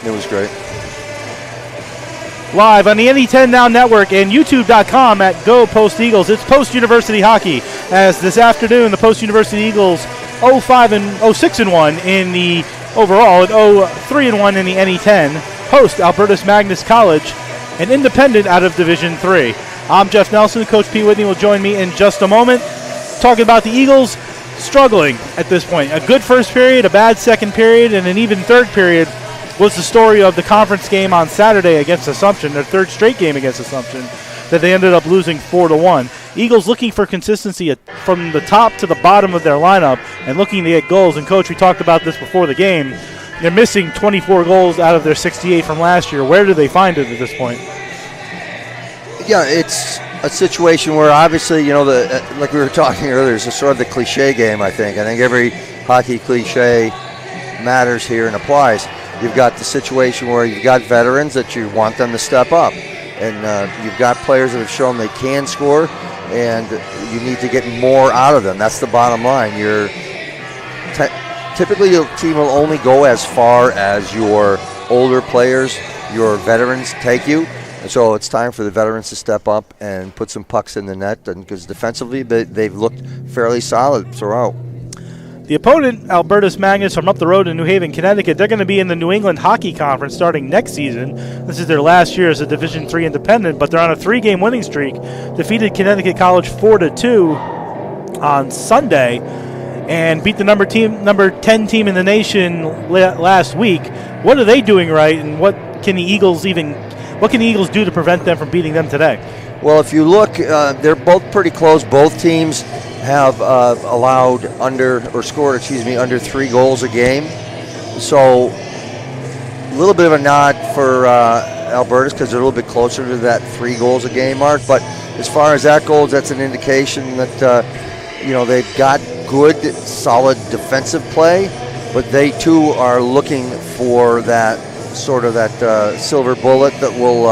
It was great. Live on the NE10 Now Network and YouTube.com at Go Post Eagles. It's Post University hockey. As this afternoon, the Post University Eagles 6-1 in the overall and 3-1 in the NE10. Host Albertus Magnus College, an independent out of Division III. I'm Jeff Nelson. Coach Pete Whitney will join me in just a moment. Talking about the Eagles struggling at this point. A good first period, a bad second period, and an even third period was the story of the conference game on Saturday against Assumption, their third straight game against Assumption, that they ended up losing 4-1. Eagles looking for consistency from the top to the bottom of their lineup and looking to get goals. And, Coach, we talked about this before the game. They're missing 24 goals out of their 68 from last year. Where do they find it at this point? Yeah, it's a situation where obviously, like we were talking earlier, it's sort of the cliche game, I think. I think every hockey cliche matters here and applies. You've got the situation where you've got veterans that you want them to step up. And you've got players that have shown they can score, and you need to get more out of them. That's the bottom line. Typically, your team will only go as far as your older players, your veterans, take you. And so it's time for the veterans to step up and put some pucks in the net, because defensively they've looked fairly solid throughout. The opponent, Albertus Magnus, from up the road in New Haven, Connecticut, they're going to be in the New England Hockey Conference starting next season. This is their last year as a Division III independent, but they're on a 3-game winning streak. Defeated Connecticut College 4-2 on Sunday and beat the number 10 team in the nation last week. What are they doing right, and what can the Eagles do to prevent them from beating them today? Well, if you look, they're both pretty close. Both teams have allowed under 3 goals a game. So a little bit of a nod for Albertus, because they're a little bit closer to that 3 goals a game mark. But as far as that goes, that's an indication that they've got good, solid defensive play, but they too are looking for that silver bullet that will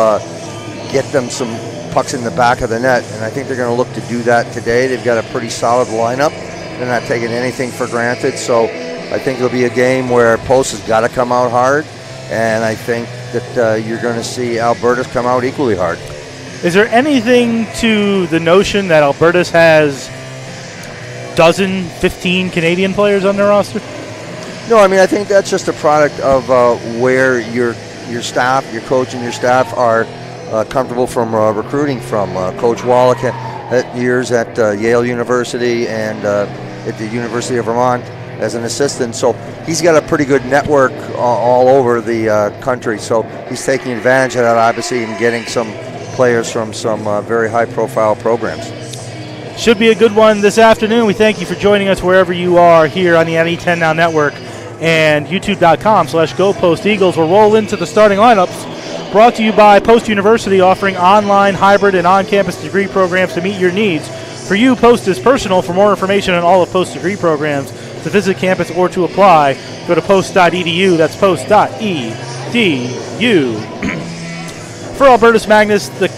get them some pucks in the back of the net, and I think they're going to look to do that today. They've got a pretty solid lineup. They're not taking anything for granted, so I think it'll be a game where Post has got to come out hard, and I think that you're going to see Albertus come out equally hard. Is there anything to the notion that Albertus has 15 Canadian players on their roster? No, I think that's just a product of where your staff, your coach and your staff are comfortable from recruiting from. Coach Wallach had years at Yale University and at the University of Vermont as an assistant, so he's got a pretty good network all over the country, so he's taking advantage of that, obviously, and getting some players from some very high-profile programs. Should be a good one this afternoon. We thank you for joining us wherever you are here on the NE10 Now Network and youtube.com/GoPostEagles. We'll roll into the starting lineups. Brought to you by Post University, offering online, hybrid, and on-campus degree programs to meet your needs. For you, Post is personal. For more information on all of Post degree programs, to visit campus or to apply, go to post.edu. That's post.edu. For Albertus Magnus, the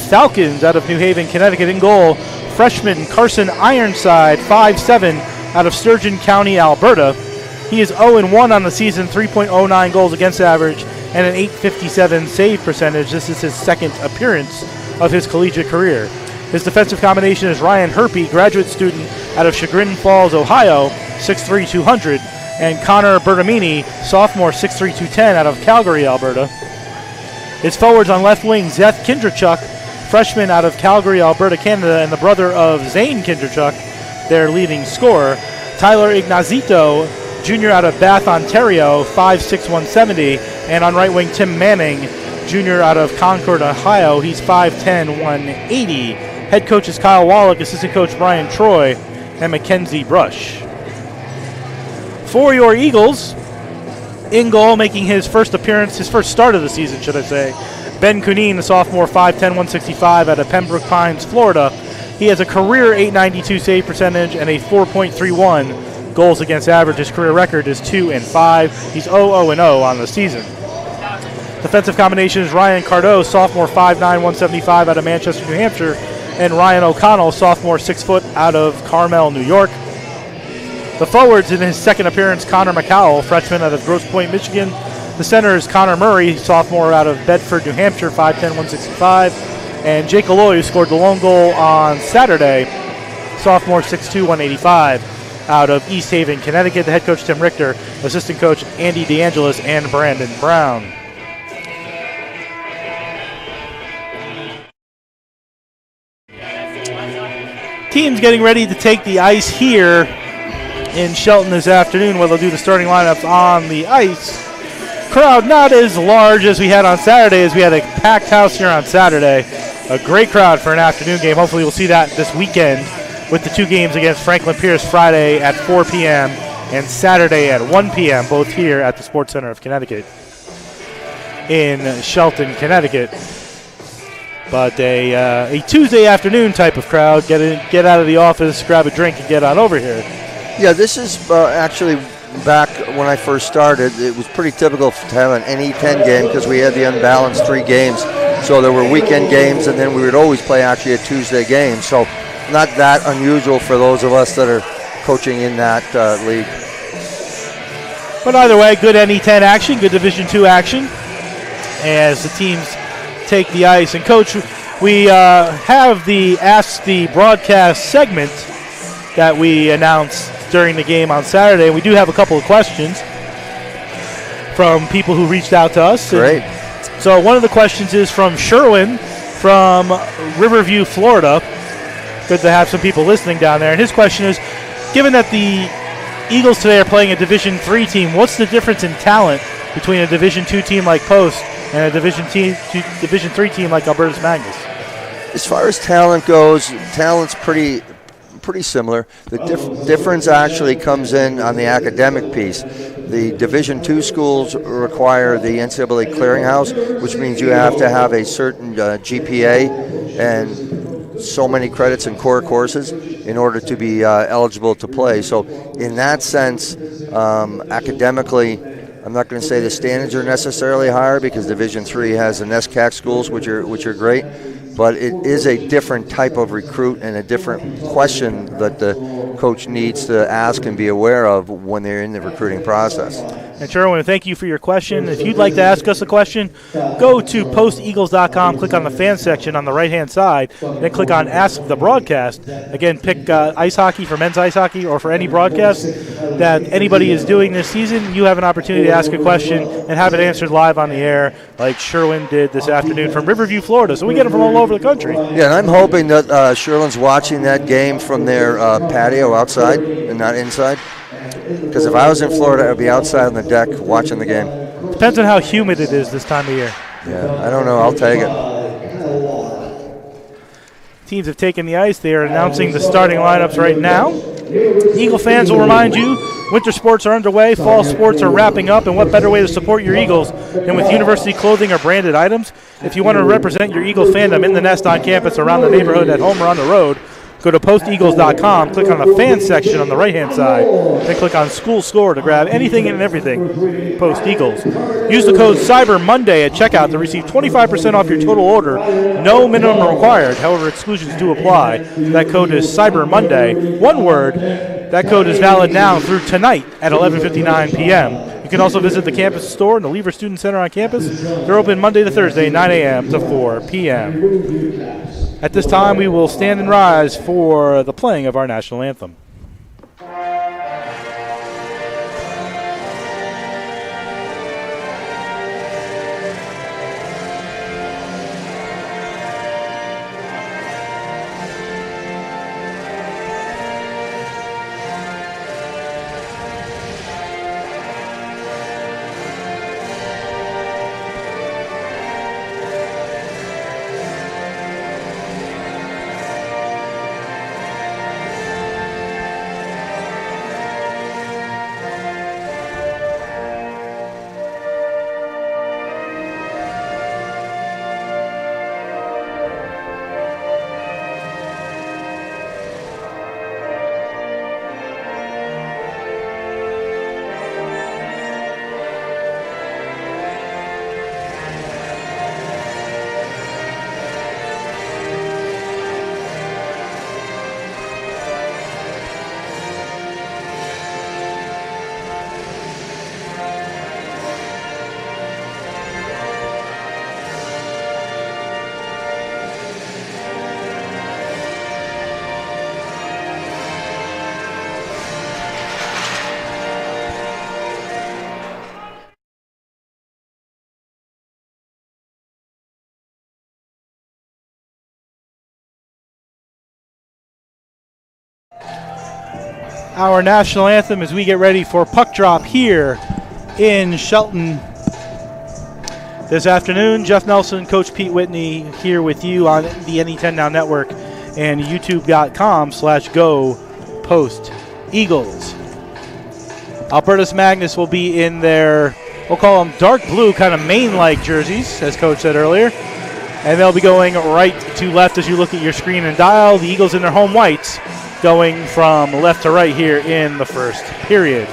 Falcons out of New Haven, Connecticut, in goal, freshman Carson Ironside, 5'7", out of Sturgeon County, Alberta. He is 0-1 on the season, 3.09 goals against average, and an .857 save percentage. This is his second appearance of his collegiate career. His defensive combination is Ryan Herpy, graduate student out of Chagrin Falls, Ohio, 6'3", 200, and Connor Bertamini, sophomore, 6'3", 210, out of Calgary, Alberta. His forwards on left wing, Zeth Kindrachuk, freshman out of Calgary, Alberta, Canada, and the brother of Zane Kindrachuk, their leading scorer. Tyler Ignazito, junior out of Bath, Ontario, 5'6", 170, and on right wing, Tim Manning, junior out of Concord, Ohio. He's 5'10", 180. Head coach is Kyle Wallach, assistant coach Brian Troy, and Mackenzie Brush. For your Eagles, in goal, making his first start of the season, should I say, Ben Cunine, the sophomore, 5'10", 165, out of Pembroke Pines, Florida. He has a career .892 save percentage and a 4.31 goals against average. His career record is 2-5. He's 0-0 on the season. Defensive combination is Ryan Cardo, sophomore, 5'9", 175, out of Manchester, New Hampshire, and Ryan O'Connell, sophomore, 6 foot, out of Carmel, New York. The forwards in his second appearance, Connor McCowell, freshman out of Grosse Pointe, Michigan, The center is Connor Murray, sophomore out of Bedford, New Hampshire, 5'10", 165. And Jake Alloy, who scored the lone goal on Saturday, sophomore, 6'2", 185, out of East Haven, Connecticut. The head coach, Tim Richter, assistant coach, Andy DeAngelis, and Brandon Brown. Teams getting ready to take the ice here in Shelton this afternoon, where they'll do the starting lineups on the ice. Crowd not as large as we had on Saturday, as we had a packed house here on Saturday. A great crowd for an afternoon game. Hopefully we'll see that this weekend with the two games against Franklin Pierce Friday at 4 p.m. and Saturday at 1 p.m., both here at the Sports Center of Connecticut in Shelton, Connecticut. But a Tuesday afternoon type of crowd, get out of the office, grab a drink, and get on over here. Yeah, this is actually back when I first started. It was pretty typical to have an NE10 game because we had the unbalanced 3 games. So there were weekend games, and then we would always play actually a Tuesday game. So not that unusual for those of us that are coaching in that league. But either way, good NE10 action, good Division II action as the teams take the ice. And Coach, we have the Ask the Broadcast segment that we announced during the game on Saturday. We do have a couple of questions from people who reached out to us. Great. So one of the questions is from Sherwin from Riverview, Florida. Good to have some people listening down there. And his question is, given that the Eagles today are playing a Division III team, what's the difference in talent between a Division II team like Post and a Division III team like Albertus Magnus? As far as talent goes, talent's pretty similar. The difference actually comes in on the academic piece. The Division II schools require the NCAA clearinghouse, which means you have to have a certain GPA and so many credits in core courses in order to be eligible to play. So in that sense, academically, I'm not going to say the standards are necessarily higher because Division III has the NESCAC schools, which are great, but it is a different type of recruit and a different question that the coach needs to ask and be aware of when they're in the recruiting process. And Sherwin, thank you for your question. If you'd like to ask us a question, go to posteagles.com, click on the fan section on the right-hand side, then click on Ask the Broadcast. Again, pick ice hockey for men's ice hockey or for any broadcast that anybody is doing this season. You have an opportunity to ask a question and have it answered live on the air like Sherwin did this afternoon from Riverview, Florida. So we get them from all over the country. Yeah, and I'm hoping that Sherwin's watching that game from their patio outside and not inside. Because if I was in Florida, I'd be outside on the deck watching the game. Depends on how humid it is this time of year. Yeah, I don't know. I'll take it. Teams have taken the ice. They are announcing the starting lineups right now. Eagle fans will remind you, winter sports are underway, fall sports are wrapping up, and what better way to support your Eagles than with university clothing or branded items? If you want to represent your Eagle fandom in the nest, on campus, around the neighborhood, at home, or on the road, go to posteagles.com, click on the fan section on the right-hand side, then click on School Score to grab anything and everything Post Eagles. Use the code Cyber Monday at checkout to receive 25% off your total order. No minimum required. However, exclusions do apply. That code is Cyber Monday. One word. That code is valid now through tonight at 11:59 p.m. You can also visit the campus store and the Lever Student Center on campus. They're open Monday to Thursday, 9 a.m. to 4 p.m. At this time, we will stand and rise for the playing of our national anthem. our national anthem as we get ready for puck drop here in Shelton this afternoon. Jeff Nelson, Coach Pete Whitney here with you on the NE10 Now Network and youtube.com/Go Post Eagles. Albertus Magnus will be in their, we'll call them dark blue, kind of Maine-like jerseys, as Coach said earlier. And they'll be going right to left as you look at your screen and dial. The Eagles in their home whites going from left to right here in the first period.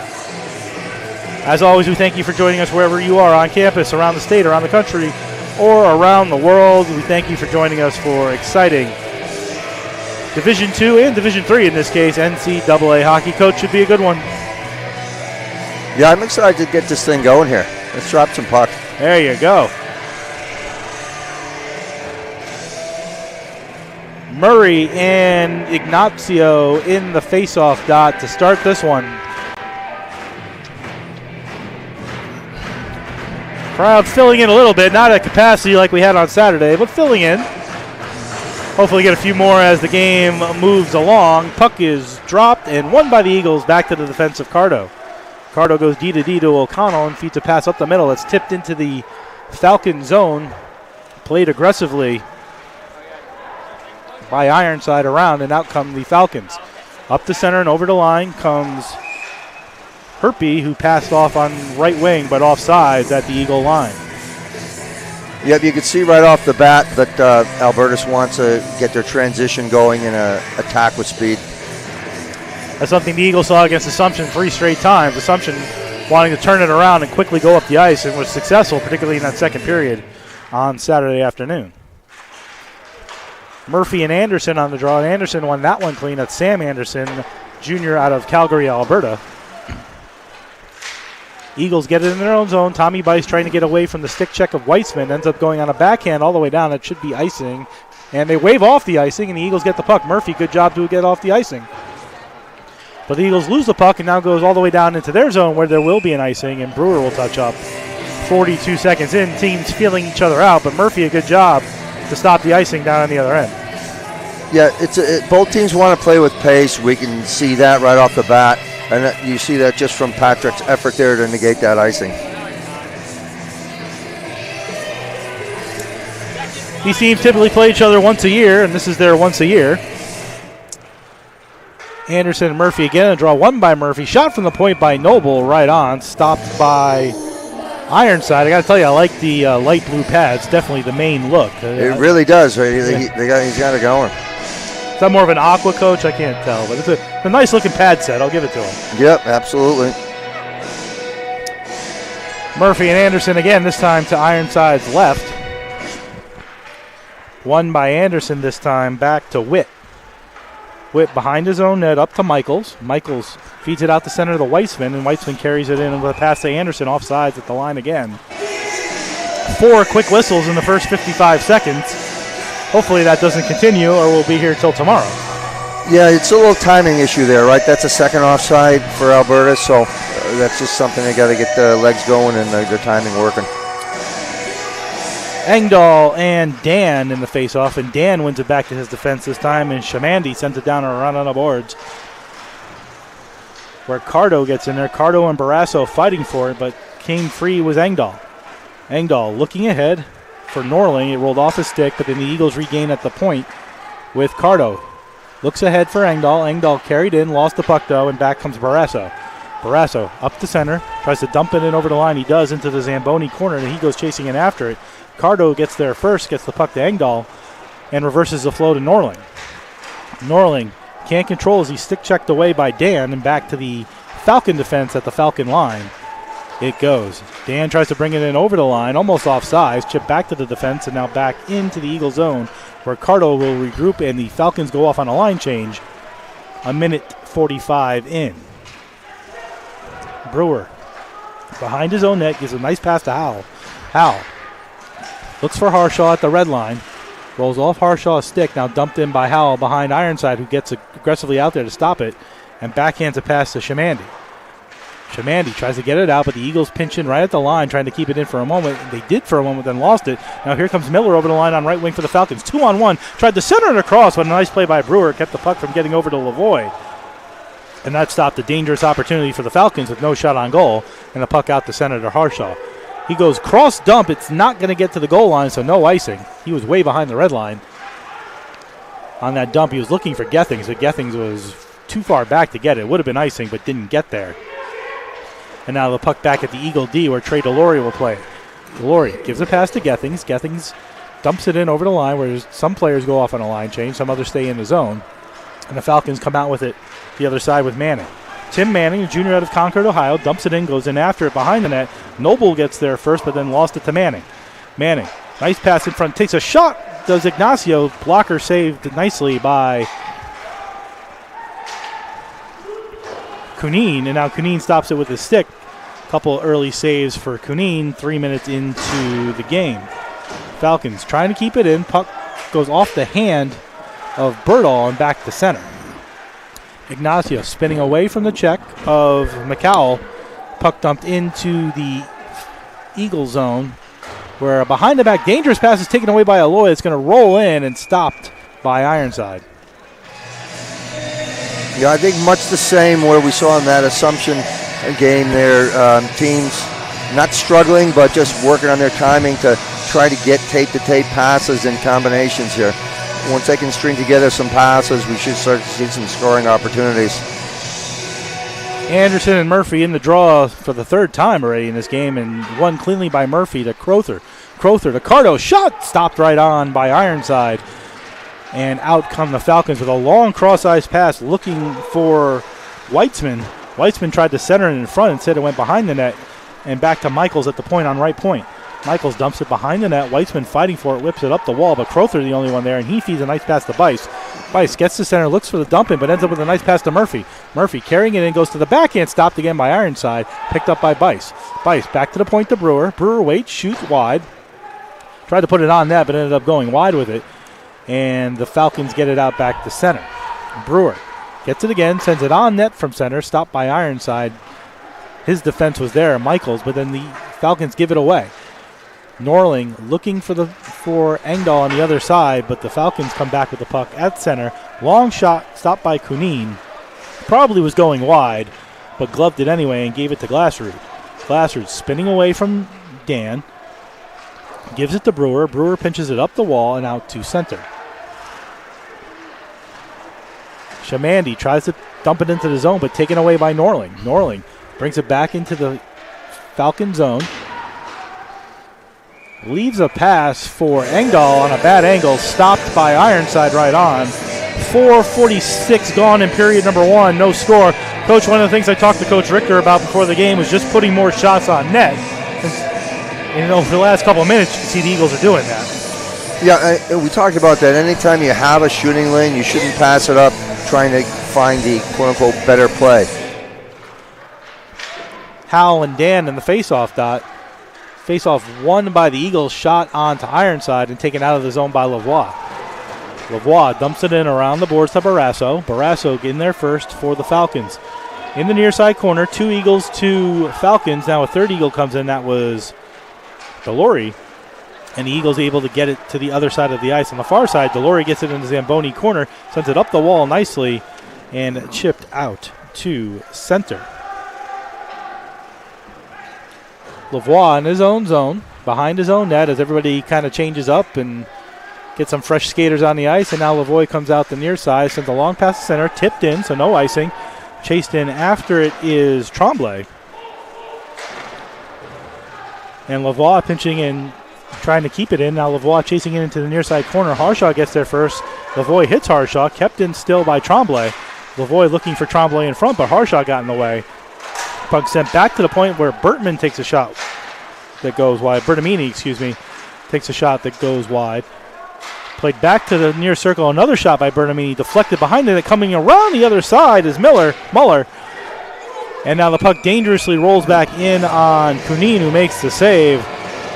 As always, we thank you for joining us wherever you are on campus, around the state, around the country, or around the world. We thank you for joining us for exciting Division II and Division III, in this case, NCAA hockey. Coach, should be a good one. Yeah, I'm excited to get this thing going here. Let's drop some puck. There you go. Murray and Ignacio in the face-off dot to start this one. Crowd filling in a little bit, not at capacity like we had on Saturday, but filling in. Hopefully get a few more as the game moves along. Puck is dropped and won by the Eagles, back to the defense of Cardo. Cardo goes D to O'Connell and feeds a pass up the middle. It's tipped into the Falcon zone, played aggressively by Ironside around, and out come the Falcons. Up the center and over the line comes Herpy, who passed off on right wing, but offsides at the Eagle line. Yep, you can see right off the bat that Albertus wants to get their transition going in an attack with speed. That's something the Eagles saw against Assumption 3 straight times. Assumption wanting to turn it around and quickly go up the ice, and was successful, particularly in that second period on Saturday afternoon. Murphy and Anderson on the draw, and Anderson won that one clean. That's Sam Anderson, Jr. out of Calgary, Alberta. Eagles get it in their own zone. Tommy Bice trying to get away from the stick check of Weitzman. Ends up going on a backhand all the way down. That should be icing. And they wave off the icing, and the Eagles get the puck. Murphy, good job to get off the icing. But the Eagles lose the puck, and now goes all the way down into their zone where there will be an icing, and Brewer will touch up. 42 seconds in, teams feeling each other out, but Murphy, a good job to stop the icing down on the other end. Yeah, both teams want to play with pace. We can see that right off the bat. And you see that just from Patrick's effort there to negate that icing. These teams typically play each other once a year, and this is their once a year. Anderson and Murphy again. A draw won by Murphy. Shot from the point by Noble, right on. Stopped by Ironside. I got to tell you, I like the light blue pads. Definitely the main look. It really does. He's got it going. Is that more of an aqua, Coach? I can't tell, but it's a nice looking pad set. I'll give it to him. Yep, absolutely. Murphy and Anderson again, this time to Ironside's left. Won by Anderson this time, back to Witt. Witt behind his own net, up to Michaels. Michaels feeds it out the center to the Weitzman, and Weitzman carries it in with a pass to Anderson, offsides at the line again. 4 quick whistles in the first 55 seconds. Hopefully that doesn't continue, or we'll be here till tomorrow. Yeah, it's a little timing issue there, right? That's a second offside for Alberta, so that's just something they got to get the legs going and the timing working. Engdahl and Dan in the face-off, and Dan wins it back to his defense this time, and Shamandi sends it down and around on the boards. Where Cardo gets in there. Cardo and Barrasso fighting for it, but came free was Engdahl. Engdahl looking ahead for Norling. It rolled off his stick, but then the Eagles regain at the point with Cardo. Looks ahead for Engdahl. Engdahl carried in, lost the puck though, and back comes Barrasso. Barrasso up the center, tries to dump it in over the line. He does into the Zamboni corner, and he goes chasing in after it. Cardo gets there first, gets the puck to Engdahl, and reverses the flow to Norling. Norling can't control as he's stick checked away by Dan, and back to the Falcon defense at the Falcon line. It goes. Dan tries to bring it in over the line, almost offsides, chip back to the defense, and now back into the Eagle zone, where Cardo will regroup, and the Falcons go off on a line change. A minute 45 in. Brewer behind his own net, gives a nice pass to Howell. Howell looks for Harshaw at the red line. Rolls off Harshaw's stick, now dumped in by Howell behind Ironside, who gets aggressively out there to stop it, and backhands a pass to Shamandi. Shamandi tries to get it out, but the Eagles pinch in right at the line, trying to keep it in for a moment. They did for a moment, then lost it. Now here comes Miller over the line on right wing for the Falcons. 2-on-1. Tried to center it across, but a nice play by Brewer kept the puck from getting over to Lavoie. And that stopped a dangerous opportunity for the Falcons with no shot on goal and a puck out to Senator Harshaw. He goes cross dump. It's not going to get to the goal line, so no icing. He was way behind the red line. On that dump, he was looking for Gethings, but Gethings was too far back to get it. Would have been icing, but didn't get there. And now the puck back at the Eagle D where Trey Delory will play it. Delory gives a pass to Gethings. Gethings dumps it in over the line where some players go off on a line change, some others stay in the zone. And the Falcons come out with it the other side with Manning. Tim Manning, a junior out of Concord, Ohio, dumps it in, goes in after it behind the net. Noble gets there first, but then lost it to Manning. Manning, nice pass in front, takes a shot, does Ignacio. Blocker saved nicely by Cuneen, and now Cuneen stops it with his stick. Couple early saves for Cuneen 3 minutes into the game. Falcons trying to keep it in. Puck goes off the hand of Berdahl and back to center. Ignacio spinning away from the check of McCowell. Puck dumped into the Eagle zone where a behind-the-back dangerous pass is taken away by Aloy. It's going to roll in and stopped by Ironside. Yeah, I think much the same where we saw in that Assumption game there. Teams not struggling, but just working on their timing to try to get tape-to-tape passes and combinations here. Once they can string together some passes, we should start to see some scoring opportunities. Anderson and Murphy in the draw for the third time already in this game, and won cleanly by Murphy to Crowther. Crowther to Cardo. Shot stopped right on by Ironside. And out come the Falcons with a long cross-ice pass looking for Weitzman. Weitzman tried to center it in front. Instead, it went behind the net and back to Michaels at the point on right point. Michaels dumps it behind the net. Weitzman fighting for it, whips it up the wall, but Crowther the only one there, and he feeds a nice pass to Bice. Bice gets to center, looks for the dump in, but ends up with a nice pass to Murphy. Murphy carrying it in, goes to the backhand, stopped again by Ironside, picked up by Bice. Bice back to the point to Brewer. Brewer waits, shoots wide. Tried to put it on net, but ended up going wide with it. And the Falcons get it out back to center. Brewer gets it again, sends it on net from center, stopped by Ironside. His defense was there, Michaels, but then the Falcons give it away. Norling looking for Engdahl on the other side, but the Falcons come back with the puck at center. Long shot, stopped by Cuneen. Probably was going wide, but gloved it anyway and gave it to Glassrud. Glassrud spinning away from Dan. Gives it to Brewer. Brewer pinches it up the wall and out to center. Shamandi tries to dump it into the zone, but taken away by Norling. Norling brings it back into the Falcon zone. Leaves a pass for Engdahl on a bad angle, stopped by Ironside right on. 4:46 gone in period number one, no score. Coach, one of the things I talked to Coach Richter about before the game was just putting more shots on net. And, for the last couple of minutes, you can see the Eagles are doing that. Yeah, we talked about that. Anytime you have a shooting lane, you shouldn't pass it up trying to find the quote-unquote better play. Howell and Dan in the face-off dot. Face-off won by the Eagles, shot onto Ironside and taken out of the zone by Lavoie. Lavoie dumps it in around the boards to Barrasso. Barrasso in there first for the Falcons. In the near side corner, 2 Eagles, 2 Falcons. Now a third Eagle comes in. That was Delory. And the Eagles able to get it to the other side of the ice. On the far side, Delory gets it in the Zamboni corner, sends it up the wall nicely, and chipped out to center. Lavoie in his own zone, behind his own net as everybody kind of changes up and gets some fresh skaters on the ice. And now Lavoie comes out the near side, sends a long pass to center, tipped in, so no icing. Chased in after it is Tremblay. And Lavoie pinching in, trying to keep it in. Now Lavoie chasing it into the near side corner. Harshaw gets there first. Lavoie hits Harshaw, kept in still by Tremblay. Lavoie looking for Tremblay in front, but Harshaw got in the way. Puck sent back to the point where Bertman takes a shot that goes wide. Bertamini, takes a shot that goes wide. Played back to the near circle. Another shot by Bertamini, deflected behind it. Coming around the other side is Muller. And now the puck dangerously rolls back in on Cuneen, who makes the save.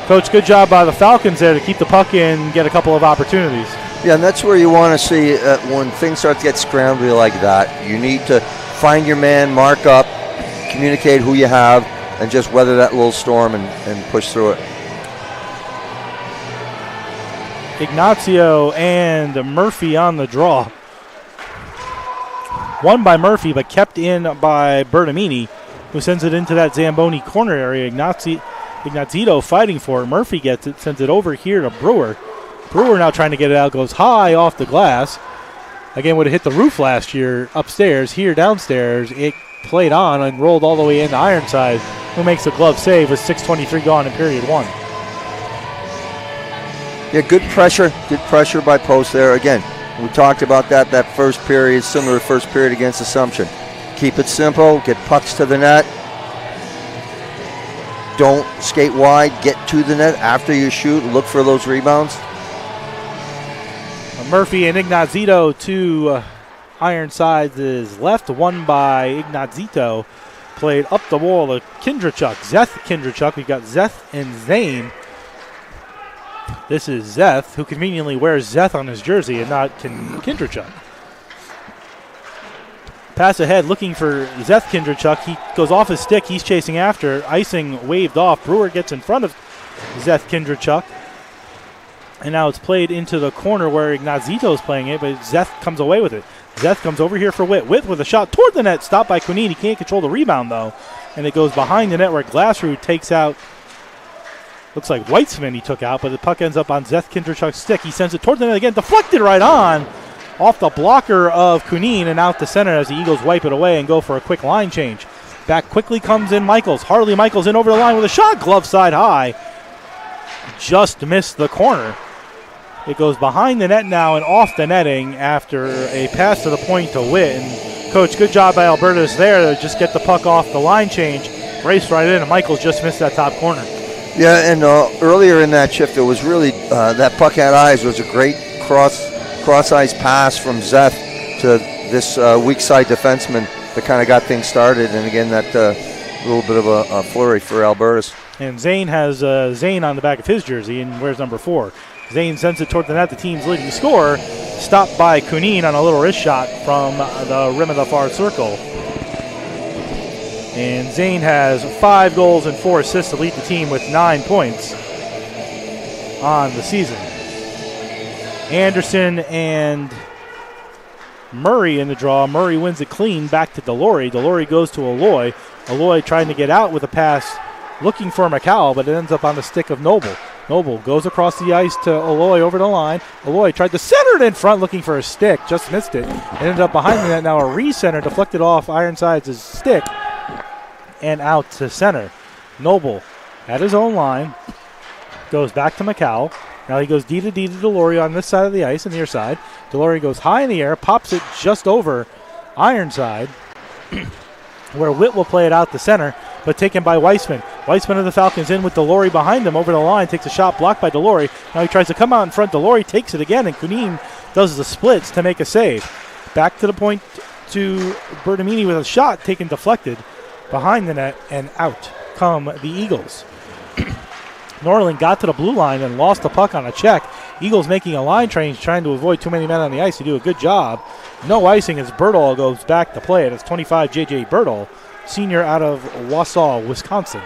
Coach, good job by the Falcons there to keep the puck in and get a couple of opportunities. Yeah, and that's where you want to see when things start to get scrambly like that. You need to find your man, mark up, communicate who you have, and just weather that little storm and push through it. Ignacio and Murphy on the draw. Won by Murphy, but kept in by Bertamini, who sends it into that Zamboni corner area. Ignazito fighting for it. Murphy gets it, sends it over here to Brewer. Brewer now trying to get it out, goes high off the glass. Again, would have hit the roof last year upstairs. Here downstairs, it played on and rolled all the way into Ironside, who makes a glove save with 6:23 gone in period 1. Yeah, good pressure by Post there. Again, we talked about that first period, similar to first period against Assumption. Keep it simple, get pucks to the net. Don't skate wide, get to the net after you shoot, look for those rebounds. Murphy and Ignazito to Ironsides' left, won by Ignazito. Played up the wall to Kindrachuk, Zeth Kindrachuk. We've got Zeth and Zane. This is Zeth, who conveniently wears Zeth on his jersey and not Kindrachuk. Pass ahead, looking for Zeth Kindrachuk. He goes off his stick. He's chasing after. Icing waved off. Brewer gets in front of Zeth Kindrachuk. And now it's played into the corner where Ignazito's playing it, but Zeth comes away with it. Zeth comes over here for Witt. Witt with a shot toward the net, stopped by Quinine. He can't control the rebound, though. And it goes behind the net where Glassrud takes out, looks like Weitzman he took out, but the puck ends up on Zeth Kindrachuk's stick. He sends it toward the net again, deflected right on, off the blocker of Quinine and out the center as the Eagles wipe it away and go for a quick line change. Back quickly comes in Michaels. Harley Michaels in over the line with a shot, glove side high. Just missed the corner. It goes behind the net now and off the netting after a pass to the point to Witt. And Coach, good job by Albertus there to just get the puck off the line change. Raced right in, and Michaels just missed that top corner. Yeah, and earlier in that shift, it was really, that puck had eyes. It was a great cross-ice pass from Zeth to this weak side defenseman that kind of got things started. And again, that little bit of a flurry for Albertus. And Zane has Zane on the back of his jersey and wears number 4. Zane sends it toward the net, the team's leading scorer, stopped by Quinine on a little wrist shot from the rim of the far circle. And Zane has 5 goals and 4 assists to lead the team with 9 points on the season. Anderson and Murray in the draw. Murray wins it clean back to Delory. Delory goes to Aloy. Aloy trying to get out with a pass, looking for McCowell, but it ends up on the stick of Noble. Noble goes across the ice to Aloy over the line. Aloy tried to center it in front, looking for a stick, just missed it. Ended up behind the net. Now a re-center deflected off Ironsides' stick and out to center. Noble at his own line, goes back to McCowell. Now he goes D to Delory on this side of the ice, near side. Delory goes high in the air, pops it just over Ironside, where Witt will play it out the center, but taken by Weissman. Weissman of the Falcons in with Delory behind him over the line, takes a shot blocked by Delory. Now he tries to come out in front. Delory takes it again, and Quinine does the splits to make a save. Back to the point to Bertamini with a shot taken deflected behind the net, and out come the Eagles. Norling got to the blue line and lost the puck on a check. Eagles making a line change, trying to avoid too many men on the ice. They do a good job. No icing as Berdahl goes back to play it. It's 25 J.J. Berdahl, senior out of Wausau, Wisconsin.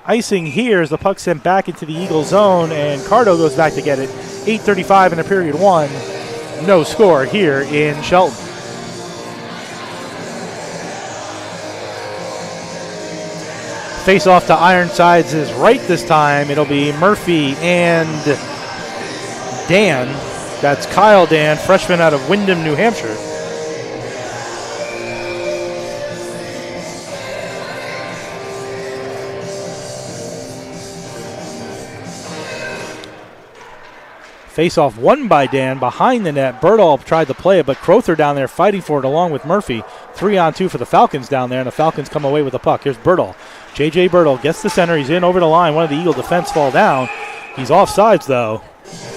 Icing here as the puck sent back into the Eagle zone, and Cardo goes back to get it. 8:35 in the period 1. No score here in Shelton. Face off to Ironsides is right this time. It'll be Murphy and Dan. That's Kyle Dan, freshman out of Windham, New Hampshire. Face-off won by Dan behind the net. Berdahl tried to play it, but Crowther down there fighting for it along with Murphy. 3-on-2 for the Falcons down there, and the Falcons come away with the puck. Here's Berdahl. J.J. Berdahl gets the center. He's in over the line. One of the Eagle defense fall down. He's offsides, though,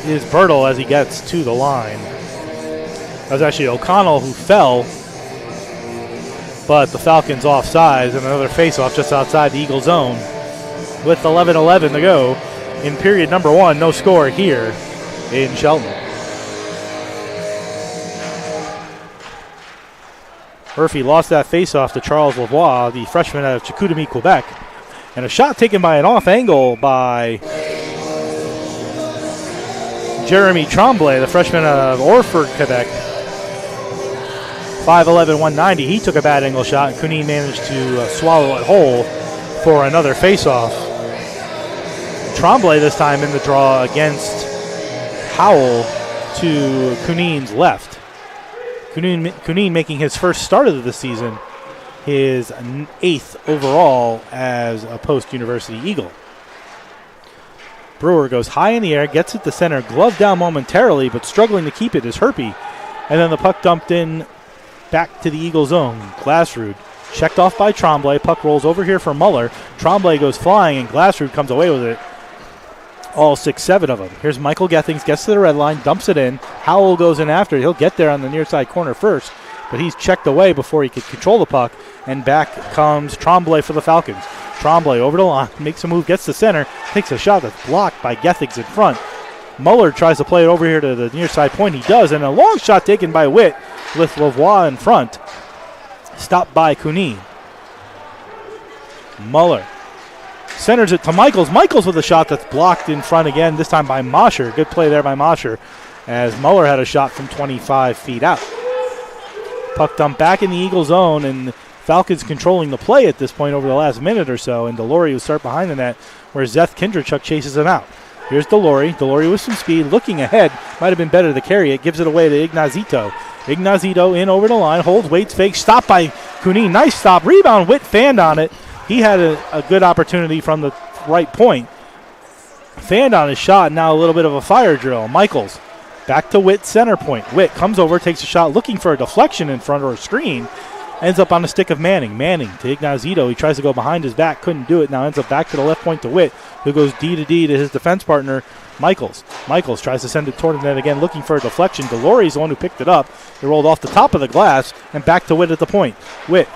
is Berdahl as he gets to the line. That was actually O'Connell who fell, but the Falcons offsides, and another face-off just outside the Eagle zone with 11:11 to go in period number 1. No score here in Shelton. Murphy lost that faceoff to Charles Lavoie, the freshman out of Chicoutimi, Quebec. And a shot taken by an off angle by Jeremy Tremblay, the freshman out of Orford, Quebec. 5'11", 190. He took a bad angle shot, and Kunin managed to swallow it whole for another face-off. Tremblay this time in the draw against Howell to Kunin's left. Kunin making his first start of the season, his 8th overall as a post-University Eagle. Brewer goes high in the air, gets it to center, glove down momentarily, but struggling to keep it is Herpy. And then the puck dumped in back to the Eagle zone. Glassrud checked off by Tremblay. Puck rolls over here for Muller. Tremblay goes flying, and Glassrud comes away with it. All 6-7 of them. Here's Michael Gethings, gets to the red line, dumps it in. Howell goes in after it. He'll get there on the near side corner first, but he's checked away before he could control the puck. And back comes Tremblay for the Falcons. Tremblay over the line, makes a move, gets to center, takes a shot that's blocked by Gethings in front. Muller tries to play it over here to the near side point. He does, and a long shot taken by Witt with Lavoie in front. Stopped by Kunin. Muller centers it to Michaels. Michaels with a shot that's blocked in front again, this time by Mosher. Good play there by Mosher, as Muller had a shot from 25 feet out. Puck dumped back in the Eagle zone, and Falcons controlling the play at this point over the last minute or so, and Delory will start behind the net where Zeth Kindrachuk chases him out. Here's Delory. Delory with some speed, looking ahead. Might have been better to carry it. Gives it away to Ignazito. Ignazito in over the line, holds, waits, fakes, stopped by Kunin. Nice stop. Rebound. Witt fanned on it. He had a good opportunity from the right point. Fanned on his shot. Now a little bit of a fire drill. Michaels back to Witt, center point. Witt comes over, takes a shot, looking for a deflection in front or a screen. Ends up on the stick of Manning. Manning to Ignazito. He tries to go behind his back. Couldn't do it. Now ends up back to the left point to Witt, who goes D to D to his defense partner, Michaels. Michaels tries to send it toward the net again, looking for a deflection. Delory's the one who picked it up. It rolled off the top of the glass and back to Witt at the point. Witt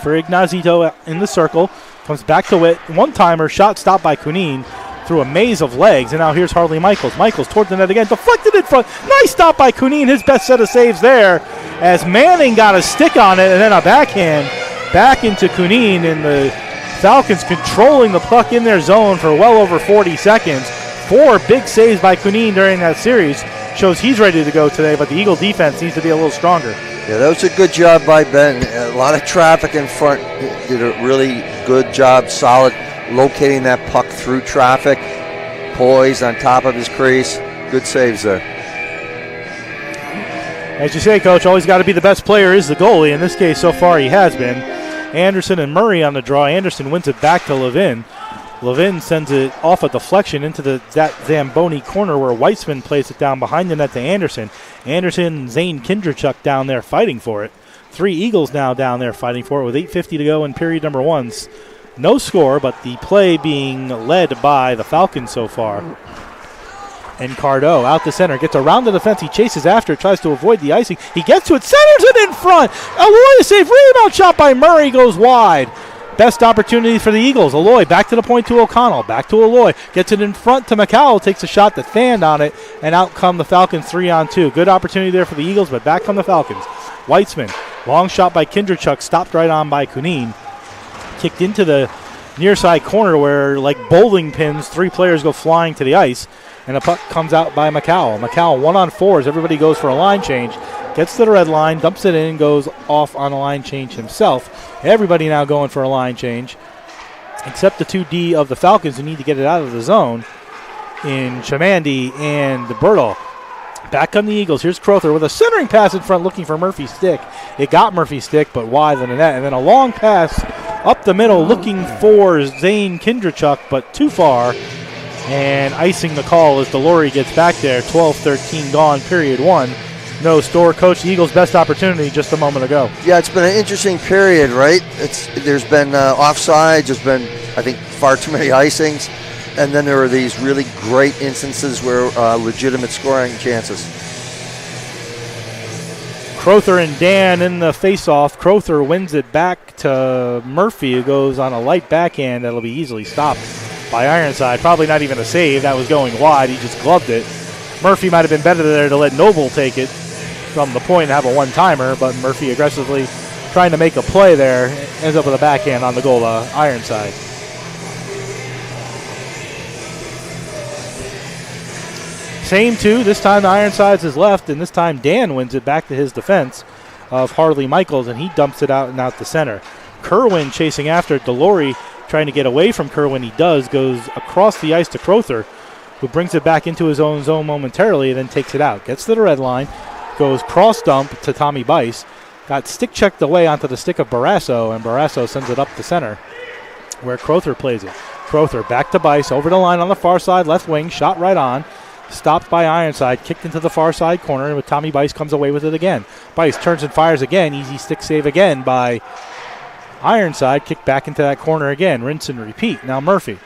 for Ignazito in the circle. Comes back to Witt. One-timer. Shot stopped by Kunin through a maze of legs. And now here's Harley Michaels. Michaels toward the net again. Deflected in front. Nice stop by Kunin. His best set of saves there, as Manning got a stick on it and then a backhand back into Kunin, and the Falcons controlling the puck in their zone for well over 40 seconds. 4 big saves by Kunin during that series. Shows he's ready to go today, but the Eagle defense needs to be a little stronger. Yeah, that was a good job by Ben. A lot of traffic in front. Did a really good job, solid, locating that puck through traffic. Poised on top of his crease. Good saves there. As you say, Coach, always got to be the best player is the goalie. In this case, so far, he has been. Anderson and Murray on the draw. Anderson wins it back to Levin. Levin sends it off a deflection into that Zamboni corner where Weitzman plays it down behind the net to Anderson. Anderson and Zane Kindrachuk down there fighting for it. 3 Eagles now down there fighting for it with 8:50 to go in period number 1. No score, but the play being led by the Falcons so far. And Cardo out the center, gets around the defense. He chases after, tries to avoid the icing. He gets to it, centers it in front. Aloy save, rebound shot by Murray goes wide. Best opportunity for the Eagles. Aloy back to the point to O'Connell. Back to Aloy. Gets it in front to McCowell. Takes a shot that fanned on it. And out come the Falcons 3-on-2. Good opportunity there for the Eagles, but back come the Falcons. Weitzman. Long shot by Kindrachuk. Stopped right on by Kunin. Kicked into the near side corner where, like bowling pins, 3 players go flying to the ice. And a puck comes out by McCowell. McCowell 1-on-4 as everybody goes for a line change. Gets to the red line, dumps it in, goes off on a line change himself. Everybody now going for a line change, except the 2D of the Falcons who need to get it out of the zone in Chamandi and Bertle. Back on the Eagles. Here's Crowther with a centering pass in front looking for Murphy's stick. It got Murphy's stick, but wide than the net. And then a long pass up the middle looking for Zane Kindrachuk, but too far. And icing the call as Delory gets back there. 12-13 gone, period 1. No score. Coach, the Eagles' best opportunity just a moment ago. Yeah, it's been an interesting period, right? There's been offsides. There's been, I think, far too many icings. And then there are these really great instances where legitimate scoring chances. Crowther and Dan in the face-off. Crowther wins it back to Murphy, who goes on a light backhand that'll be easily stopped by Ironside. Probably not even a save. That was going wide. He just gloved it. Murphy might have been better there to let Noble take it from the point and have a one-timer, but Murphy aggressively trying to make a play there. Ends up with a backhand on the goal to Ironside. Same 2. This time the Ironsides is left, and this time Dan wins it back to his defense. of Harley Michaels, and he dumps it out and out the center. Kerwin chasing after Delory, trying to get away from Kerwin. He does, goes across the ice to Crowther, who brings it back into his own zone momentarily and then takes it out. Gets to the red line, goes cross dump to Tommy Bice. Got stick checked away onto the stick of Barrasso, and Barrasso sends it up the center where Crowther plays it. Crowther back to Bice, over the line on the far side, left wing, shot right on. Stopped by Ironside, kicked into the far side corner, and with Tommy Bice comes away with it again. Bice turns and fires again, easy stick save again by Ironside, kicked back into that corner again. Rinse and repeat. Now Murphy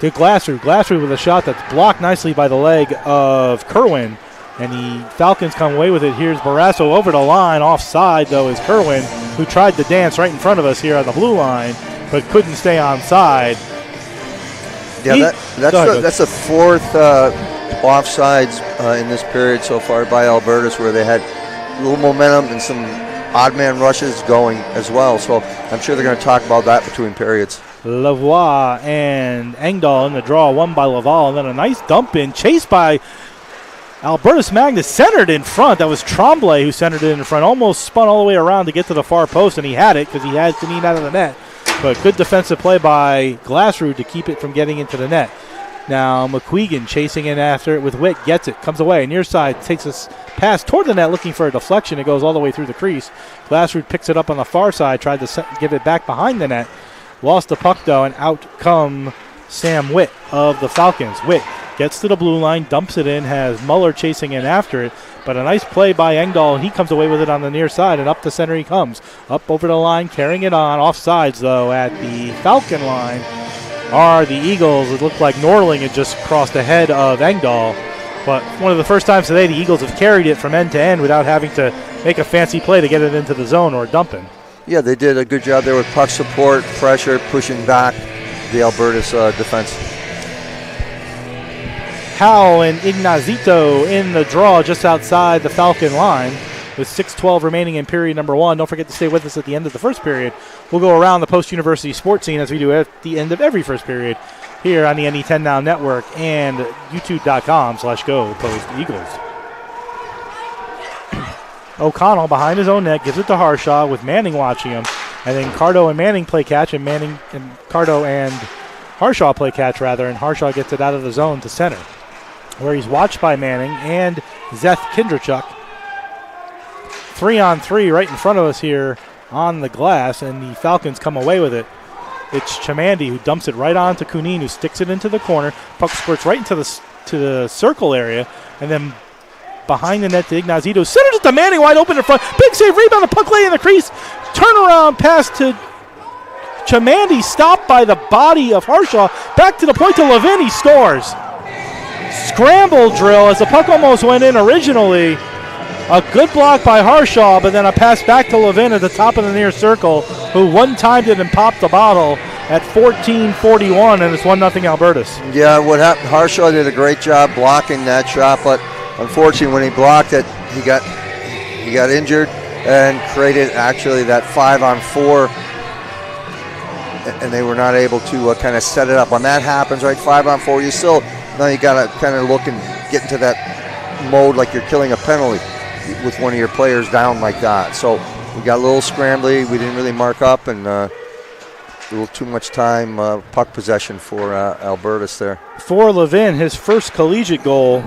to Glassrud. Glassrud with a shot that's blocked nicely by the leg of Kerwin, and the Falcons come away with it. Here's Barrasso over the line. Offside, though, is Kerwin, who tried to dance right in front of us here on the blue line, but couldn't stay onside. Yeah, that's the fourth offsides in this period so far by Albertus, where they had a little momentum and some odd man rushes going as well. So I'm sure they're going to talk about that between periods. Lavoie and Engdahl in the draw, won by Laval, and then a nice dump in, chased by Albertus Magnus, centered in front. That was Tremblay who centered it in front, almost spun all the way around to get to the far post, and he had it because he had Deneen out of the net. But good defensive play by Glassrud to keep it from getting into the net. Now McQuegan chasing in after it with Witt, gets it, comes away, near side, takes a pass toward the net looking for a deflection. It goes all the way through the crease. Glassrud picks it up on the far side, tried to give it back behind the net. Lost the puck, though, and out come Sam Witt of the Falcons. Witt gets to the blue line, dumps it in, has Muller chasing in after it, but a nice play by Engdahl, and he comes away with it on the near side, and up the center he comes. Up over the line, carrying it on. Offsides, though, at the Falcon line are the Eagles. It looked like Norling had just crossed ahead of Engdahl, but one of the first times today the Eagles have carried it from end to end without having to make a fancy play to get it into the zone or dumping. Yeah, they did a good job there with puck support, pressure, pushing back the Albertus defense. Howell and Ignazito in the draw just outside the Falcon line with 6:12 remaining in period number one. Don't forget to stay with us at the end of the first period. We'll go around the post-university sports scene as we do at the end of every first period here on the NE10 Now Network and youtube.com/go Post Eagles. O'Connell behind his own net gives it to Harshaw with Manning watching him, and then Cardo and Manning play catch, and Cardo and Harshaw play catch rather, and Harshaw gets it out of the zone to center, where he's watched by Manning and Zeth Kindrachuk. 3-on-3 right in front of us here on the glass, and the Falcons come away with it. It's Chamandi who dumps it right on to Kunin, who sticks it into the corner. Puck squirts right into the circle area, and then behind the net to Ignazito. Centers it to Manning, wide open in front. Big save, rebound, the puck lay in the crease. Turnaround pass to Chamandi, stopped by the body of Harshaw. Back to the point to Levin, he scores. Scramble drill as the puck almost went in originally. A good block by Harshaw, but then a pass back to Levin at the top of the near circle, who one-timed it and popped the bottle at 14:41, and it's 1-0 Albertus. Yeah, what happened, Harshaw did a great job blocking that shot, but unfortunately when he blocked it, he got injured and created actually that 5-on-4, and they were not able to kind of set it up. When that happens, right, 5-on-4, you got to kind of look and get into that mode like you're killing a penalty with one of your players down like that. So we got a little scrambly. We didn't really mark up, and a little too much time puck possession for Albertus there. For Levin, his first collegiate goal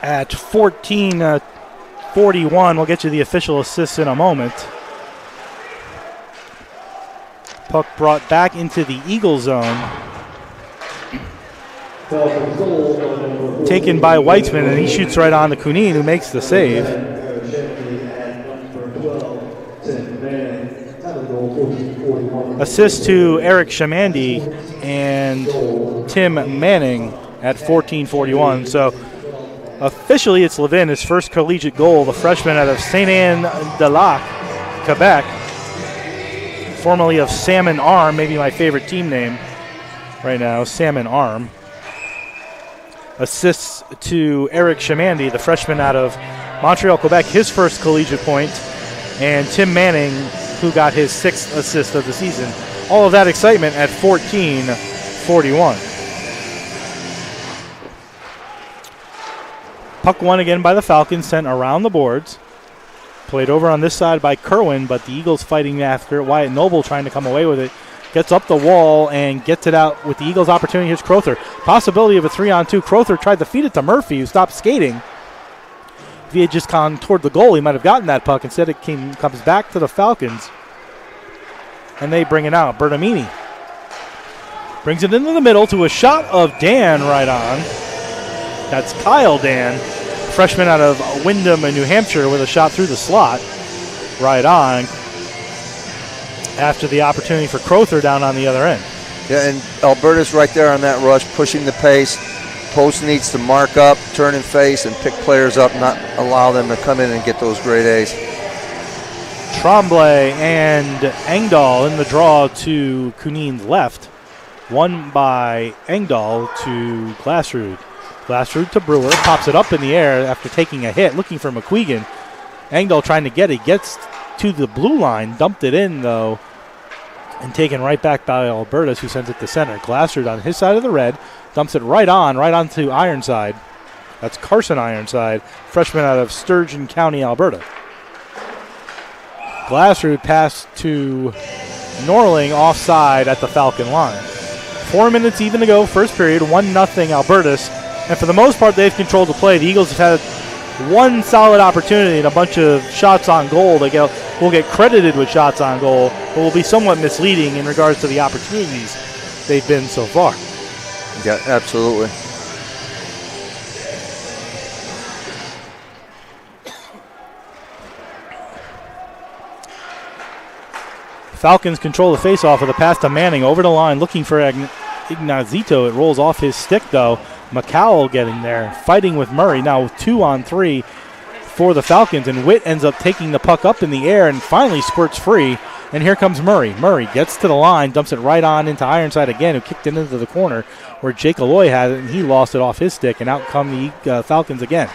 at 14:41. We'll get you the official assists in a moment. Puck brought back into the Eagle zone. Taken by Weitzman, and he shoots right on to Kunin, who makes the save. Assist to Eric Chamandi and Tim Manning at 14:41. So officially it's Levin, his first collegiate goal, the freshman out of Saint-Anne-de-Lac, Quebec, formerly of Salmon Arm, maybe my favorite team name right now, Salmon Arm. Assists to Eric Chamandi, the freshman out of Montreal, Quebec, his first collegiate point, and Tim Manning, who got his 6th assist of the season. All of that excitement at 14:41. Puck won again by the Falcons, sent around the boards. Played over on this side by Kerwin, but the Eagles fighting after it. Wyatt Noble trying to come away with it. Gets up the wall and gets it out with the Eagles' opportunity. Here's Crowther. Possibility of a 3-on-2. Crowther tried to feed it to Murphy, who stopped skating. If he had just gone toward the goal, he might have gotten that puck. Instead, it comes back to the Falcons. And they bring it out. Bertamini brings it into the middle to a shot of Dan right on. That's Kyle Dan, freshman out of Windham in New Hampshire, with a shot through the slot. Right on. After the opportunity for Crowther down on the other end. Yeah, and Albertus right there on that rush, pushing the pace. Post needs to mark up, turn and face, and pick players up, not allow them to come in and get those grade A's. Tremblay and Engdahl in the draw to Kunin's left. Won by Engdahl to Glassrud. Glassrud to Brewer, pops it up in the air after taking a hit, looking for McQuegan. Engdahl trying to get it, gets to the blue line, dumped it in though, and taken right back by Albertus, who sends it to center. Glassrud on his side of the red, dumps it right onto Ironside. That's Carson Ironside, freshman out of Sturgeon County, Alberta. Glassrud passed to Norling offside at the Falcon line. 4 minutes even to go, first period, 1-0 Albertus. And for the most part, they've controlled the play. The Eagles have had one solid opportunity and a bunch of shots on goal. They will get credited with shots on goal, but will be somewhat misleading in regards to the opportunities they've been so far. Yeah, absolutely. Falcons control the faceoff with a pass to Manning over the line, looking for Ignazito. It rolls off his stick, though. McCowell getting there, fighting with Murray. Now 2-on-3 for the Falcons, and Witt ends up taking the puck up in the air and finally squirts free. And here comes Murray. Murray gets to the line, dumps it right on into Ironside again, who kicked it into the corner where Jake Aloy had it, and he lost it off his stick, and out come the Falcons again.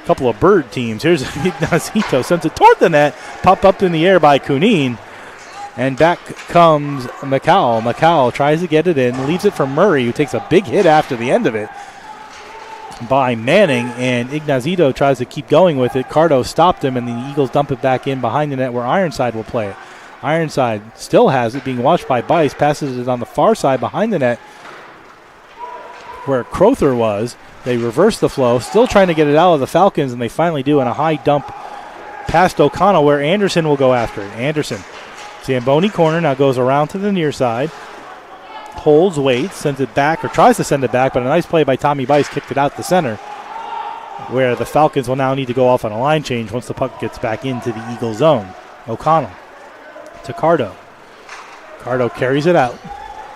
A couple of bird teams. Here's Ignazito, sends it toward the net, pop up in the air by Kunin. And back comes McCowell. McCowell tries to get it in, leaves it for Murray, who takes a big hit after the end of it by Manning, and Ignazito tries to keep going with it. Cardo stopped him, and the Eagles dump it back in behind the net where Ironside will play it. Ironside still has it, being watched by Bice, passes it on the far side behind the net where Crowther was. They reverse the flow, still trying to get it out of the Falcons, and they finally do in a high dump past O'Connell where Anderson will go after it. Anderson. Zamboni corner, now goes around to the near side. Holds, waits, sends it back, or tries to send it back, but a nice play by Tommy Bice kicked it out the center, where the Falcons will now need to go off on a line change once the puck gets back into the Eagle zone. O'Connell to Cardo. Cardo carries it out.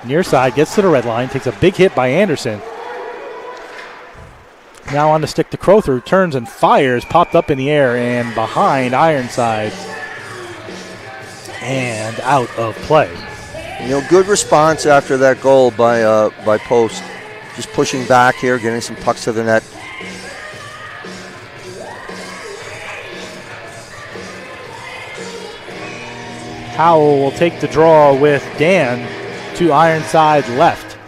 Near side, gets to the red line, takes a big hit by Anderson. Now on the stick to Crowther, turns and fires, popped up in the air and behind Ironside. And out of play. Good response after that goal by Post. Just pushing back here, getting some pucks to the net. Howell will take the draw with Dan to Ironside's left.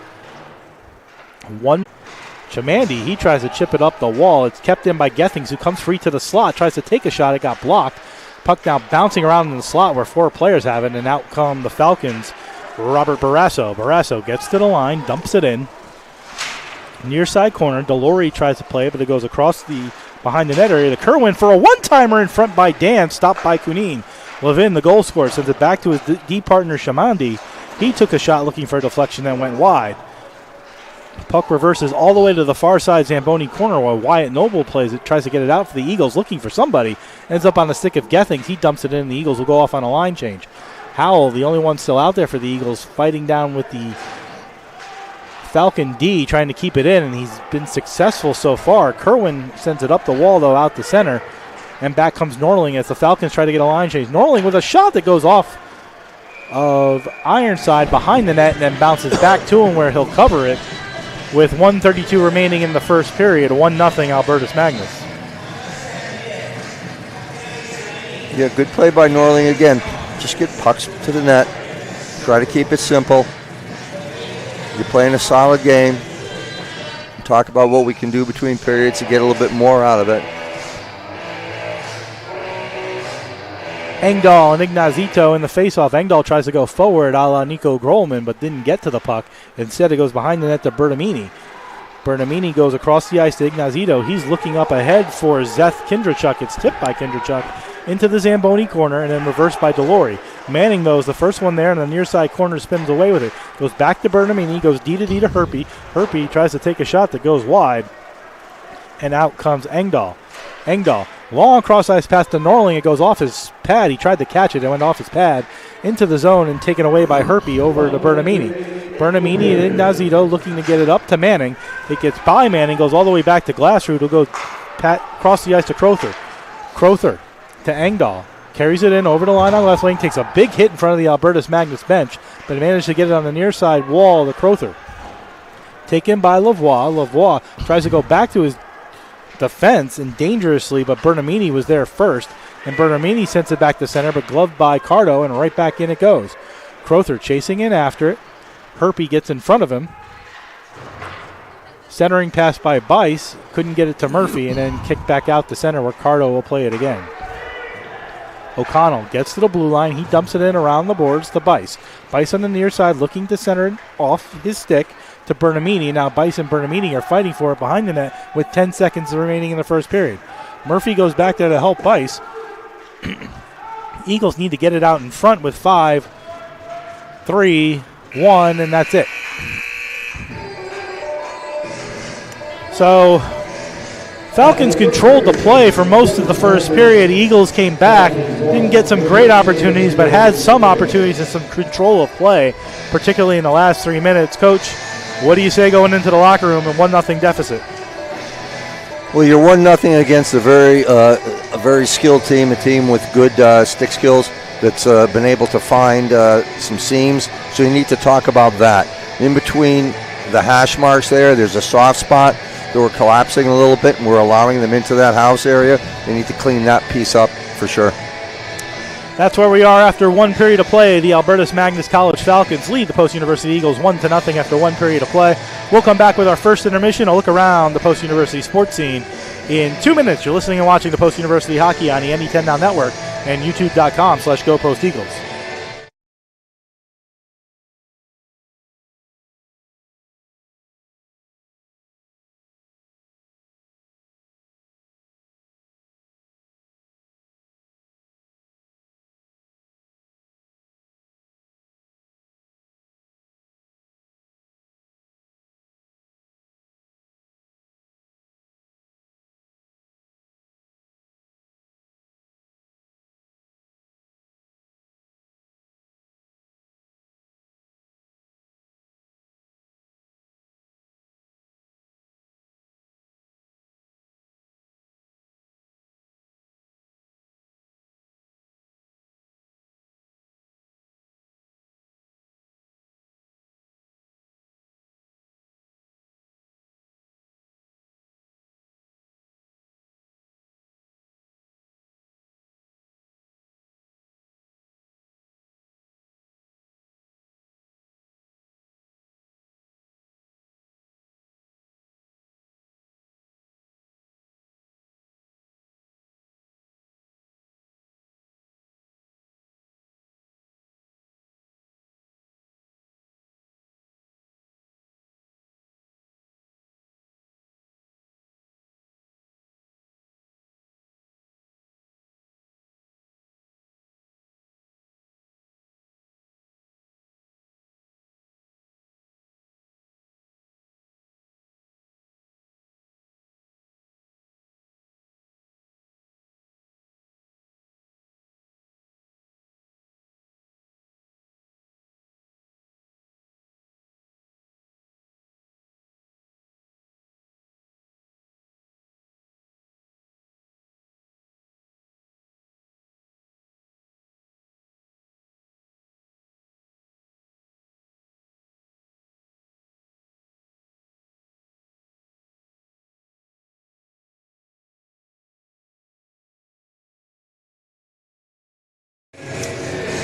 Chamandi, he tries to chip it up the wall. It's kept in by Gethings, who comes free to the slot, tries to take a shot. It got blocked. Puck now bouncing around in the slot where four players have it, and out come the Falcons. Robert Barrasso. Barrasso gets to the line, dumps it in. Near side corner, Delory tries to play it, but it goes across the behind the net area to Kerwin for a one-timer in front by Dan, stopped by Kunin. Levin, the goal scorer, sends it back to his D partner Shamandi. He took a shot looking for a deflection that went wide. Puck reverses all the way to the far side Zamboni corner while Wyatt Noble plays it, tries to get it out for the Eagles, looking for somebody. Ends up on the stick of Gethings. He dumps it in, and the Eagles will go off on a line change. Howell, the only one still out there for the Eagles, fighting down with the Falcon D, trying to keep it in, and he's been successful so far. Kerwin sends it up the wall, though, out the center, and back comes Norling as the Falcons try to get a line change. Norling with a shot that goes off of Ironside behind the net and then bounces back to him where he'll cover it. With 1:32 remaining in the first period, 1-0 Albertus Magnus. Yeah, good play by Norling again. Just get pucks to the net. Try to keep it simple. You're playing a solid game. Talk about what we can do between periods to get a little bit more out of it. Engdahl and Ignazito in the faceoff. Engdahl tries to go forward a la Nico Grolman, but didn't get to the puck. Instead, it goes behind the net to Bertamini. Bertamini goes across the ice to Ignazito. He's looking up ahead for Zeth Kindrachuk. It's tipped by Kindrachuk into the Zamboni corner and then reversed by Delory. Manning, though, is the first one there, and the near side corner spins away with it. Goes back to Bertamini, goes D to Herpy. Herpy tries to take a shot that goes wide, and out comes Engdahl. Engdahl, long cross-ice pass to Norling. It goes off his pad. He tried to catch it. It went off his pad into the zone and taken away by Herpy over to Bertamini. Bertamini and Ignazito looking to get it up to Manning. It gets by Manning, goes all the way back to Glassroot. It'll go cross the ice to Crowther. Crowther to Engdahl. Carries it in over the line on left wing. Takes a big hit in front of the Albertus Magnus bench, but managed to get it on the near side wall to Crowther. Taken by Lavoie. Lavoie tries to go back to his defense and dangerously, but Bertamini was there first, and Bertamini sends it back to center, but gloved by Cardo, and right back in it goes. Crowther chasing in after it. Herpy gets in front of him. Centering pass by Bice, couldn't get it to Murphy, and then kicked back out to center where Cardo will play it again. O'Connell gets to the blue line. He dumps it in around the boards to Bice. Bice on the near side looking to center it off his stick to Bertamini. Now Bice and Bertamini are fighting for it behind the net with 10 seconds remaining in the first period. Murphy goes back there to help Bice. Eagles need to get it out in front with 5, 3, 1, and that's it. So Falcons controlled the play for most of the first period. Eagles came back, didn't get some great opportunities, but had some opportunities and some control of play, particularly in the last 3 minutes. Coach, what do you say going into the locker room and 1-0 deficit? Well, you're 1-0 against a very skilled team, a team with good stick skills that's been able to find some seams. So you need to talk about that. In between the hash marks there's a soft spot. They were collapsing a little bit, and we're allowing them into that house area. They need to clean that piece up for sure. That's where we are after 1 period of play. The Albertus Magnus College Falcons lead the Post-University Eagles 1-0 after 1 period of play. We'll come back with our first intermission. A look around the Post-University sports scene in 2 minutes. You're listening and watching the Post-University Hockey on the NE10 Now Network and youtube.com/GoPostEagles.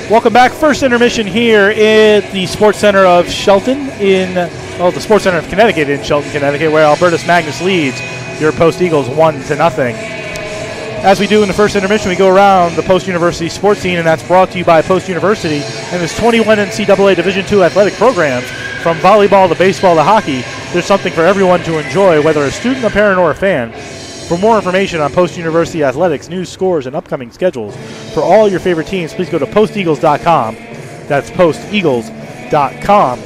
Welcome back. First intermission here at the Sports Center of Shelton the Sports Center of Connecticut in Shelton, Connecticut, where Albertus Magnus leads your Post Eagles 1-0. As we do in the first intermission, we go around the post-university sports scene, and that's brought to you by Post University and its 21 NCAA Division II athletic programs. From volleyball to baseball to hockey, there's something for everyone to enjoy, whether a student, a parent, or a fan. For more information on Post-University athletics, news, scores, and upcoming schedules for all your favorite teams, please go to posteagles.com. That's posteagles.com.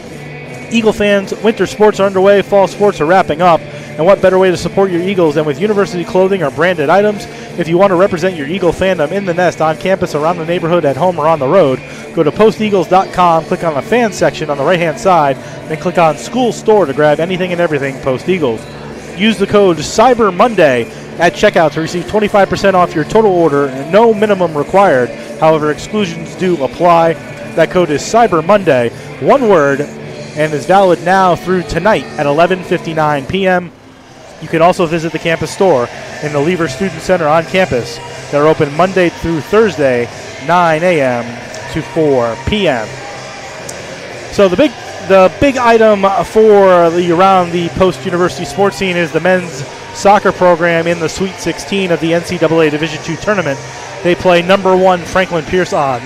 Eagle fans, winter sports are underway, fall sports are wrapping up, and what better way to support your Eagles than with university clothing or branded items? If you want to represent your Eagle fandom in the nest, on campus, around the neighborhood, at home, or on the road, go to posteagles.com, click on the fans section on the right-hand side, then click on School Store to grab anything and everything Post Eagles. Use the code Cyber Monday at checkout to receive 25% off your total order and no minimum required. However, exclusions do apply. That code is Cyber Monday, one word, and is valid now through tonight at 11:59 p.m. You can also visit the campus store in the Lever Student Center on campus. They're open Monday through Thursday, 9 a.m. to 4 p.m. So the big item for around the post-university sports scene is the men's soccer program in the Sweet 16 of the NCAA Division II tournament. They play number 1 Franklin Pierce on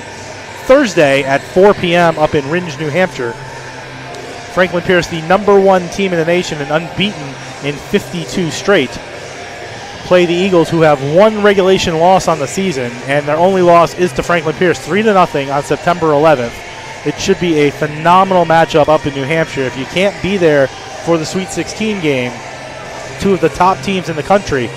Thursday at 4 p.m. up in Ringe, New Hampshire. Franklin Pierce, the number 1 team in the nation and unbeaten in 52 straight, play the Eagles, who have 1 regulation loss on the season, and their only loss is to Franklin Pierce, 3-0 on September 11th. It should be a phenomenal matchup up in New Hampshire. If you can't be there for the Sweet 16 game, 2 of the top teams in the country,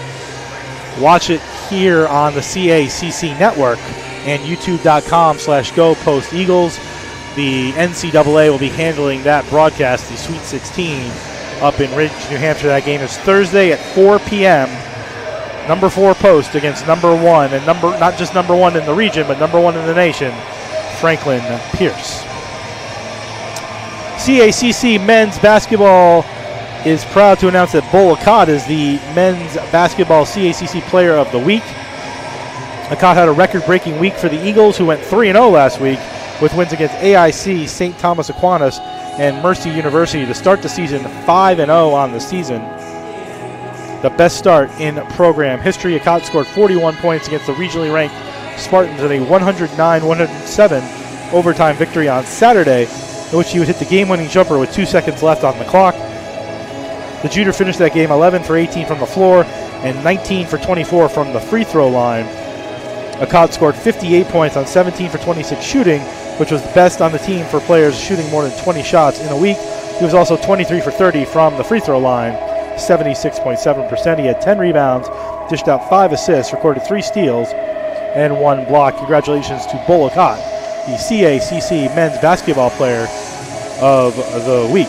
watch it here on the CACC network and youtube.com/GoPostEagles. The NCAA will be handling that broadcast, the Sweet 16, up in Ridge, New Hampshire. That game is Thursday at 4 p.m. Number 4 Post against number 1, and not just number 1 in the region, but number 1 in the nation, Franklin Pierce. CACC men's basketball is proud to announce that Bull Akkad is the men's basketball CACC Player of the Week. Akkad had a record-breaking week for the Eagles, who went 3-0 last week, with wins against AIC, St. Thomas Aquinas, and Mercy University to start the season 5-0 on the season. The best start in program history. Akkad scored 41 points against the regionally ranked Spartans in a 109-107 overtime victory on Saturday, in which he would hit the game-winning jumper with 2 seconds left on the clock. The Junior finished that game 11 for 18 from the floor and 19 for 24 from the free throw line. Akkad scored 58 points on 17 for 26 shooting, which was the best on the team for players shooting more than 20 shots in a week. He was also 23 for 30 from the free throw line, 76.7%. He had 10 rebounds, dished out 5 assists, recorded 3 steals, and 1 block. Congratulations to Bull Akkad, the CACC men's basketball player of the week.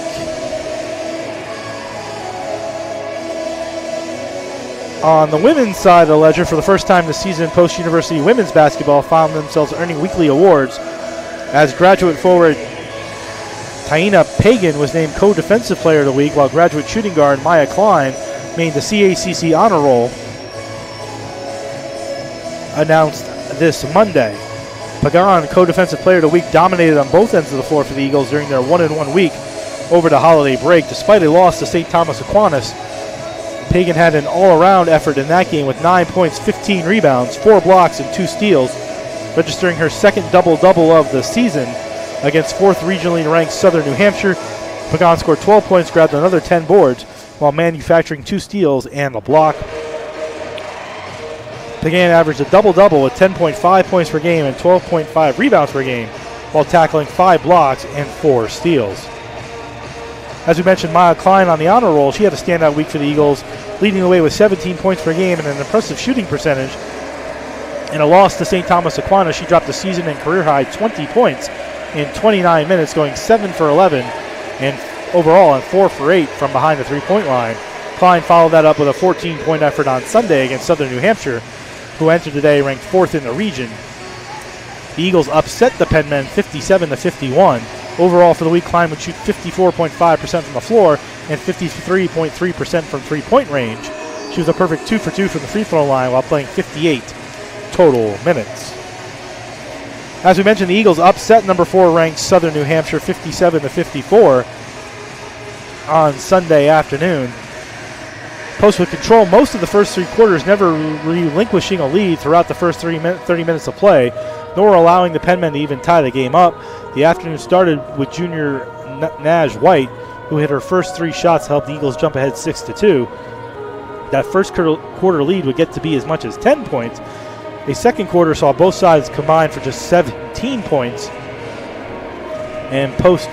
On the women's side of the ledger, for the first time this season, post-university women's basketball found themselves earning weekly awards, as graduate forward Taina Pagan was named co-defensive player of the week, while graduate shooting guard Maya Klein made the CACC honor roll, announced this Monday. Pagan, co-defensive player of the week, dominated on both ends of the floor for the Eagles during their 1-1 week over the holiday break. Despite a loss to St. Thomas Aquinas, Pagan had an all-around effort in that game with 9 points, 15 rebounds, 4 blocks, and 2 steals, registering her second double-double of the season against 4th regionally ranked Southern New Hampshire. Pagan scored 12 points, grabbed another 10 boards, while manufacturing 2 steals and a block. Pagan averaged a double-double with 10.5 points per game and 12.5 rebounds per game, while tackling 5 blocks and 4 steals. As we mentioned, Maya Klein on the honor roll, she had a standout week for the Eagles, leading the way with 17 points per game and an impressive shooting percentage. In a loss to St. Thomas Aquinas, she dropped the season and career-high 20 points in 29 minutes, going 7 for 11 and overall and 4 for 8 from behind the three-point line. Klein followed that up with a 14-point effort on Sunday against Southern New Hampshire, who entered today ranked 4th in the region. The Eagles upset the Penmen 57-51. Overall for the week, Klein would shoot 54.5% from the floor and 53.3% from three-point range. She was a perfect 2 for 2 from the free throw line while playing 58 total minutes. As we mentioned, the Eagles upset number 4 ranked Southern New Hampshire 57-54 on Sunday afternoon. Post would control most of the first 3 quarters, never relinquishing a lead throughout the first 30 minutes of play, nor allowing the Penmen to even tie the game up. The afternoon started with junior Naj White, who hit her first 3 shots to help the Eagles jump ahead 6-2. That first quarter lead would get to be as much as 10 points. A second quarter saw both sides combine for just 17 points, and Post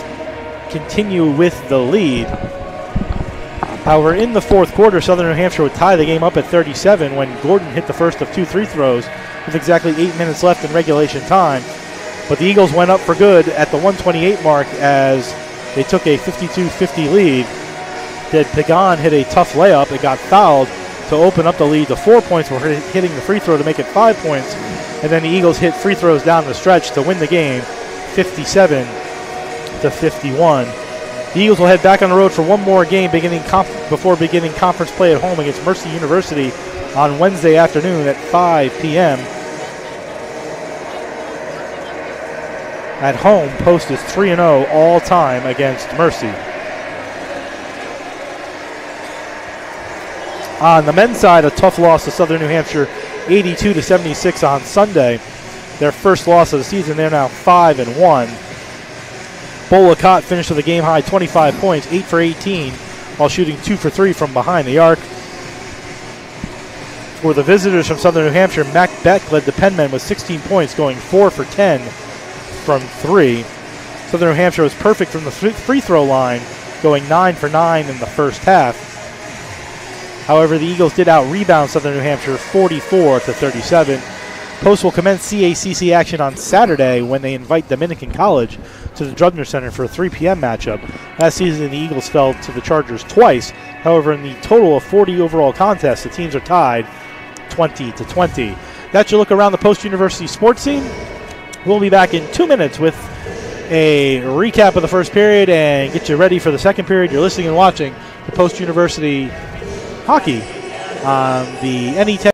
continue with the lead. However, in the fourth quarter, Southern New Hampshire would tie the game up at 37 when Gordon hit the first of 2 free throws with exactly 8 minutes left in regulation time. But the Eagles went up for good at the 128 mark as they took a 52-50 lead. Did Pagan hit a tough layup. It got fouled to open up the lead to 4 points. We're hitting the free throw to make it 5 points. And then the Eagles hit free throws down the stretch to win the game 57-51. The Eagles will head back on the road for one more game before beginning conference play at home against Mercy University on Wednesday afternoon at 5 p.m. At home, Post is 3-0 all time against Mercy. On the men's side, a tough loss to Southern New Hampshire, 82-76 on Sunday. Their first loss of the season. They're now 5-1. Bolacott finished with a game-high 25 points, 8 for 18, while shooting 2 for 3 from behind the arc. For the visitors from Southern New Hampshire, Mac Beck led the Penmen with 16 points, going 4 for 10 from 3. Southern New Hampshire was perfect from the free throw line, going 9 for 9 in the first half. However, the Eagles did out-rebound Southern New Hampshire 44-37. Post will commence CACC action on Saturday when they invite Dominican College to the Drubner Center for a 3 p.m. matchup. Last season, the Eagles fell to the Chargers twice. However, in the total of 40 overall contests, the teams are tied 20-20. That's your look around the Post University sports scene. We'll be back in 2 minutes with a recap of the first period and get you ready for the second period. You're listening and watching the Post University hockey on the NE10.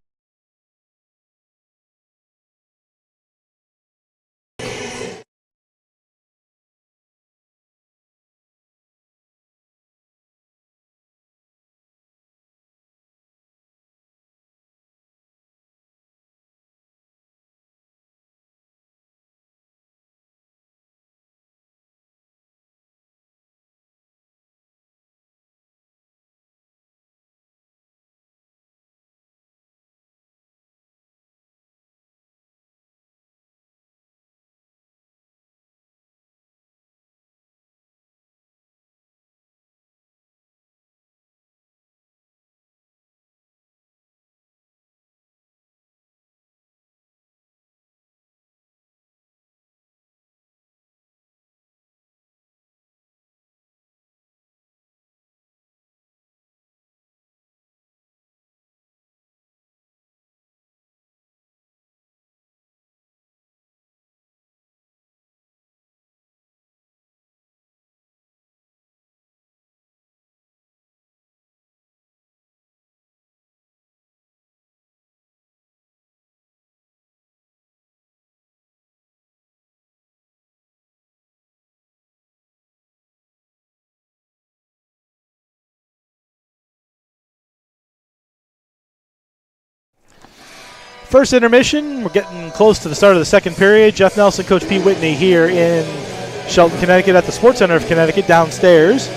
First intermission. We're getting close to the start of the second period. Jeff Nelson, Coach Pete Whitney here in Shelton, Connecticut at the Sports Center of Connecticut downstairs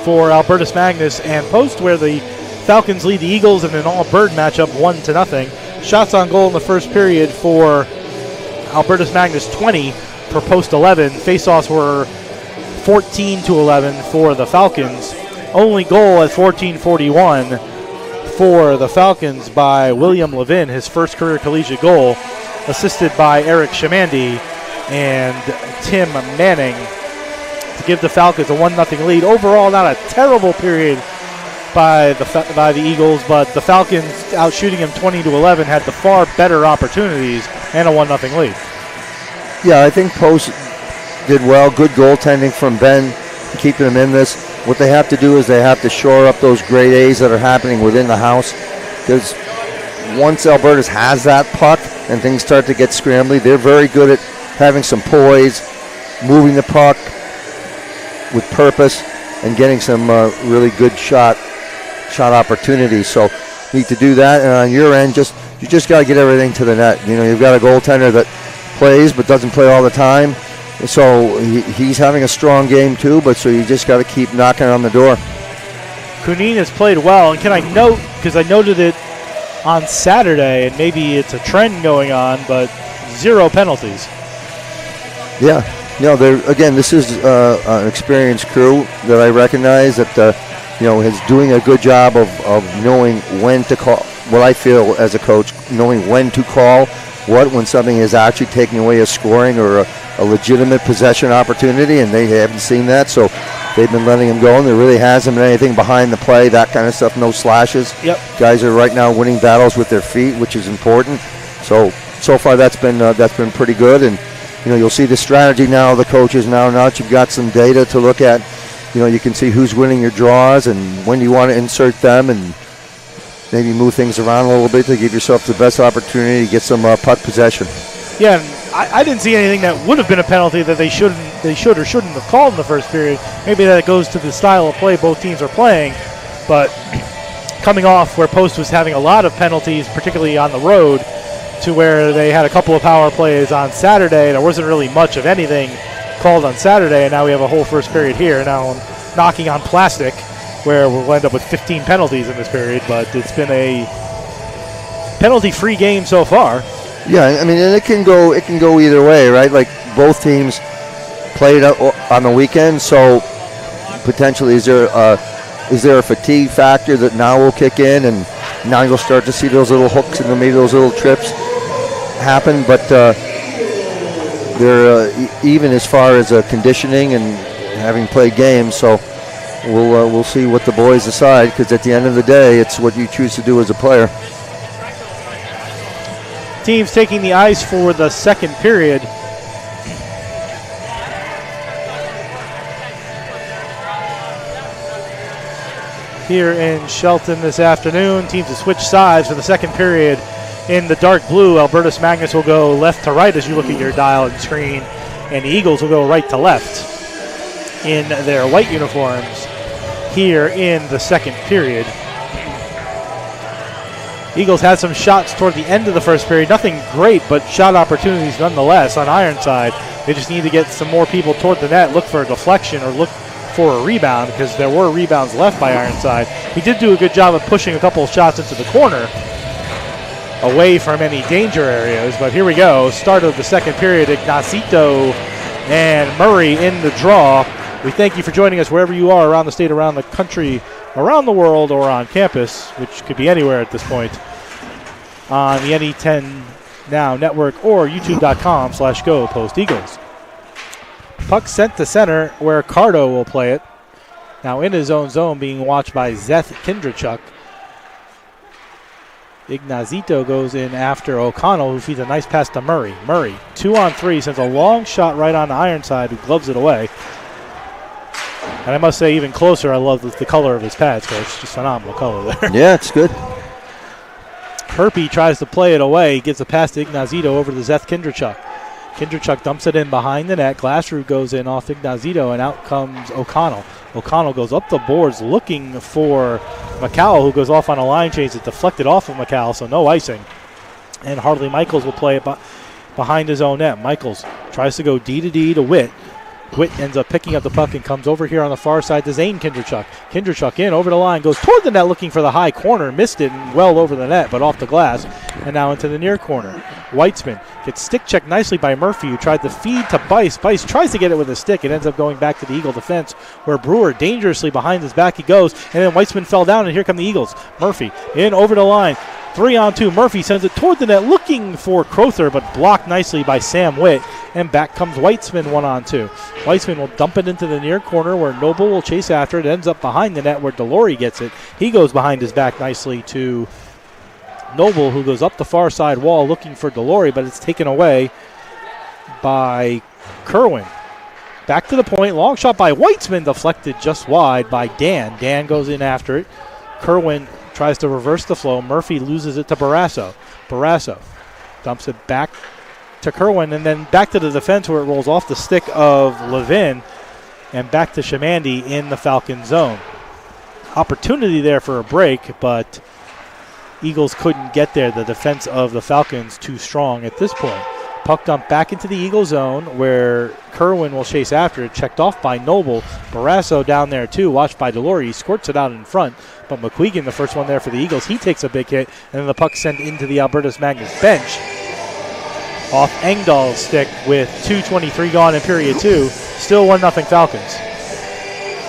for Albertus Magnus and Post, where the Falcons lead the Eagles in an all-bird matchup 1-0. Shots on goal in the first period for Albertus Magnus 20 for Post 11. Faceoffs were 14-11 for the Falcons. Only goal at 14:41 for the Falcons by William Levin, his first career collegiate goal, assisted by Eric Shamandi and Tim Manning to give the Falcons a 1-0 lead. Overall, not a terrible period by the Eagles, but the Falcons out shooting him 20-11 had the far better opportunities and a 1-0 lead. Yeah, I think Post did well. Good goaltending from Ben, keeping them in this. What they have to do is they have to shore up those grade A's that are happening within the house, because once Albertus has that puck and things start to get scrambly, they're very good at having some poise, moving the puck with purpose, and getting some really good shot shot opportunities. So need to do that. And on your end, you just got to get everything to the net. You've got a goaltender that plays but doesn't play all the time. So he's having a strong game too, but so you just got to keep knocking on the door. Kunin has played well, and can I note, because I noted it on Saturday, and maybe it's a trend going on, but 0 penalties. Yeah. Again, this is an experienced crew that I recognize that is doing a good job of knowing when to call. What I feel as a coach, knowing when to call when something is actually taking away a scoring or a legitimate possession opportunity, and they haven't seen that, so they've been letting him go, and there really hasn't been anything behind the play, that kind of stuff, no slashes. Yep. Guys are right now winning battles with their feet, which is important. So far that's been pretty good, and you'll see the strategy now. The coaches now that you've got some data to look at, you can see who's winning your draws and when you want to insert them, and maybe move things around a little bit to give yourself the best opportunity to get some puck possession. Yeah, and I didn't see anything that would have been a penalty that they should or shouldn't have called in the first period. Maybe that goes to the style of play both teams are playing, but coming off where Post was having a lot of penalties, particularly on the road, to where they had a couple of power plays on Saturday, there wasn't really much of anything called on Saturday, and now we have a whole first period here. Now I'm knocking on plastic, where we'll end up with 15 penalties in this period, but it's been a penalty-free game so far. Yeah, I mean, and it can go either way, right? Like both teams played on the weekend, so potentially is there a fatigue factor that now will kick in, and now you'll start to see those little hooks and maybe those little trips happen, but they're even as far as conditioning and having played games, so we'll see what the boys decide, because at the end of the day, it's what you choose to do as a player. Teams taking the ice for the second period. Here in Shelton this afternoon, teams have switched sides for the second period. In the dark blue, Albertus Magnus will go left to right as you look at your dial and screen, and the Eagles will go right to left in their white uniforms here in the second period. Eagles had some shots toward the end of the first period. Nothing great, but shot opportunities nonetheless on Ironside. They just need to get some more people toward the net, look for a deflection or look for a rebound, because there were rebounds left by Ironside. He did do a good job of pushing a couple of shots into the corner away from any danger areas, but here we go. Start of the second period. Ignacito and Murray in the draw. We thank you for joining us wherever you are around the state, around the country, around the world, or on campus, which could be anywhere at this point, on the NE10 Now Network or youtube.com/Go Post Eagles. Puck sent to center where Cardo will play it. Now in his own zone, being watched by Zeth Kindrachuk. Ignacito goes in after O'Connell, who feeds a nice pass to Murray. Murray, 2-on-3, sends a long shot right on Ironside, who gloves it away. And I must say, even closer, I love the color of his pads, Coach. Just phenomenal color there. Yeah, it's good. Herpy tries to play it away, gives a pass to Ignacito over to Zeth Kindrachuk. Kindrachuk dumps it in behind the net. Glassrud goes in off Ignacito, and out comes O'Connell. O'Connell goes up the boards looking for McCall, who goes off on a line change. It's deflected off of McCall, so no icing. And Hartley Michaels will play it behind his own net. Michaels tries to go D to D to Witt. Witt ends up picking up the puck and comes over here on the far side to Zane Kindrachuk. Kindrachuk in over the line, goes toward the net looking for the high corner, missed it and well over the net, but off the glass, and now into the near corner. Weitzman gets stick checked nicely by Murphy, who tried to feed to Bice. Bice tries to get it with a stick. It ends up going back to the Eagle defense, where Brewer dangerously behind his back he goes, and then Weitzman fell down, and here come the Eagles. Murphy in over the line. 3-on-2. Murphy sends it toward the net looking for Crowther, but blocked nicely by Sam Witt. And back comes Weitzman 1-on-2. Weitzman will dump it into the near corner where Noble will chase after it. It ends up behind the net where Delory gets it. He goes behind his back nicely to Noble, who goes up the far side wall looking for Delory, but it's taken away by Kerwin. Back to the point. Long shot by Weitzman, deflected just wide by Dan. Dan goes in after it. Kerwin tries to reverse the flow. Murphy loses it to Barrasso. Barrasso dumps it back to Kerwin and then back to the defense where it rolls off the stick of Levin and back to Shamandi in the Falcon zone. opportunity there for a break, but Eagles couldn't get there. The defense of the Falcons too strong at this point. Puck dump back into the Eagle zone where Kerwin will chase after it. Checked off by Noble. Barrasso down there too, watched by Delore. He squirts it out in front, but McQuegan, the first one there for the Eagles, he takes a big hit, and then the puck sent into the Albertus Magnus bench. Off Engdahl's stick with 2:23 gone in period 2. Still 1-0 Falcons.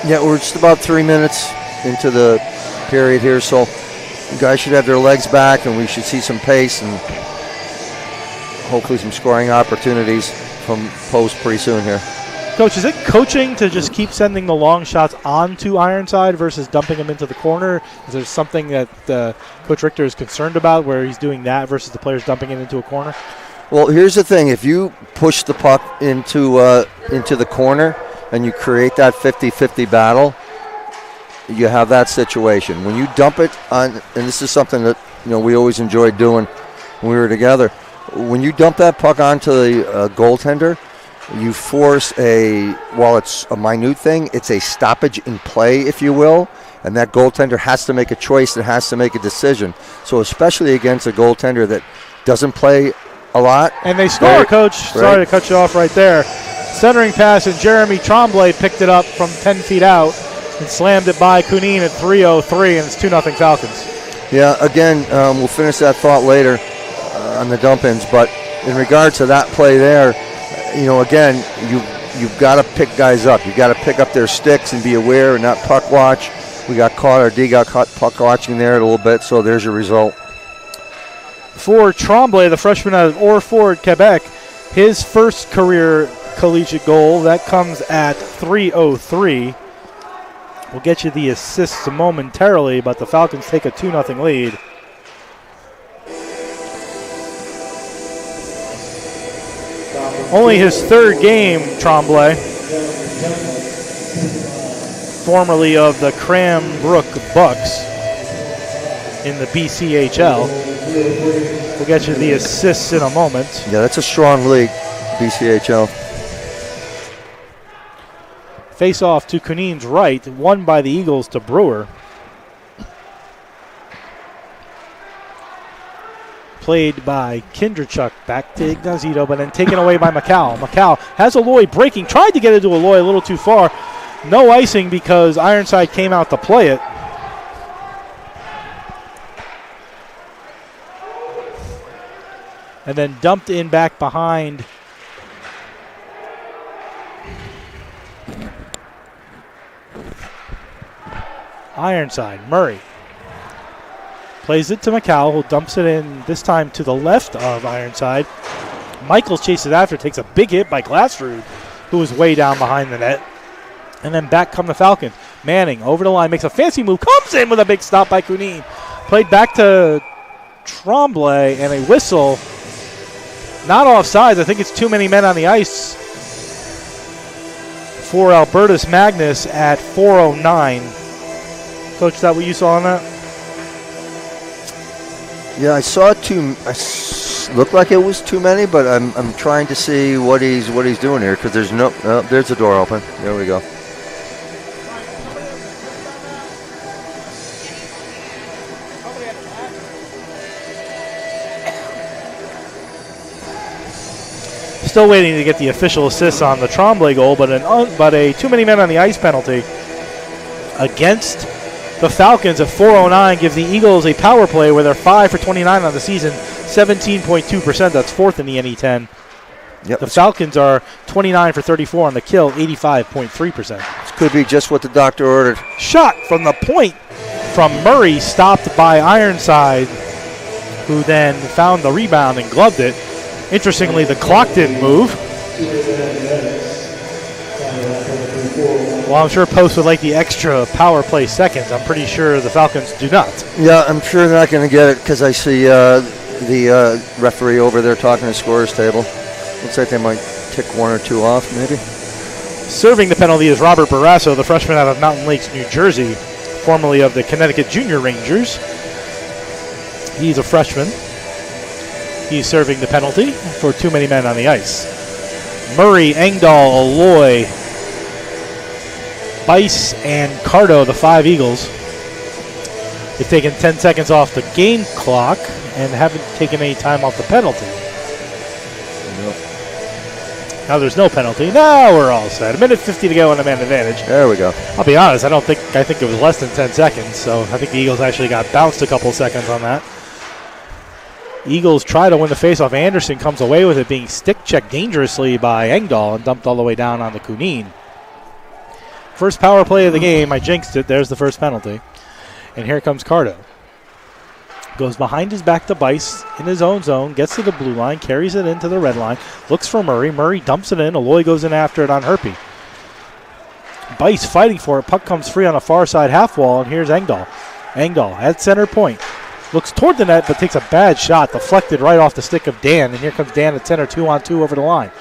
Yeah, we're just about 3 minutes into the period here, so you guys should have their legs back, and we should see some pace and hopefully some scoring opportunities from post pretty soon here. Coach, is it coaching to just keep sending the long shots onto Ironside versus dumping them into the corner? Is there something that Coach Richter is concerned about where he's doing that versus the players dumping it into a corner? Well, here's the thing. If you push the puck into the corner and you create that 50-50 battle, you have that situation. When you dump it on, and this is something that we always enjoyed doing when we were together, when you dump that puck onto the goaltender, you force while it's a minute thing, it's a stoppage in play, if you will, and that goaltender has to make a choice and has to make a decision. So especially against a goaltender that doesn't play a lot. And they score, Coach. Sorry to cut you off right there. Centering pass, and Jeremy Tremblay picked it up from 10 feet out and slammed it by Kunin at 3:03, and it's 2-0 Falcons. Yeah, again, we'll finish that thought later on the dump-ins, but in regard to that play there, again, you've got to pick guys up. You've got to pick up their sticks and be aware and not puck watch. We got caught, our D got caught puck watching there a little bit, so there's your result. For Tremblay, the freshman out of Orford, Quebec, his first career collegiate goal, that comes at 3:03. We'll get you the assists momentarily, but the Falcons take a 2-0 lead. Only his third game, Tremblay, formerly of the Cranbrook Bucks in the BCHL. We'll get you the assists in a moment. Yeah, that's a strong league, BCHL. Face off to Kunin's right, won by the Eagles to Brewer. Played by Kindrachuk back to Ignazito, but then taken away by Macau. Macau has Aloy breaking, tried to get it to Aloy a little too far. No icing because Ironside came out to play it. And then dumped in back behind Ironside. Murray plays it to Macau, who dumps it in this time to the left of Ironside. Michaels chases after, takes a big hit by Glassrud, who was way down behind the net. And then back come the Falcons. Manning over the line, makes a fancy move, comes in with a big stop by Kunin. Played back to Tremblay, and a whistle. Not offsides. I think it's too many men on the ice for Albertus Magnus at 4:09. Coach, is that what you saw on that? Yeah, I saw it looked like it was too many, but I'm trying to see what he's doing here because there's there's the door open. There we go. Still waiting to get the official assist on the Tremblay goal, but a too many men on the ice penalty against the Falcons at 4:09 gives the Eagles a power play where they're 5 for 29 on the season, 17.2%. That's fourth in the NE10. Yep. The Falcons are 29 for 34 on the kill, 85.3%. This could be just what the doctor ordered. Shot from the point from Murray, stopped by Ironside, who then found the rebound and gloved it. Interestingly, the clock didn't move. Well, I'm sure Post would like the extra power play seconds. I'm pretty sure the Falcons do not. Yeah, I'm sure they're not going to get it because I see the referee over there talking to the scorer's table. Looks like they might tick one or two off, maybe. Serving the penalty is Robert Barrasso, the freshman out of Mountain Lakes, New Jersey, formerly of the Connecticut Junior Rangers. He's a freshman. He's serving the penalty for too many men on the ice. Murray, Engdahl, Aloy, Bice, and Cardo, the 5 Eagles. They've taken 10 seconds off the game clock and haven't taken any time off the penalty. Now there's no penalty. Now we're all set. 1:50 to go on the man advantage. There we go. I'll be honest, I think it was less than 10 seconds, so I think the Eagles actually got bounced a couple seconds on that. Eagles try to win the faceoff. Anderson comes away with it, being stick-checked dangerously by Engdahl and dumped all the way down on the Kunin. First power play of the game. I jinxed it. There's the first penalty. And here comes Cardo. Goes behind his back to Bice in his own zone, gets to the blue line, carries it into the red line, looks for Murray. Murray dumps it in. Aloy goes in after it on Herpy. Bice fighting for it. Puck comes free on the far side half wall, and here's Engdahl. Engdahl at center point. Looks toward the net, but takes a bad shot, deflected right off the stick of Dan, and here comes Dan at center, 2-on-2 over the line.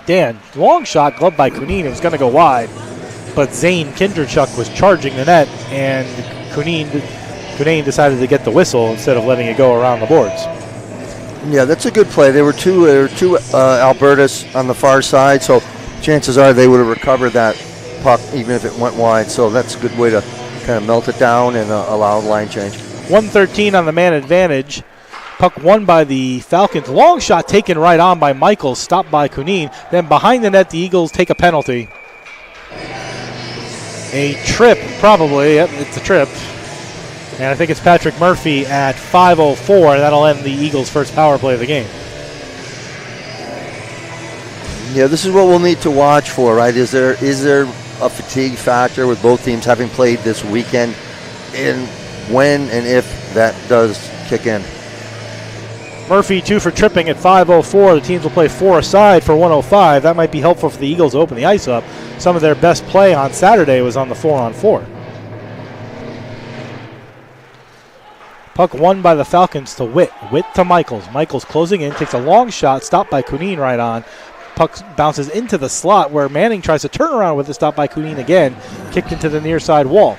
Dan, long shot, gloved by Kunin. It was going to go wide, but Zane Kinderchuk was charging the net, and Kunin decided to get the whistle instead of letting it go around the boards. Yeah, that's a good play. There were two Albertus on the far side, so chances are they would have recovered that puck even if it went wide. So that's a good way to kind of melt it down and allow line change. 1:13 on the man advantage. Puck won by the Falcons. Long shot taken right on by Michaels, stopped by Kunin. Then behind the net, the Eagles take a penalty. A trip, probably. Yep, it's a trip. And I think it's Patrick Murphy at 5:04. That'll end the Eagles' first power play of the game. Yeah, this is what we'll need to watch for, right? Is there a fatigue factor with both teams having played this weekend? And when and if that does kick in. Murphy 2 for tripping at 5:04. The teams will play 4 aside for 1:05. That might be helpful for the Eagles to open the ice up. Some of their best play on Saturday was on the 4-on-4. Puck won by the Falcons to Witt. Witt to Michaels. Michaels closing in, takes a long shot, stopped by Kunin right on. Puck bounces into the slot where Manning tries to turn around with it, stopped by Kunin again. Kicked into the near side wall.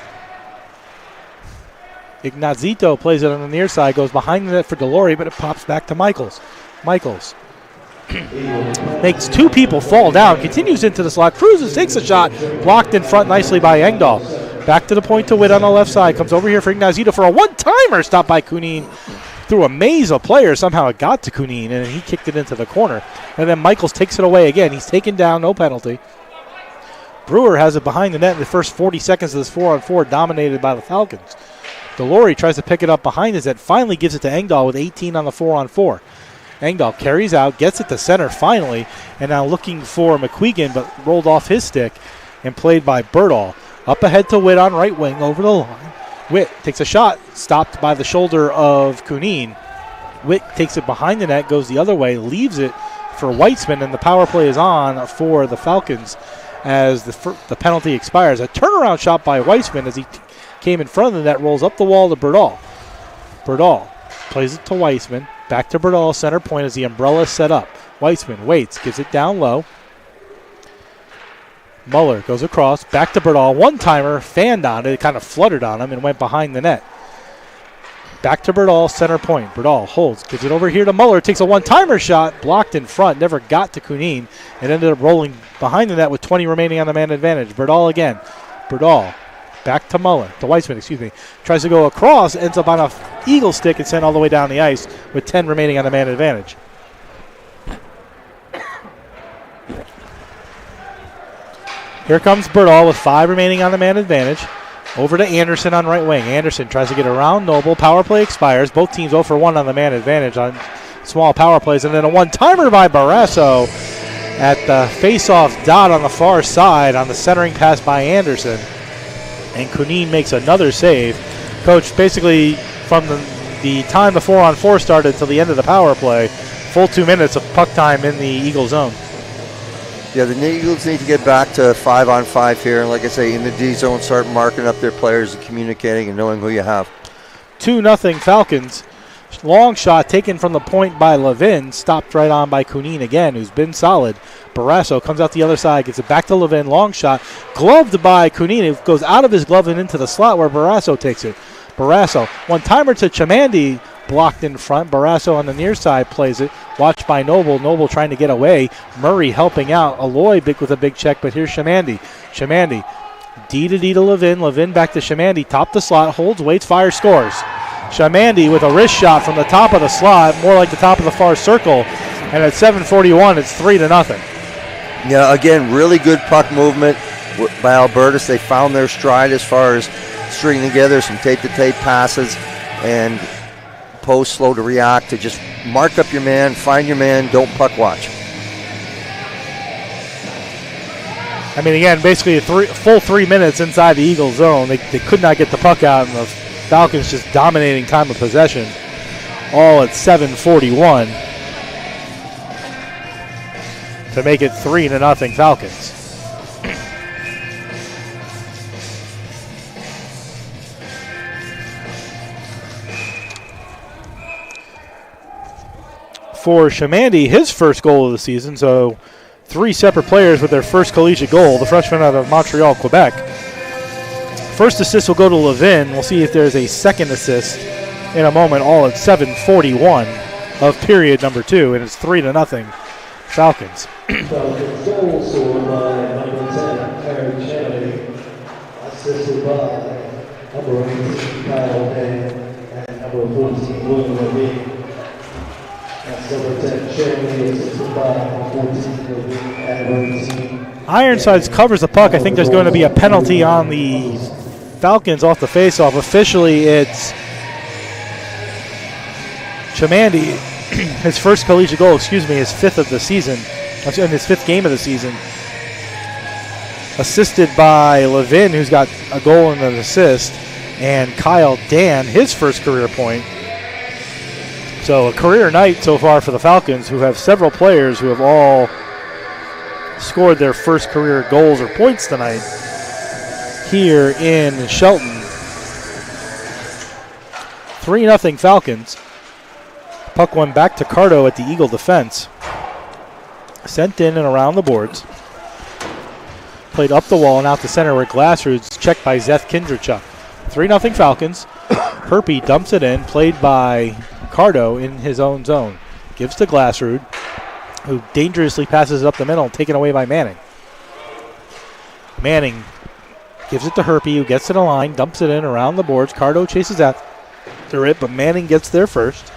Ignazito plays it on the near side, goes behind the net for Delory, but it pops back to Michaels. Michaels makes 2 people fall down, continues into the slot, cruises, takes a shot, blocked in front nicely by Engdahl. Back to the point to Witt on the left side, comes over here for Ignazito for a one-timer, stopped by Kunin. Through a maze of players, somehow it got to Kunin, and he kicked it into the corner. And then Michaels takes it away again. He's taken down, no penalty. Brewer has it behind the net in the first 40 seconds of this 4-on-4, dominated by the Falcons. Delory tries to pick it up behind his net, finally gives it to Engdahl with 18 on the 4-on-4. Engdahl carries out, gets it to center finally, and now looking for McQuegan, but rolled off his stick and played by Berdahl. Up ahead to Witt on right wing, over the line. Witt takes a shot, stopped by the shoulder of Kunin. Witt takes it behind the net, goes the other way, leaves it for Weitzman, and the power play is on for the Falcons as the penalty expires. A turnaround shot by Weitzman as he came in front of the net, rolls up the wall to Berdahl. Berdahl plays it to Weitzman. Back to Berdahl, center point as the umbrella is set up. Weitzman waits, gives it down low. Muller goes across, back to Berdahl. One-timer, fanned on it. It kind of fluttered on him and went behind the net. Back to Berdahl, center point. Berdahl holds, gives it over here to Muller. Takes a one-timer shot, blocked in front, never got to Kunin. It ended up rolling behind the net with 20 remaining on the man advantage. Berdahl again. Berdahl back to Muller, to Weitzman, Tries to go across, ends up on a eagle stick and sent all the way down the ice with 10 remaining on the man advantage. Here comes Berdahl with 5 remaining on the man advantage. Over to Anderson on right wing. Anderson tries to get around Noble. Power play expires. Both teams 0 for 1 on the man advantage on small power plays. And then a one-timer by Barrasso at the face-off dot on the far side on the centering pass by Anderson. And Kunin makes another save. Coach, basically from the time the 4-on-4 started till the end of the power play, full 2 minutes of puck time in the Eagle zone. Yeah, the Eagles need to get back to 5-on-5 here. And like I say, in the D zone, start marking up their players and communicating and knowing who you have. 2-0 Falcons. Long shot taken from the point by Levin. Stopped right on by Kunin again, who's been solid. Barrasso comes out the other side, gets it back to Levin. Long shot. Gloved by Kunin. It goes out of his glove and into the slot where Barrasso takes it. Barrasso. One-timer to Chamandi. Blocked in front. Barrasso on the near side plays it. Watched by Noble. Noble trying to get away. Murray helping out. Aloy big with a big check, but here's Chamandi. Chamandi D to Levin. Levin back to Shamandy. Top the slot. Holds, waits, fires, scores. Shamandy with a wrist shot from the top of the slot, more like the top of the far circle. And at 7:41, it's 3-0. Yeah, again, really good puck movement by Albertus. They found their stride as far as stringing together some tape-to-tape passes and post slow to react, to just mark up your man, find your man, don't puck watch. I mean, again, basically a full 3 minutes inside the Eagles zone. They could not get the puck out, and the Falcons just dominating time of possession, all at 7:41 to make it 3-0 Falcons. For Shamandy, his first goal of the season, so 3 separate players with their first collegiate goal, the freshman out of Montreal, Quebec. First assist will go to Levin. We'll see if there's a second assist in a moment, all at 7:41 of period number 2, and it's 3-0 Falcons. Falcons goal scored by number 10, Eric Channing, assisted by number 18, Kyle Dan, and number 14, William Levine. That's number 10, Channing, assisted by number 14, Levine, and 18. Ironsides covers the puck. I think there's going to be a penalty on the Falcons off the faceoff. Officially, it's Shamandy, his first collegiate goal, his 5th of the season, in his 5th game of the season. Assisted by Levin, who's got a goal and an assist, and Kyle Dan, his first career point. So a career night so far for the Falcons, who have several players who have all scored their first career goals or points tonight here in Shelton. 3-0 Falcons. Puck went back to Cardo at the Eagle defense. Sent in and around the boards. Played up the wall and out the center where Glassrood's checked by Zeth Kindrachuk. 3-0 Falcons. Herpy dumps it in, played by Cardo in his own zone. Gives to Glassrood, who dangerously passes it up the middle, taken away by Manning. Manning gives it to Herpy, who gets to the line, dumps it in around the boards. Cardo chases after it, but Manning gets there first.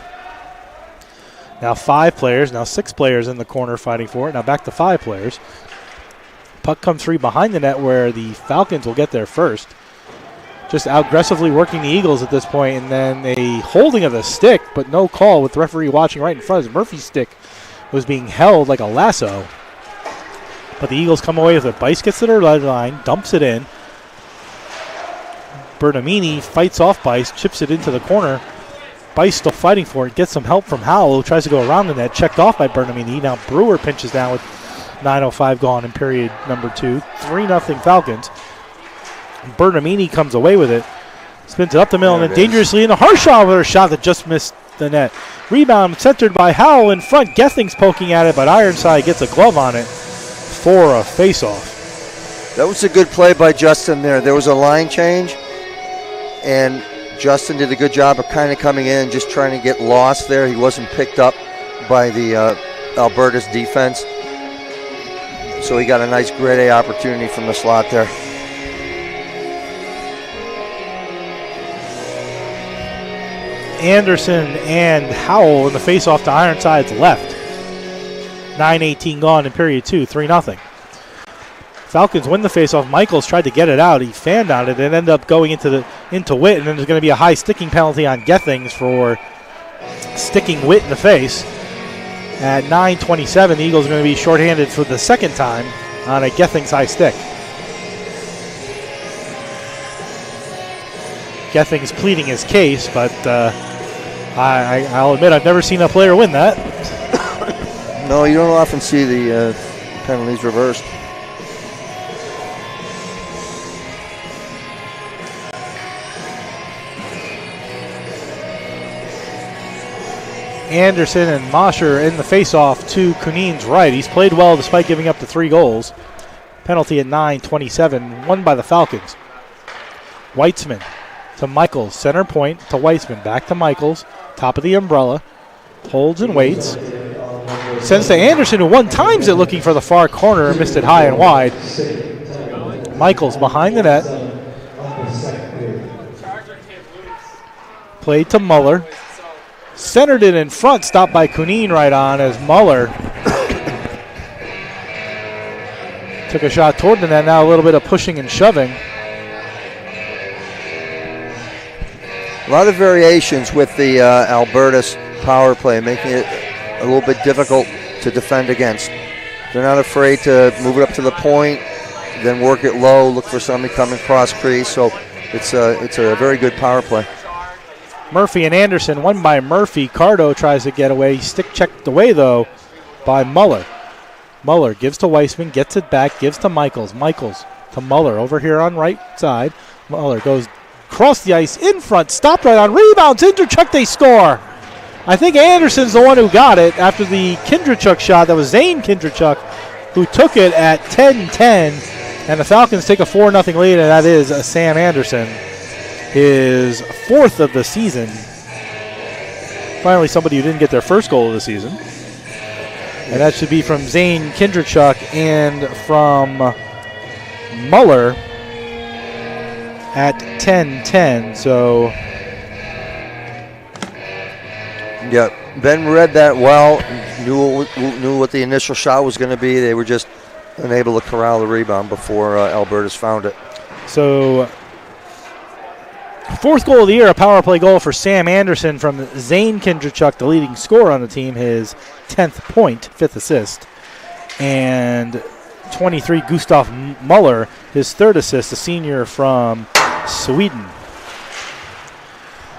Now 5 players, now 6 players in the corner fighting for it. Now back to 5 players. Puck comes free behind the net where the Falcons will get there first. Just aggressively working the Eagles at this point, and then a holding of the stick, but no call with the referee watching right in front as Murphy's stick was being held like a lasso. But the Eagles come away with it. Bice gets to their line, dumps it in. Bernamini fights off Bice, chips it into the corner. Bice still fighting for it, gets some help from Howell, who tries to go around the net, checked off by Bernamini. Now Brewer pinches down with 9:05 gone in period number 2. 3-0 Falcons. Bernamini comes away with it, spins it up the middle, and then dangerously into Harshaw with a shot that just missed the net. Rebound centered by Howell in front. Gething's poking at it, but Ironside gets a glove on it for a face-off. That was a good play by Justin there. There was a line change, and Justin did a good job of kind of coming in, just trying to get lost there. He wasn't picked up by the Albertus defense, so he got a nice grade A opportunity from the slot there. Anderson and Howell in the face-off to Ironside's left. 9:18 gone in period 2, 3-0. Falcons win the face-off. Michaels tried to get it out. He fanned on it and ended up going into Witt, and then there's going to be a high sticking penalty on Gethings for sticking Witt in the face. At 9:27, the Eagles are going to be shorthanded for the second time on a Gethings high stick. Gethings pleading his case, but I'll admit I've never seen a player win that. No, you don't often see the penalties reversed. Anderson and Mosher in the face-off to Kunin's right. He's played well despite giving up the 3 goals. Penalty at 9:27, won by the Falcons. Weitzman to Michaels, center point to Weitzman, back to Michaels, top of the umbrella, holds and waits. Sends to Anderson, who one times it looking for the far corner, missed it high and wide. Michaels behind the net. Played to Muller. Centered it in front, stopped by Kunin right on as Muller took a shot toward the net. Now a little bit of pushing and shoving. A lot of variations with the Albertus power play, making it a little bit difficult to defend against. They're not afraid to move it up to the point, then work it low, look for somebody coming cross crease. So it's a very good power play. Murphy and Anderson, one by Murphy. Cardo tries to get away. Stick checked away, though, by Muller. Muller gives to Weissman, gets it back, gives to Michaels. Michaels to Muller over here on right side. Muller goes across the ice in front, stopped right on, rebounds, Kindrachuk, they score. I think Anderson's the one who got it after the Kindrachuk shot. That was Zane Kindrachuk who took it at 10-10, and the Falcons take a 4-0 lead, and that is Sam Anderson, his 4th of the season. Finally, somebody who didn't get their first goal of the season. And that should be from Zane Kindrachuk and from Muller at 10-10. So, yeah, Ben read that well, knew what the initial shot was going to be. They were just unable to corral the rebound before Albertus found it. So, 4th goal of the year, a power play goal for Sam Anderson from Zane Kindrachuk, the leading scorer on the team, his 10th point, 5th assist. And 23, Gustav Muller, his 3rd assist, a senior from Sweden.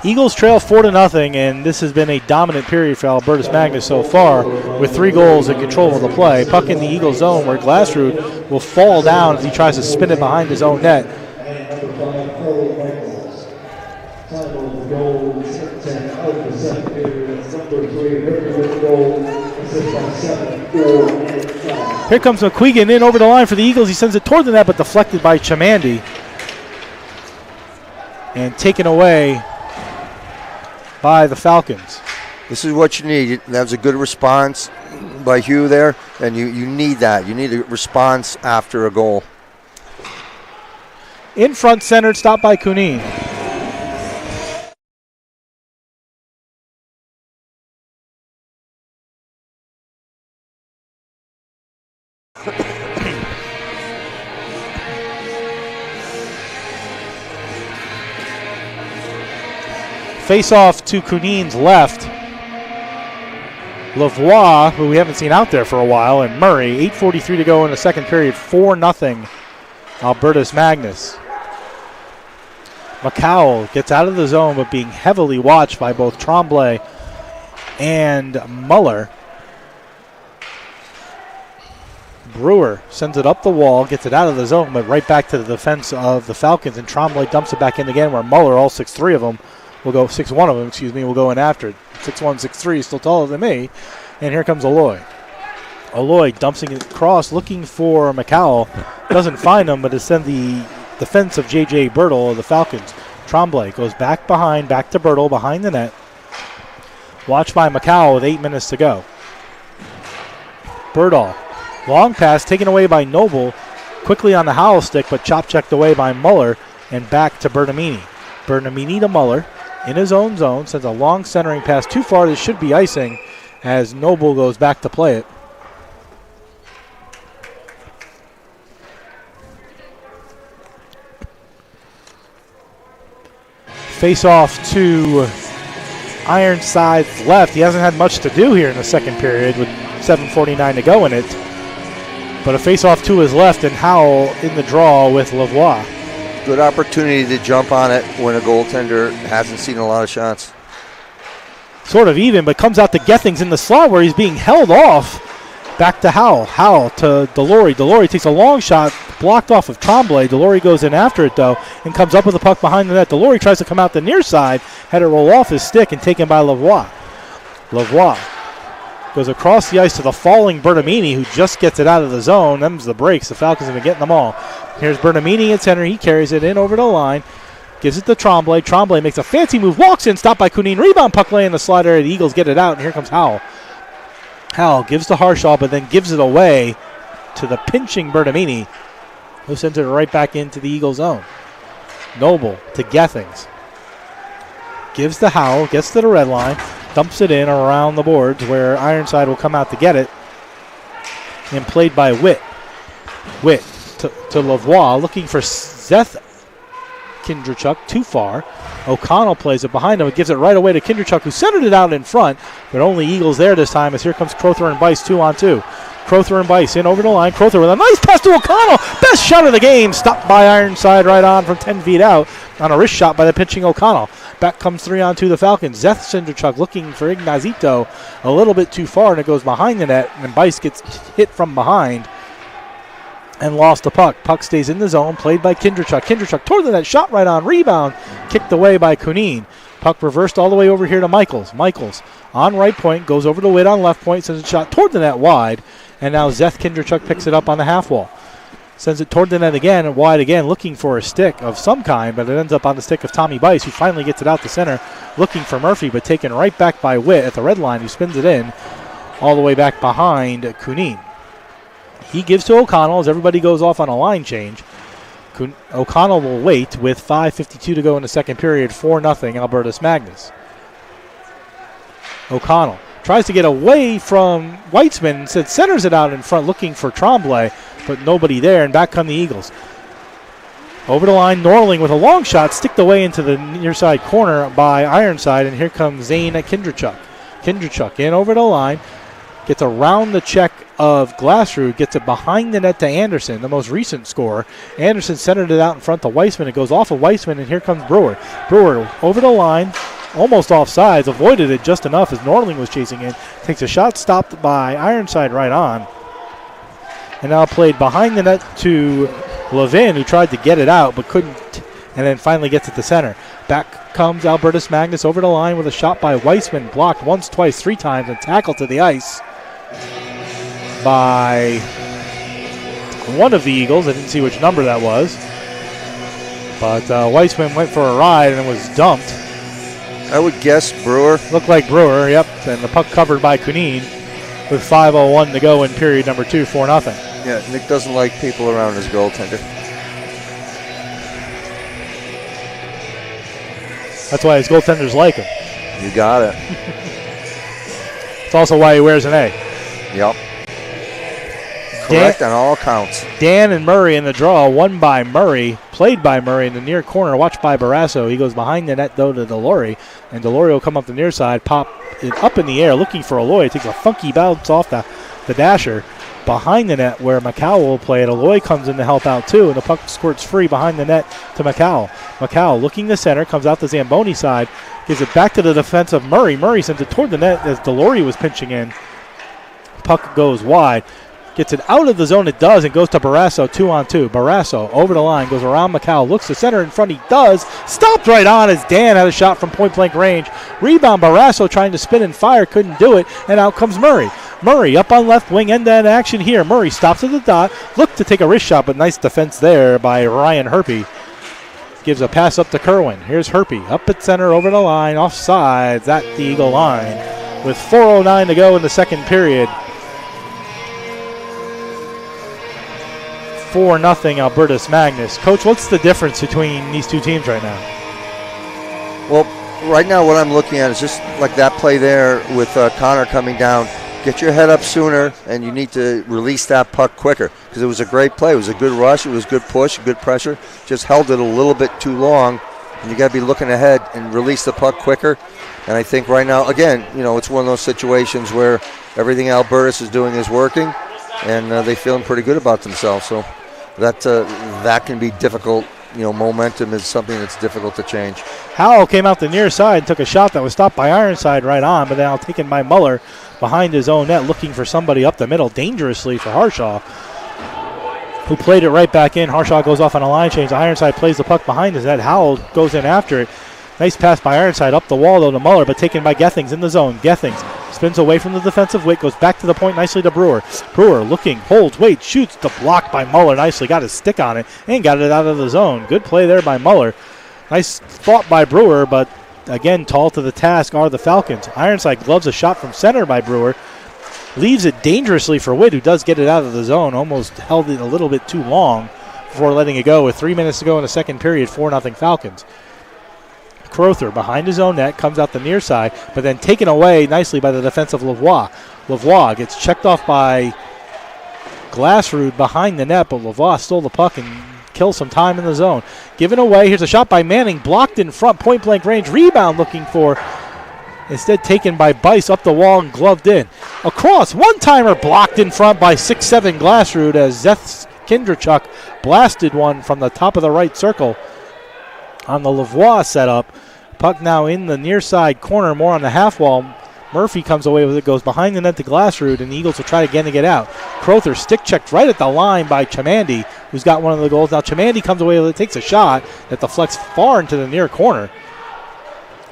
Eagles trail 4-0, and this has been a dominant period for Albertus Magnus so far with 3 goals and control of the play. Puck in the Eagles zone where Glassrud will fall down as he tries to spin it behind his own net. Here comes McQuegan in over the line for the Eagles. He sends it toward the net, but deflected by Chamandi. And taken away by the Falcons. This is what you need. That was a good response by Hugh there, and you need that. You need a response after a goal. In front, centered, stopped by Kunin. Face off to Kunin's left. Lavoie, who we haven't seen out there for a while, and Murray. 8:43 to go in the second period. 4-0 Albertus Magnus. McCowell gets out of the zone, but being heavily watched by both Tremblay and Muller. Brewer sends it up the wall, gets it out of the zone, but right back to the defense of the Falcons, and Tremblay dumps it back in again, where Muller, all 6'3" of them, will go 6'1" of them, will go in after it. 6'1", 6'3", still taller than me. And here comes Aloy. Aloy dumps it across, looking for McCowell. Doesn't find him, but it's then the defense of J.J. Bertle of the Falcons. Tremblay goes back to Bertle, behind the net. Watched by McCowell with 8 minutes to go. Bertle, long pass taken away by Noble. Quickly on the Howell stick, but checked away by Muller, and back to Bertamini. Bertamini to Muller. In his own zone, sends a long centering pass too far. This should be icing as Noble goes back to play it. Face off to Ironside's left. He hasn't had much to do here in the second period with 7:49 to go in it. But a face off to his left, and Howell in the draw with Lavoie. Good opportunity to jump on it when a goaltender hasn't seen a lot of shots. Sort of even, but comes out to Gethings in the slot where he's being held off. Back to Howell. Howell to Delory. Delory takes a long shot, blocked off of Tremblay. Delory goes in after it, though, and comes up with the puck behind the net. Delory tries to come out the near side, had it roll off his stick and taken by Lavoie. Lavoie goes across the ice to the falling Bertamini, who just gets it out of the zone. Them's the breaks. The Falcons have been getting them all. Here's Bertamini at center. He carries it in over the line. Gives it to Tremblay. Tremblay makes a fancy move. Walks in. Stopped by Kunin. Rebound puck lay in the slot area. The Eagles get it out. And here comes Howell. Howell gives to Harshaw, but then gives it away to the pinching Bertamini. who sends it right back into the Eagle zone. Noble to Gethings. Gives to Howell, gets to the red line, dumps it in around the boards where Ironside will come out to get it. And played by Witt. Witt to Lavoie, looking for Seth Kindrachuk, too far. O'Connell plays it behind him and gives it right away to Kindrachuk, who centered it out in front, but only Eagles there this time as here comes Crowther and Bice 2-on-2. Crowther and Bice in over the line. Crowther with a nice pass to O'Connell. Best shot of the game. Stopped by Ironside right on from 10 feet out on a wrist shot by the pitching O'Connell. Back comes 3-on-2 the Falcons. Zeth Kindrachuk looking for Ignazito a little bit too far, and it goes behind the net, and Bice gets hit from behind and lost the puck. Puck stays in the zone, played by Kindrachuk. Kindrachuk toward the net, shot right on, rebound, kicked away by Kunin. Puck reversed all the way over here to Michaels. Michaels on right point, goes over to Witt on left point, sends a shot toward the net wide, and now Zeth Kindrachuk picks it up on the half wall. Sends it toward the net again and wide again, looking for a stick of some kind, but it ends up on the stick of Tommy Bice, who finally gets it out to center, looking for Murphy, but taken right back by Witt at the red line, who spins it in all the way back behind Kunin. He gives to O'Connell as everybody goes off on a line change. O'Connell will wait with 5:52 to go in the second period, 4-0 Albertus Magnus. O'Connell tries to get away from Weitzman, instead centers it out in front looking for Tremblay, but nobody there, and back come the Eagles. Over the line, Norling with a long shot, sticked away into the near side corner by Ironside, and here comes Zane Kindrachuk. Kindrachuk in over the line, gets around the check of Glassrud, gets it behind the net to Anderson, the most recent scorer. Anderson centered it out in front to Weissman. It goes off of Weissman, and here comes Brewer. Brewer over the line, almost offsides, avoided it just enough as Norling was chasing in. Takes a shot stopped by Ironside right on. And now played behind the net to Levin, who tried to get it out but couldn't, and then finally gets it to center. Back comes Albertus Magnus over the line with a shot by Weissman, blocked once, twice, 3 times, and tackled to the ice by one of the Eagles. I didn't see which number that was. But Weissman went for a ride and was dumped. I would guess Brewer. Looked like Brewer, yep. And the puck covered by Kunin with 5:01 to go in period number 2, 4-0. Yeah, Nick doesn't like people around his goaltender. That's why his goaltenders like him. You got it. It's also why he wears an A. Yep. Correct on all counts. Dan and Murray in the draw, won by Murray, played by Murray in the near corner, watched by Barrasso. He goes behind the net, though, to Delory, and Delory will come up the near side, pop it up in the air, looking for Aloy. Takes a funky bounce off the dasher behind the net where McCowell will play it. Aloy comes in to help out, too, and the puck squirts free behind the net to McCowell. McCowell looking to center, comes out the Zamboni side, gives it back to the defense of Murray. Murray sends it toward the net as Delory was pinching in. Puck goes wide. Gets it out of the zone, it does, and goes to Barrasso, 2-on-2. Barrasso over the line, goes around McCowell, looks to center in front, he does. Stopped right on as Dan had a shot from point-blank range. Rebound, Barrasso trying to spin and fire, couldn't do it, and out comes Murray. Murray up on left wing, end-to-end action here. Murray stops at the dot, looked to take a wrist shot, but nice defense there by Ryan Herpy. Gives a pass up to Kerwin. Here's Herpy, up at center, over the line, offsides at the Eagle line. With 4:09 to go in the second period. 4-0 Albertus Magnus. Coach, what's the difference between these two teams right now? Well, right now what I'm looking at is just like that play there with Connor coming down. Get your head up sooner, and you need to release that puck quicker because it was a great play. It was a good rush. It was good push, good pressure. Just held it a little bit too long, and you got to be looking ahead and release the puck quicker. And I think right now, again, it's one of those situations where everything Albertus is doing is working, and they're feeling pretty good about themselves. So that can be difficult. Momentum is something that's difficult to change. Howell came out the near side and took a shot that was stopped by Ironside right on, but now taken by Muller behind his own net, looking for somebody up the middle dangerously for Harshaw, who played it right back in. Harshaw goes off on a line change. Ironside plays the puck behind his net. Howell goes in after it. Nice pass by Ironside up the wall, though, to Muller, but taken by Gethings in the zone. Gethings spins away from the defensive Witt, goes back to the point nicely to Brewer. Brewer looking, holds, waits, shoots. The block by Muller nicely. Got his stick on it and got it out of the zone. Good play there by Muller. Nice thought by Brewer, but again, tall to the task are the Falcons. Ironside gloves a shot from center by Brewer. Leaves it dangerously for Witt, who does get it out of the zone. Almost held it a little bit too long before letting it go with 3 minutes to go in the second period, 4-0 Falcons. Crowther behind his own net, comes out the near side, but then taken away nicely by the defensive Lavoie. Lavoie gets checked off by Glassrud behind the net, but Lavoie stole the puck and kills some time in the zone. Given away, here's a shot by Manning, blocked in front, point-blank range, rebound looking for, instead taken by Bice up the wall and gloved in. Across, one-timer blocked in front by 6'7" Glassrud as Zeth Kindrachuk blasted one from the top of the right circle on the Lavoie setup. Puck now in the near side corner, more on the half wall. Murphy comes away with it, goes behind the net to Glassrud, and the Eagles will try again to get out. Crowther stick checked right at the line by Chamandi, who's got one of the goals. Now Chamandi comes away with it, takes a shot that deflects far into the near corner.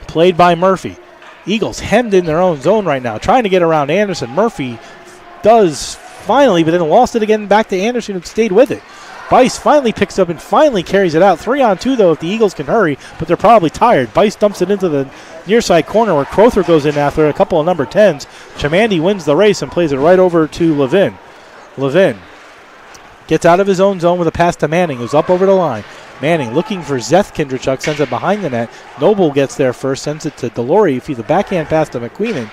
Played by Murphy. Eagles hemmed in their own zone right now, trying to get around Anderson. Murphy does finally, but then lost it again back to Anderson, who stayed with it. Bice finally picks up and finally carries it out. 3-on-2 though if the Eagles can hurry, but they're probably tired. Bice dumps it into the near side corner where Crowther goes in after a couple of number 10s. Chamandi wins the race and plays it right over to Levin. Levin gets out of his own zone with a pass to Manning, who's up over the line. Manning looking for Zeth Kindrachuk, sends it behind the net. Noble gets there first, sends it to Delory, feeds a backhand pass to McQueenan.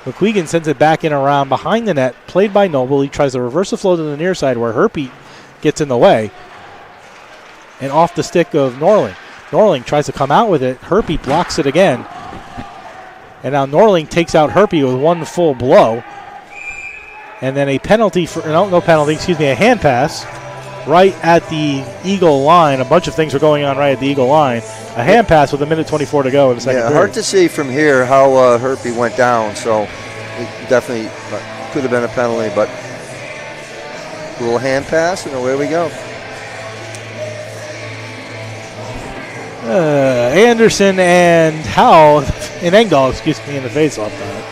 McQueenan sends it back in around behind the net, played by Noble. He tries to reverse the flow to the near side where Herpy gets in the way. And off the stick of Norling. Norling tries to come out with it. Herpy blocks it again. And now Norling takes out Herpy with one full blow. And then a penalty for, no penalty, a hand pass right at the Eagle line. A bunch of things are going on right at the Eagle line. A hand pass with 1:24 to go in the second period. Hard to see from here how Herpy went down, so it definitely could have been a penalty, but a little hand pass, and away we go. Anderson and Howell, and Engdahl, in the face-off time.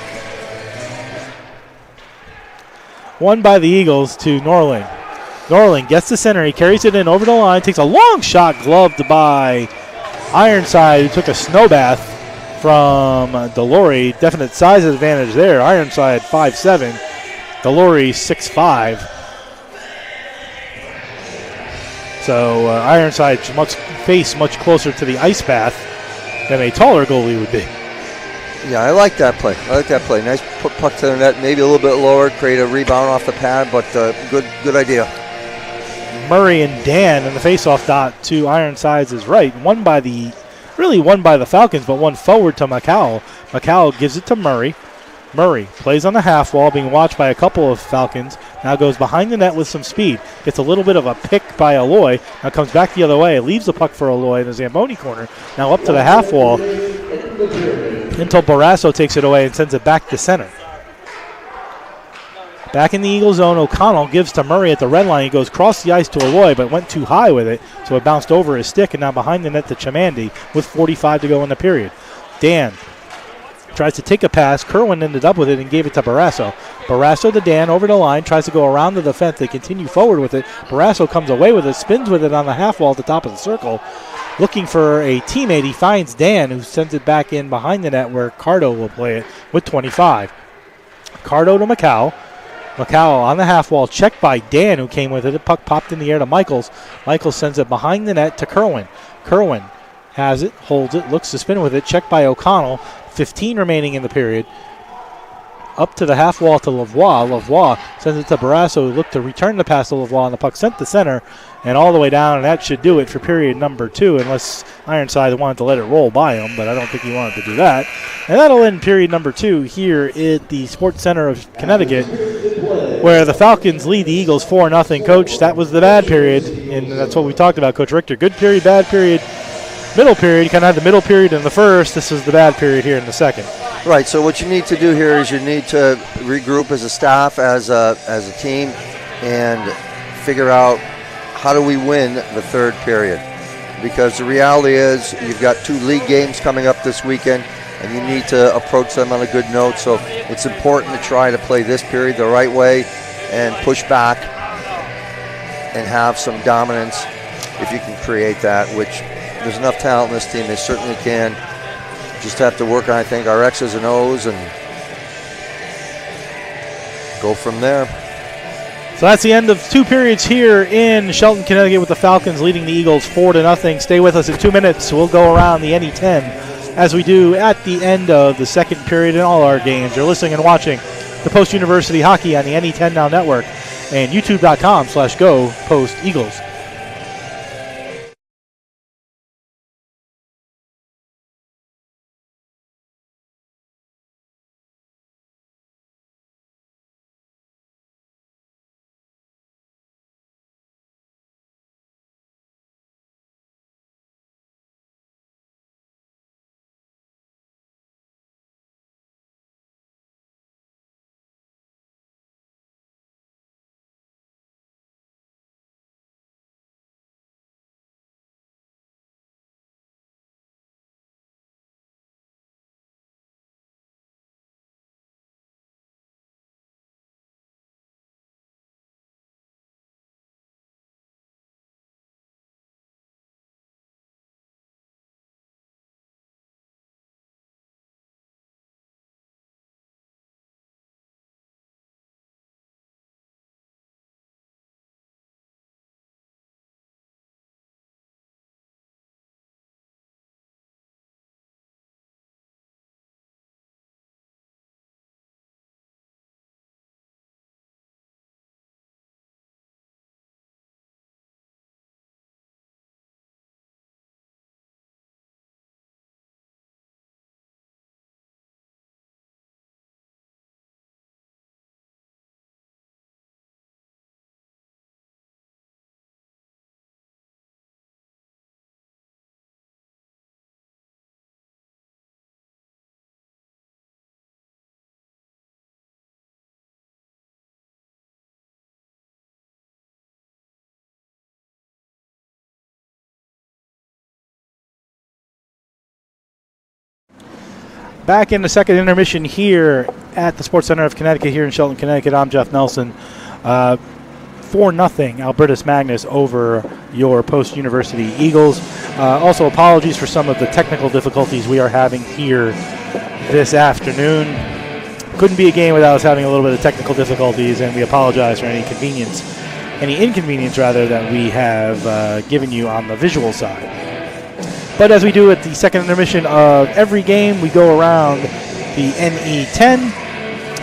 Won by the Eagles to Norling. Norling gets the center. He carries it in over the line, takes a long shot gloved by Ironside, who took a snow bath from Delory. Definite size advantage there. Ironside 5'7", Delory 6'5". So Ironside's face much closer to the ice bath than a taller goalie would be. Yeah, I like that play. Nice puck to the net, maybe a little bit lower, create a rebound off the pad, but good idea. Murray and Dan in the faceoff dot to Ironsides is right. Won by the Falcons, but one forward to McCowell. McCowell gives it to Murray. Murray plays on the half wall, being watched by a couple of Falcons. Now goes behind the net with some speed. Gets a little bit of a pick by Aloy. Now comes back the other way. Leaves the puck for Aloy in the Zamboni corner. Now up to the half wall until Barrasso takes it away and sends it back to center. Back in the Eagle zone, O'Connell gives to Murray at the red line. He goes across the ice to Aloy, but went too high with it, so it bounced over his stick, and now behind the net to Chamandi with 45 to go in the period. Dan tries to take a pass. Kerwin ended up with it and gave it to Barrasso. Barrasso to Dan over the line, tries to go around the defense. They continue forward with it. Barrasso comes away with it, spins with it on the half wall at the top of the circle. Looking for a teammate, he finds Dan, who sends it back in behind the net where Cardo will play it with 25. Cardo to McCowell. McCowell on the half wall, checked by Dan, who came with it. The puck popped in the air to Michaels. Michaels sends it behind the net to Kerwin. Kerwin has it, holds it, looks to spin with it, checked by O'Connell. 15 remaining in the period. Up to the half wall to Lavoie. Lavoie sends it to Barrasso, who looked to return the pass to Lavoie, and the puck sent to center and all the way down, and that should do it for period number 2, unless Ironside wanted to let it roll by him, but I don't think he wanted to do that. And that'll end period number 2 here at the Sports Center of Connecticut, where the Falcons lead the Eagles 4-0. Coach, that was the bad period, and that's what we talked about, Coach Richter. Good period, bad period, middle period. You kind of had the middle period in the first. This is the bad period here in the second. Right, so what you need to do here is you need to regroup as a staff, as a team, and figure out how do we win the third period. Because the reality is you've got 2 league games coming up this weekend, and you need to approach them on a good note. So it's important to try to play this period the right way and push back and have some dominance if you can create that, which there's enough talent in this team. They certainly can. Just have to work on, I think, our X's and O's and go from there. So that's the end of 2 periods here in Shelton, Connecticut, with the Falcons leading the Eagles 4-0. Stay with us in 2 minutes. We'll go around the NE10 as we do at the end of the second period in all our games. You're listening and watching the Post University Hockey on the NE10 Now Network and youtube.com/Go Post Eagles. Back in the second intermission here at the Sports Center of Connecticut here in Shelton, Connecticut. I'm Jeff Nelson. 4-0 Albertus Magnus over your Post University Eagles. Also, apologies for some of the technical difficulties we are having here this afternoon. Couldn't be a game without us having a little bit of technical difficulties, and we apologize for any inconvenience that we have given you on the visual side. But as we do at the second intermission of every game, we go around the NE10,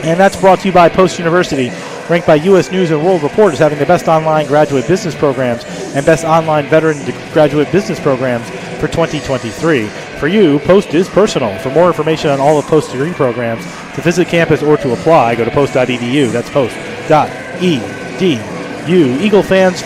and that's brought to you by Post University, ranked by U.S. News and World Report as having the best online graduate business programs and best online veteran graduate business programs for 2023. For you, Post is personal. For more information on all of Post degree programs, to visit campus or to apply, go to post.edu. That's post.edu. Eagle fans,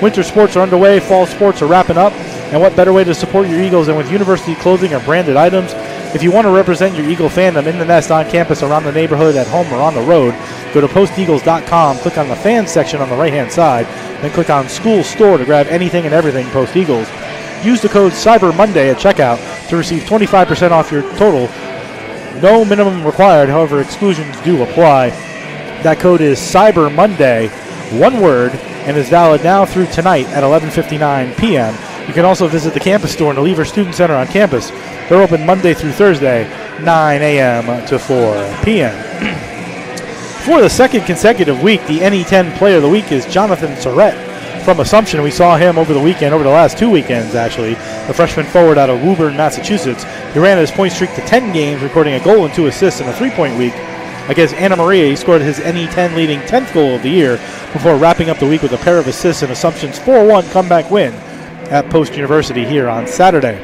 winter sports are underway, fall sports are wrapping up. And what better way to support your Eagles than with university clothing or branded items? If you want to represent your Eagle fandom in the nest, on campus, around the neighborhood, at home, or on the road, go to posteagles.com, click on the fans section on the right-hand side, then click on School Store to grab anything and everything Post Eagles. Use the code Cyber Monday at checkout to receive 25% off your total. No minimum required, however, exclusions do apply. That code is Cyber Monday, one word, and is valid now through tonight at 11:59 p.m. You can also visit the campus store in the Lever Student Center on campus. They're open Monday through Thursday, 9 a.m. to 4 p.m. For the second consecutive week, the NE10 Player of the Week is Jonathan Surrett from Assumption. We saw him over the last 2 weekends, actually. The freshman forward out of Woburn, Massachusetts. He ran his point streak to 10 games, recording a goal and 2 assists in a 3-point week. Against Anna Maria, he scored his NE10 leading 10th goal of the year before wrapping up the week with a pair of assists in Assumption's 4-1 comeback win at Post University here on Saturday.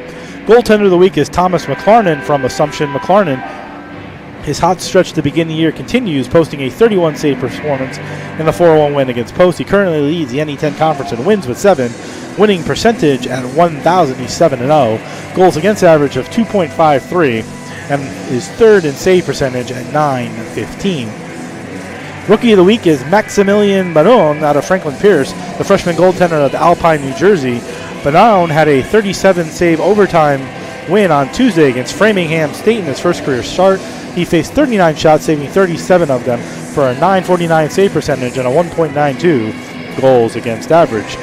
Goaltender of the week is Thomas McLarnon from Assumption. McLarnon, his hot stretch to begin the year continues, posting a 31-save performance in the 4-1 win against Post. He currently leads the NE10 conference in wins with 7, winning percentage at 1,000. He's 7-0. Goals against average of 2.53, and is third in save percentage at 915. Rookie of the week is Maximilian Baron out of Franklin Pierce, the freshman goaltender of Alpine, New Jersey. Baron had a 37-save overtime win on Tuesday against Framingham State in his first career start. He faced 39 shots, saving 37 of them for a 949 save percentage and a 1.92 goals against average.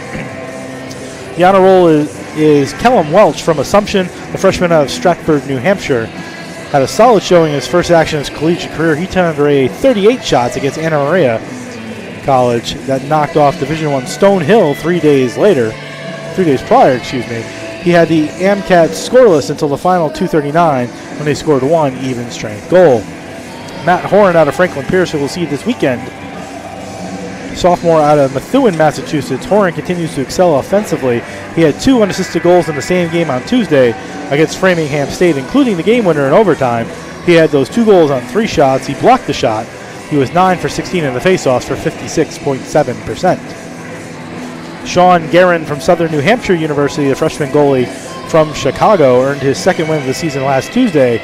The honor roll is Kellum Welch from Assumption, the freshman out of Stratford, New Hampshire. Had a solid showing in his first action of his collegiate career. He turned away 38 shots against Anna Maria College that knocked off Division I Stonehill 3 days prior. He had the AMCAT scoreless until the final 2:39 when they scored one even strength goal. Matt Horn out of Franklin Pierce, who we'll see this weekend. Sophomore out of Methuen, Massachusetts. Horn continues to excel offensively. He had 2 unassisted goals in the same game on Tuesday against Framingham State, including the game winner in overtime. He had those 2 goals on 3 shots. He blocked the shot. He was 9 for 16 in the faceoffs for 56.7%. Sean Guerin from Southern New Hampshire University, a freshman goalie from Chicago, earned his second win of the season last Tuesday,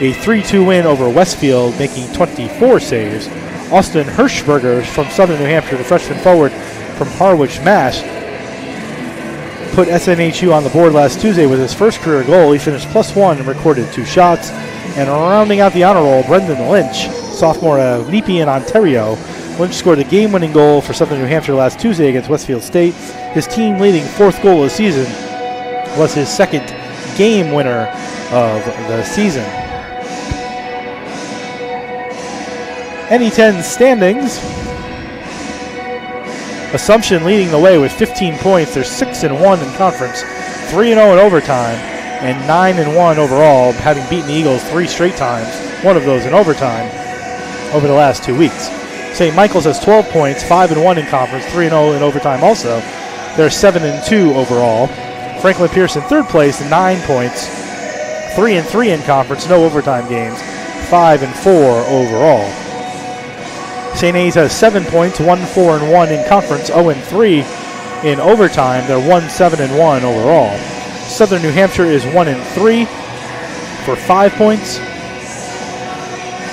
a 3-2 win over Westfield, making 24 saves. Austin Hirschberger from Southern New Hampshire, the freshman forward from Harwich, Mass., put SNHU on the board last Tuesday with his first career goal. He finished +1 and recorded 2 shots. And rounding out the honor roll, Brendan Lynch, sophomore out of Nepean, Ontario. Lynch scored a game-winning goal for Southern New Hampshire last Tuesday against Westfield State. His team-leading 4th goal of the season was his 2nd game winner of the season. NE10 standings. Assumption leading the way with 15 points. They're 6-1 in conference, 3-0 in overtime, and 9-1 overall, having beaten the Eagles 3 straight times, one of those in overtime, over the last 2 weeks. St. Michael's has 12 points, 5-1 in conference, 3-0 in overtime also. They're 7-2 overall. Franklin Pierce in 3rd place, 9 points, 3-3 in conference, no overtime games, 5-4 overall. St. A's has 7 points, 1-4-1 in conference, 0-3 in overtime. They're 1-7-1 overall. Southern New Hampshire is 1-3 for 5 points,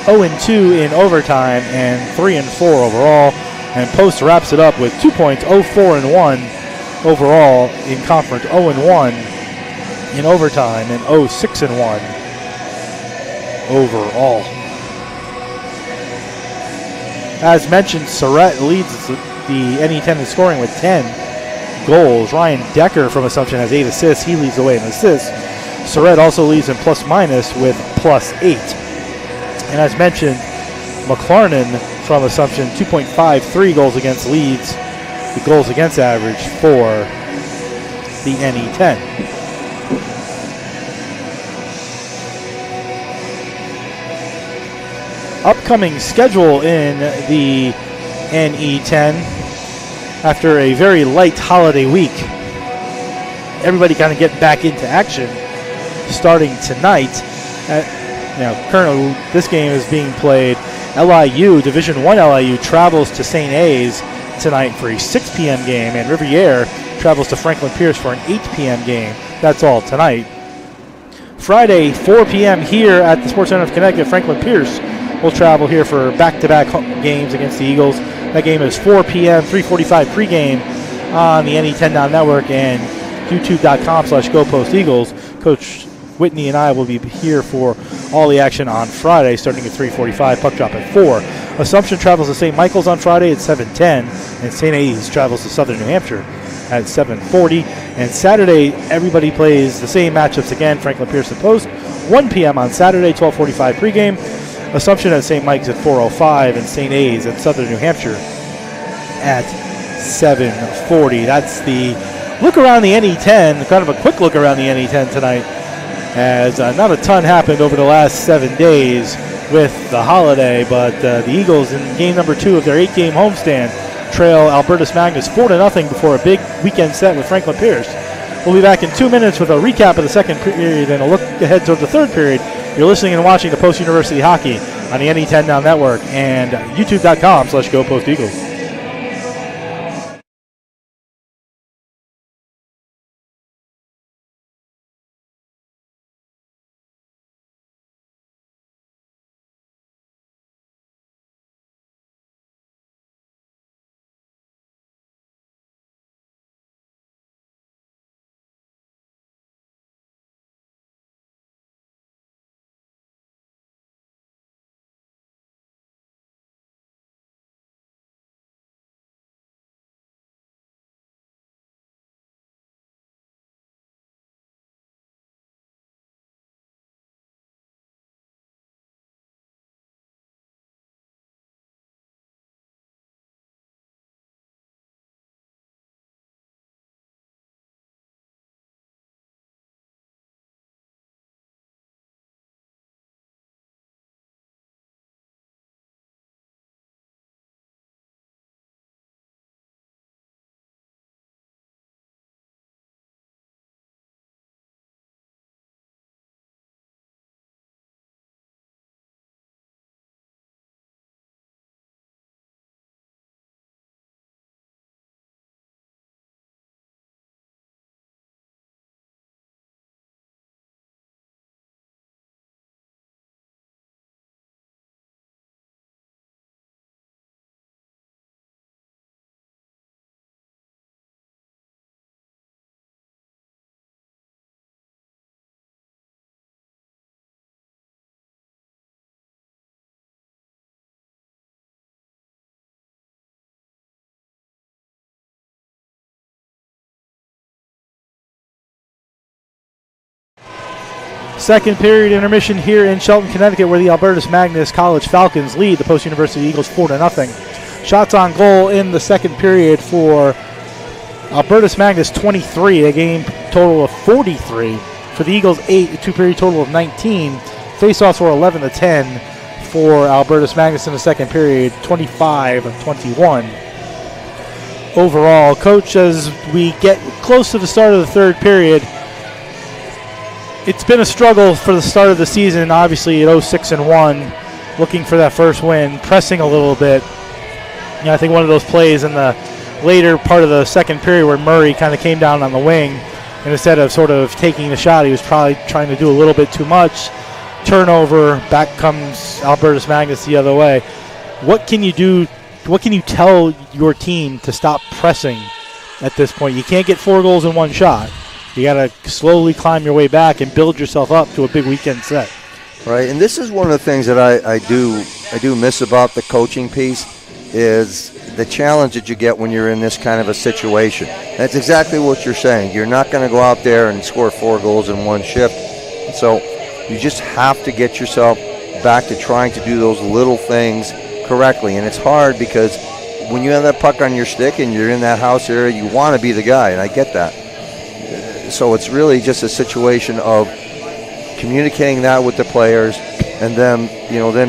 0-2 in overtime, and 3-4 overall. And Post wraps it up with 2 points, 0-4-1 overall in conference, 0-1 in overtime, and 0-6-1 overall. As mentioned, Surratt leads the NE10 in scoring with 10 goals. Ryan Decker from Assumption has 8 assists. He leads the way in assists. Surratt also leads in plus-minus with +8. And as mentioned, McLarnon from Assumption, 2.53 goals against leads the goals against average for the NE10. Upcoming schedule in the NE10 after a very light holiday week. Everybody kind of getting back into action starting tonight. Currently this game is being played. LIU, Division I LIU, travels to St. A's tonight for a 6 p.m. game, and Riviere travels to Franklin Pierce for an 8 p.m. game. That's all tonight. Friday, 4 p.m. here at the Sports Center of Connecticut, Franklin Pierce will travel here for back-to-back games against the Eagles. That game is 4 p.m., 3:45 pregame on the NE10 Now Network and youtube.com/GoPostEagles. Coach Whitney and I will be here for all the action on Friday, starting at 3:45, puck drop at 4. Assumption travels to St. Michael's on Friday at 7:10, and St. A's travels to Southern New Hampshire at 7:40. And Saturday, everybody plays the same matchups again. Franklin Pierce and Post, 1 p.m. on Saturday, 12:45 pregame. Assumption at St. Mike's at 4:05, and St. A's at Southern New Hampshire at 7:40. That's the look around the NE10, kind of a quick look around the NE10 tonight, as not a ton happened over the last 7 days with the holiday, but the Eagles in game number 2 of their 8-game homestand trail Albertus Magnus 4-0 before a big weekend set with Franklin Pierce. We'll be back in 2 minutes with a recap of the second period and a look ahead toward the third period. You're listening and watching the Post University Hockey on the NE10 Now Network and youtube.com/GoPostEagles. Second period intermission here in Shelton, Connecticut, where the Albertus Magnus College Falcons lead the Post University Eagles 4-0. Shots on goal in the second period for Albertus Magnus 23, a game total of 43. For the Eagles 8, a two-period total of 19. Faceoffs were 11-10 for Albertus Magnus in the second period, 25-21. Overall, Coach, as we get close to the start of the third period, it's been a struggle for the start of the season, obviously at 0-6-1, looking for that first win, pressing a little bit. You know, I think one of those plays in the later part of the second period where Murray kind of came down on the wing, and instead of sort of taking the shot, he was probably trying to do a little bit too much. Turnover, back comes Albertus Magnus the other way. What can you do? What can you tell your team to stop pressing at this point? You can't get 4 goals in one shot. You got to slowly climb your way back and build yourself up to a big weekend set. Right, and this is one of the things that I do miss about the coaching piece is the challenge that you get when you're in this kind of a situation. That's exactly what you're saying. You're not going to go out there and score 4 goals in one shift. So you just have to get yourself back to trying to do those little things correctly. And it's hard because when you have that puck on your stick and you're in that house area, you want to be the guy, and I get that. So it's really just a situation of communicating that with the players and them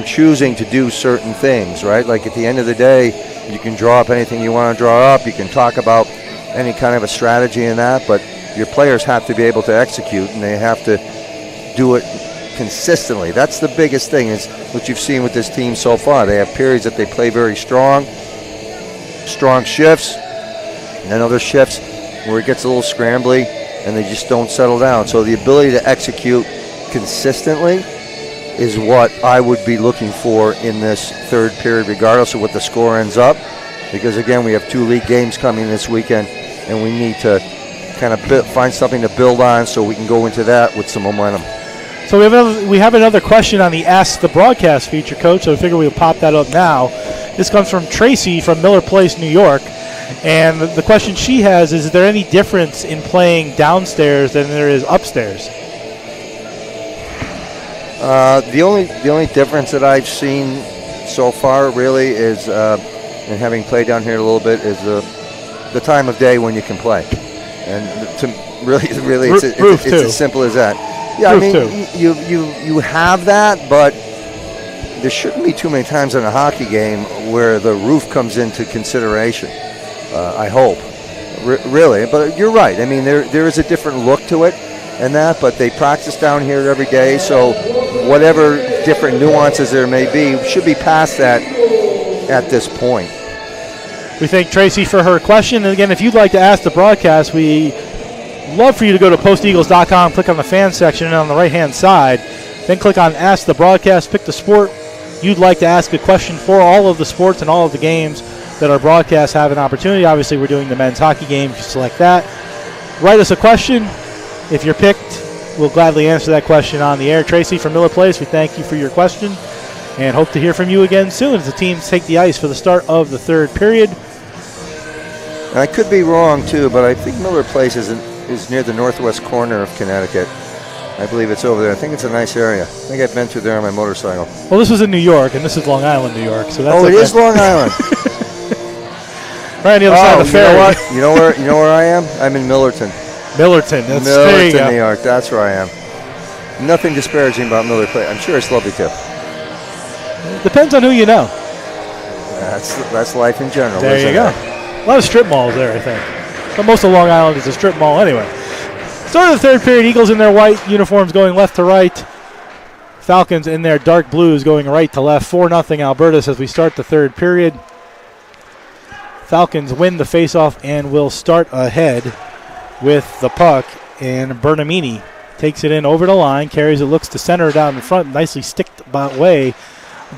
choosing to do certain things, right? Like at the end of the day, you can draw up anything you want to draw up. You can talk about any kind of a strategy in that, but your players have to be able to execute, and they have to do it consistently. That's the biggest thing is what you've seen with this team so far. They have periods that they play very strong shifts, and then other shifts where it gets a little scrambly and they just don't settle down. So the ability to execute consistently is what I would be looking for in this third period, regardless of what the score ends up, because again, we have 2 league games coming this weekend, and we need to kind of find something to build on so we can go into that with some momentum. So we have another question on the Ask the Broadcast feature, Coach, so I figure we'll pop that up now. This comes from Tracy from Miller Place, New York. And the question she has is there any difference in playing downstairs than there is upstairs? The only difference that I've seen so far really is, and having played down here a little bit, is the time of day when you can play. And to really it's as simple as that. Yeah, Roof I mean, you have that, but there shouldn't be too many times in a hockey game where the roof comes into consideration. I hope, really. But you're right. I mean, there is a different look to it and that, but they practice down here every day, so whatever different nuances there may be should be past that at this point. We thank Tracy for her question. And again, if you'd like to ask the broadcast, we love for you to go to posteagles.com, click on the fan section, and on the right-hand side, then click on Ask the Broadcast, pick the sport you'd like to ask a question for. All of the sports and all of the games that our broadcasts have an opportunity. Obviously, we're doing the men's hockey game. If you select that, write us a question. If you're picked, we'll gladly answer that question on the air. Tracy from Miller Place, we thank you for your question and hope to hear from you again soon as the teams take the ice for the start of the third period. And I could be wrong, too, but I think Miller Place is near the northwest corner of Connecticut. I believe it's over there. I think it's a nice area. I think I've been through there on my motorcycle. Well, this was in New York, and this is Long Island, New York. So that's it is Long Island. Right on the other side of the ferry. You know where I am? I'm in Millerton. Millerton, New York. That's where I am. Nothing disparaging about Miller Place. I'm sure it's lovely too. Depends on who you know. That's life in general. There you go. A lot of strip malls there, I think. But most of Long Island is a strip mall anyway. Start of the third period, Eagles in their white uniforms going left to right. Falcons in their dark blues going right to left. 4-0 Albertus as we start the third period. Falcons win the faceoff and will start ahead with the puck. And Bernamini takes it in over the line, carries it, looks to center down in front, nicely sticked away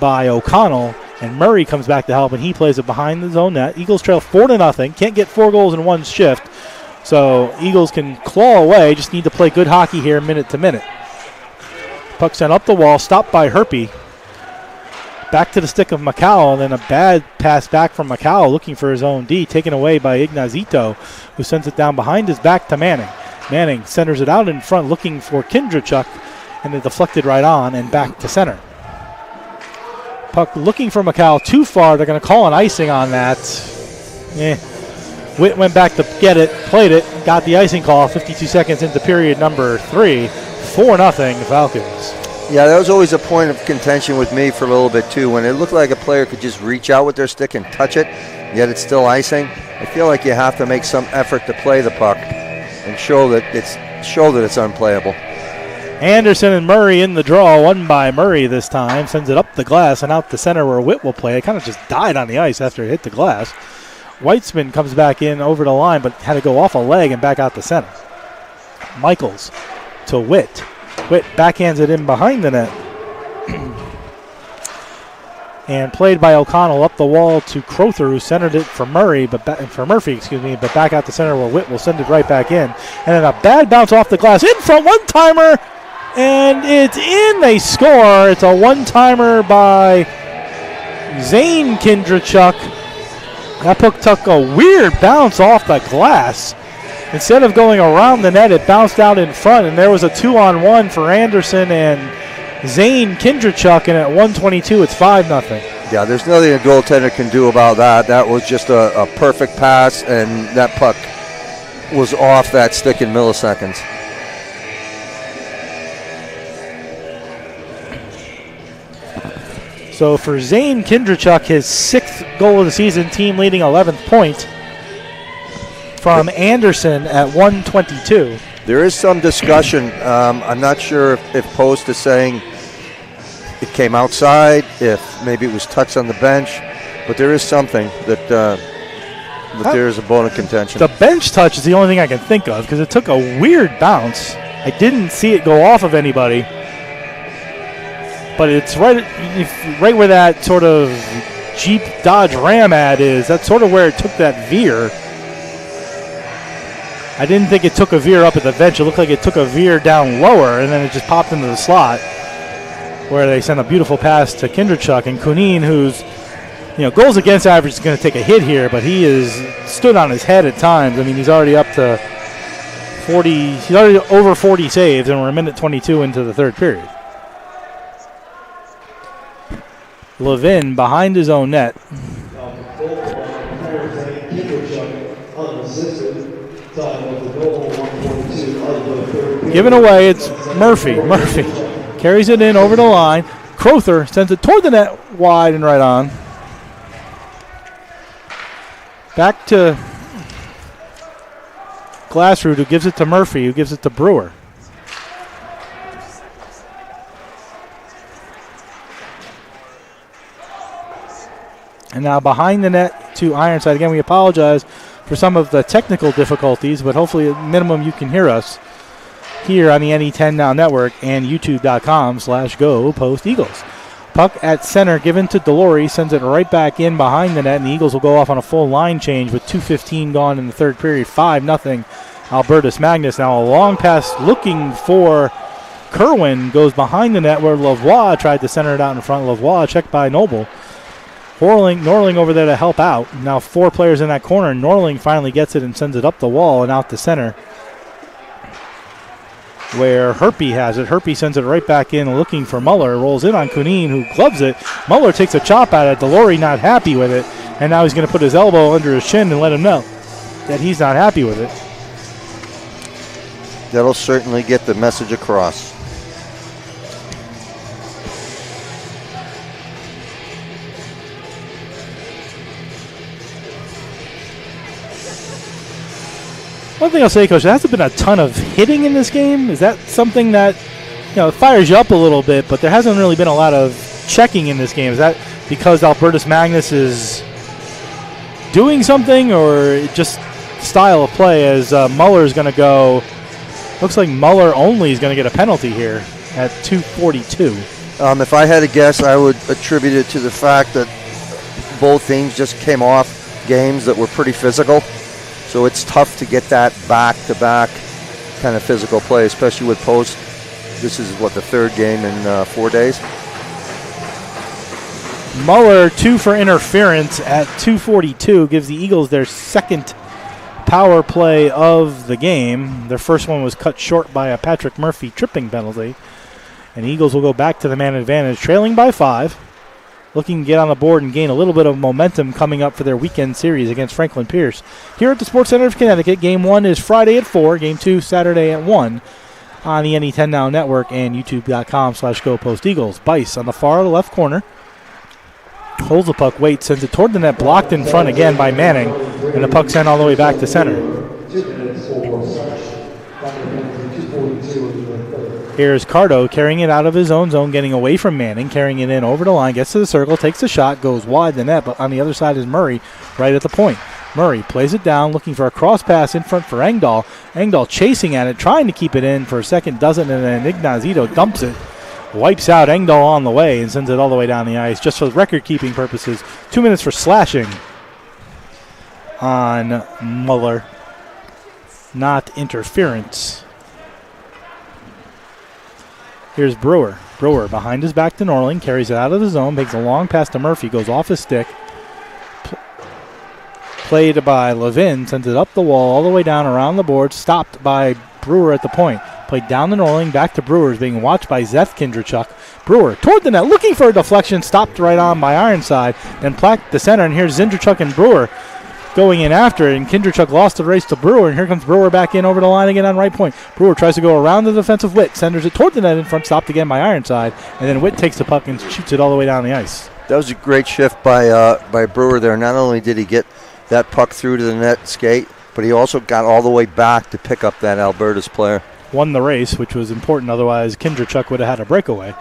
by O'Connell. And Murray comes back to help, and he plays it behind his own net. Eagles trail 4-0. Can't get 4 goals in one shift. So Eagles can claw away, just need to play good hockey here minute to minute. Puck sent up the wall, stopped by Herpy. Back to the stick of Macau, and then a bad pass back from Macau looking for his own D, taken away by Ignazito, who sends it down behind his back to Manning. Manning centers it out in front looking for Kindrachuk, and it deflected right on and back to center. Puck looking for Macau too far. They're going to call an icing on that. Witt went back to get it, played it, got the icing call 52 seconds into period number 3. 4-0 Falcons. Yeah, that was always a point of contention with me for a little bit too. When it looked like a player could just reach out with their stick and touch it, yet it's still icing. I feel like you have to make some effort to play the puck and show that it's unplayable. Anderson and Murray in the draw. One by Murray this time. Sends it up the glass and out the center where Witt will play. It kind of just died on the ice after it hit the glass. Weitzman comes back in over the line, but had to go off a leg and back out the center. Michaels to Witt. Witt backhands it in behind the net. And played by O'Connell up the wall to Crowther, who centered it for Murphy, but back out the center where Witt will send it right back in. And then a bad bounce off the glass. In front, one-timer, and it's in. They score. It's a one-timer by Zane Kindrachuk. That puck took a weird bounce off the glass. Instead of going around the net, it bounced out in front, and there was a 2-on-1 for Anderson and Zane Kindrachuk, and at 1:22, it's 5-0. Yeah, there's nothing a goaltender can do about that. That was just a perfect pass, and that puck was off that stick in milliseconds. So for Zane Kindrachuk, his 6th goal of the season, team leading 11th point from Anderson at 1:22. There is some discussion. I'm not sure if Post is saying it came outside, if maybe it was touched on the bench, but there is something that there is a bone of contention. The bench touch is the only thing I can think of because it took a weird bounce. I didn't see it go off of anybody, but it's right where that sort of Jeep Dodge Ram ad is. That's sort of where it took that veer. I didn't think it took a veer up at the bench. It looked like it took a veer down lower, and then it just popped into the slot where they sent a beautiful pass to Kindrachuk. And Kunin, who's, goals against average is going to take a hit here, but he is stood on his head at times. I mean, he's already up to 40. He's already over 40 saves, and we're a minute 22 into the third period. Levin behind his own net. Given away, it's Murphy. Murphy carries it in over the line. Crowther sends it toward the net, wide and right on. Back to Glassroot, who gives it to Murphy, who gives it to Brewer. And now behind the net to Ironside. Again, we apologize for some of the technical difficulties, but hopefully at minimum you can hear us here on the NE10 Now Network and youtube.com/GoPostEagles. Puck at center given to Delory, sends it right back in behind the net, and the Eagles will go off on a full line change with 2:15 gone in the third period. 5-0 Albertus Magnus. Now a long pass looking for Kerwin goes behind the net where Lavoie tried to center it out in front. Lavoie checked by Noble. Norling over there to help out. Now 4 players in that corner. Norling finally gets it and sends it up the wall and out to center where Herpy has it. Herpy sends it right back in looking for Muller. Rolls in on Kunin, who gloves it. Muller takes a chop at it. Delory not happy with it. And now he's going to put his elbow under his chin and let him know that he's not happy with it. That'll certainly get the message across. One thing I'll say, Coach, there hasn't been a ton of hitting in this game. Is that something that, fires you up a little bit, but there hasn't really been a lot of checking in this game? Is that because Albertus Magnus is doing something, or just style of play as Muller is going to go? Looks like Muller only is going to get a penalty here at 2:42. If I had to guess, I would attribute it to the fact that both teams just came off games that were pretty physical. So it's tough to get that back-to-back kind of physical play, especially with Post. This is, the third game in 4 days? Muller, 2 for interference at 2:42, gives the Eagles their second power play of the game. Their first one was cut short by a Patrick Murphy tripping penalty. And Eagles will go back to the man advantage, trailing by 5. Looking to get on the board and gain a little bit of momentum coming up for their weekend series against Franklin Pierce. Here at the Sports Center of Connecticut, Game 1 is Friday at 4, Game 2 Saturday at 1 on the NE10 Now Network and YouTube.com/GoPostEagles. Bice on the far left corner. Holds the puck, waits, sends it toward the net, blocked in front again by Manning, and the puck sent all the way back to center. Here's Cardo carrying it out of his own zone, getting away from Manning, carrying it in over the line, gets to the circle, takes the shot, goes wide the net, but on the other side is Murray right at the point. Murray plays it down, looking for a cross pass in front for Engdahl. Engdahl chasing at it, trying to keep it in for a second, doesn't, and then Ignazito dumps it. Wipes out Engdahl on the way and sends it all the way down the ice. Just for record-keeping purposes, 2 minutes for slashing on Muller. Not interference. Here's Brewer. Brewer behind his back to Norling, carries it out of the zone, makes a long pass to Murphy, goes off his stick. Played by Levin, sends it up the wall, all the way down around the board, stopped by Brewer at the point. Played down to Norling, back to Brewer, is being watched by Zeth Kindrachuk. Brewer toward the net, looking for a deflection, stopped right on by Ironside, then placked the center, and here's Zindrachuk and Brewer going in after it, and Kindrachuk lost the race to Brewer, and here comes Brewer back in over the line again on right point. Brewer tries to go around the defensive Witt, senders it toward the net in front, stopped again by Ironside, and then Witt takes the puck and shoots it all the way down the ice. That was a great shift by Brewer there. Not only did he get that puck through to the net skate, but he also got all the way back to pick up that Albertus player. Won the race, which was important, otherwise Kindrachuk would have had a breakaway.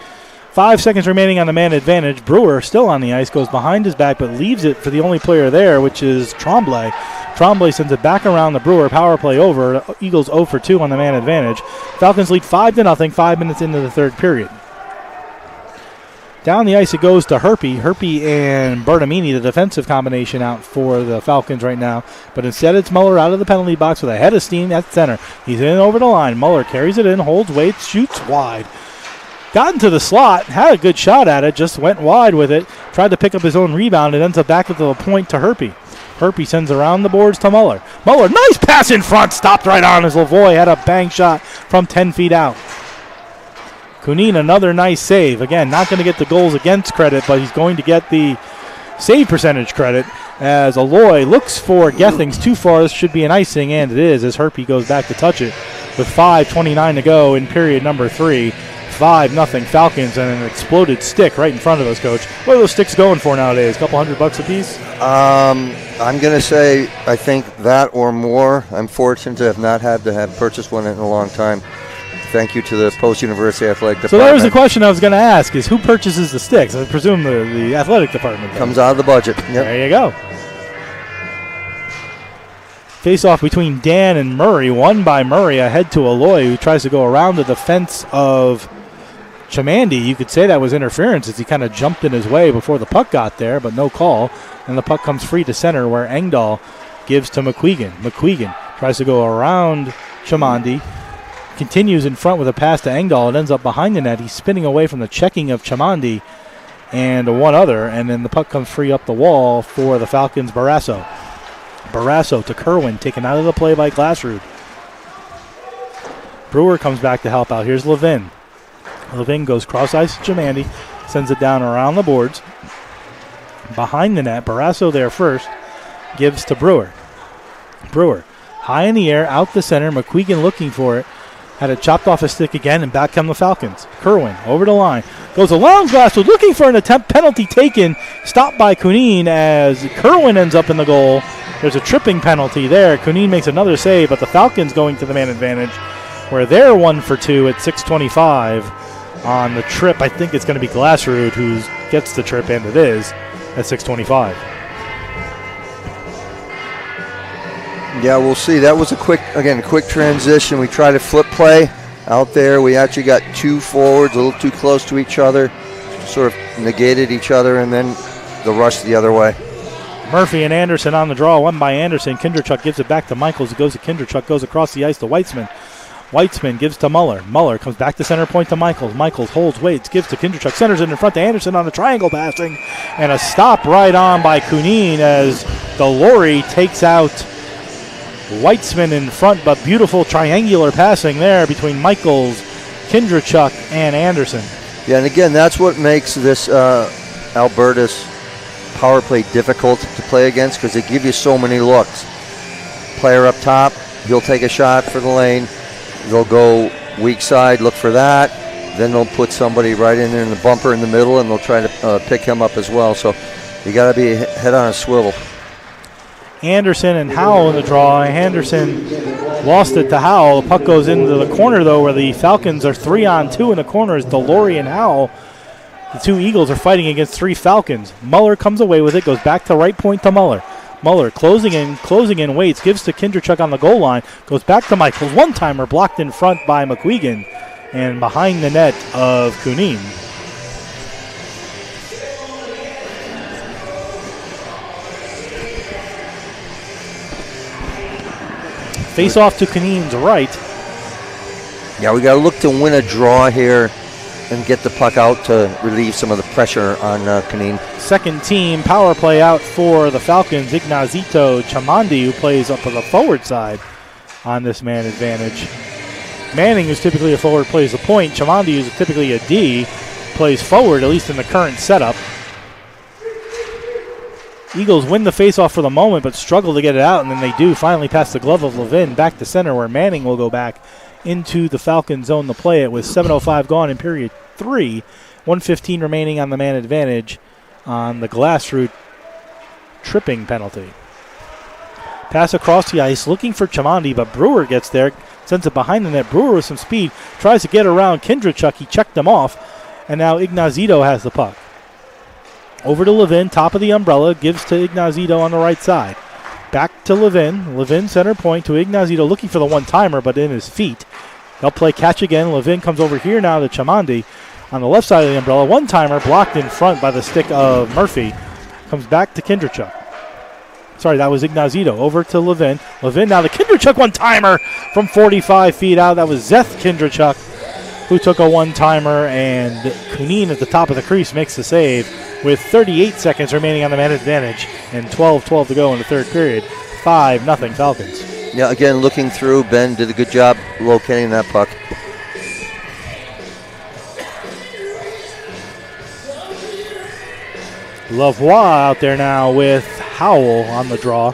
5 seconds remaining on the man advantage. Brewer still on the ice, goes behind his back, but leaves it for the only player there, which is Tremblay. Tremblay sends it back around the Brewer. Power play over. Eagles 0 for 2 on the man advantage. Falcons lead 5-0, 5 minutes into the third period. Down the ice it goes to Herpy. Herpy and Bertamini, the defensive combination out for the Falcons right now. But instead it's Muller out of the penalty box with a head of steam at center. He's in over the line. Muller carries it in, holds, waits, shoots wide. Got into the slot, had a good shot at it, just went wide with it. Tried to pick up his own rebound. It ends up back at the point to Herpy. Herpy sends around the boards to Muller. Muller, nice pass in front, stopped right on as Lavoie had a bang shot from 10 feet out. Kunin, another nice save. Again, not going to get the goals against credit, but he's going to get the save percentage credit as Aloy looks for Gethings too far. This should be an icing, and it is as Herpy goes back to touch it with 5:29 to go in period number 3. 5-0 Falcons and an exploded stick right in front of us, Coach. What are those sticks going for nowadays? A couple $100 a piece? I'm going to say I think that or more. I'm fortunate to have not had to have purchased one in a long time. Thank you to the Post-University Athletic Department. So that was the question I was going to ask, is who purchases the sticks? I presume the athletic department. Comes out of the budget. Yep. There you go. Face-off between Dan and Murray, won by Murray, ahead to Aloy, who tries to go around the defense of Chamandi. You could say that was interference as he kind of jumped in his way before the puck got there, but no call. And the puck comes free to center where Engdahl gives to McQuegan. McQuegan tries to go around Chamandi. Continues in front with a pass to Engdahl. It ends up behind the net. He's spinning away from the checking of Chamandi and one other, and then the puck comes free up the wall for the Falcons. Barrasso. Barrasso to Kerwin, taken out of the play by Glassrud. Brewer comes back to help out. Here's Levin. Levin goes cross-ice to Chamandi, sends it down around the boards. Behind the net, Barrasso there first, gives to Brewer. Brewer, high in the air, out the center. McQuegan looking for it. Had it chopped off his stick again, and back come the Falcons. Kerwin over the line. Goes along Glasswood, looking for an attempt. Penalty taken. Stopped by Kunin as Kerwin ends up in the goal. There's a tripping penalty there. Kunin makes another save, but the Falcons going to the man advantage, where they're 1 for 2 at 6:25 on the trip. I think it's going to be Glassrud who gets the trip, and it is at 6:25. Yeah, we'll see. That was a quick transition. We tried to flip play out there. We actually got two forwards a little too close to each other, sort of negated each other, and then the rush the other way. Murphy and Anderson on the draw, won by Anderson. Kindrachuk gives it back to Michaels. It goes to Kindrachuk, goes across the ice to Weitzman. Weitzman gives to Muller. Muller comes back to center point to Michaels. Michaels holds, waits, gives to Kindrachuk. Centers it in front to Anderson on the triangle passing. And a stop right on by Kunin as Delory takes out Weitzman in front, but beautiful triangular passing there between Michaels, Kindrachuk, and Anderson. Yeah, and again, that's what makes this Albertus power play difficult to play against, because they give you so many looks. Player up top, he'll take a shot for the lane. They'll go weak side, look for that. Then they'll put somebody right in there in the bumper in the middle, and they'll try to pick him up as well. So you got to be head on a swivel. Anderson and Howell in the draw. Anderson lost it to Howell. The puck goes into the corner, though, where the Falcons are 3-on-2 in the corner as Delory and Howell. The two Eagles are fighting against three Falcons. Muller comes away with it, goes back to right point to Muller. Muller closing in, waits, gives to Kindrachuk on the goal line, goes back to Michaels. One-timer blocked in front by McQuegan and behind the net of Kunin. Face off to Kunin's right. Yeah, we got to look to win a draw here and get the puck out to relieve some of the pressure on Kunin. Second team power play out for the Falcons. Ignazito Chamandi, who plays up on the forward side on this man advantage. Manning, who's typically a forward, plays the point. Chamandi, who's typically a D, plays forward, at least in the current setup. Eagles win the faceoff for the moment, but struggle to get it out, and then they do finally pass the glove of Levin back to center, where Manning will go back into the Falcon zone to play it with 7:05 gone in period 3. 1:15 remaining on the man advantage on the Glassroot tripping penalty. Pass across the ice, looking for Chamandi, but Brewer gets there, sends it behind the net. Brewer with some speed, tries to get around Kindrachuk. He checked him off, and now Ignazito has the puck. Over to Levin, top of the umbrella, gives to Ignazito on the right side. Back to Levin. Levin center point to Ignazito, looking for the one-timer, but in his feet. They'll play catch again. Levin comes over here now to Chamandi on the left side of the umbrella. One-timer blocked in front by the stick of Murphy. Comes back to Kindrachuk. Sorry, that was Ignazito. Over to Levin. Levin now the Kindrachuk one-timer from 45 feet out. That was Zeth Kindrachuk who took a one-timer, and Kunin at the top of the crease makes the save with 38 seconds remaining on the man advantage and 12-12 to go in the third period. 5-0 Falcons. Yeah, again, looking through, Ben did a good job locating that puck. Lavoie out there now with Howell on the draw.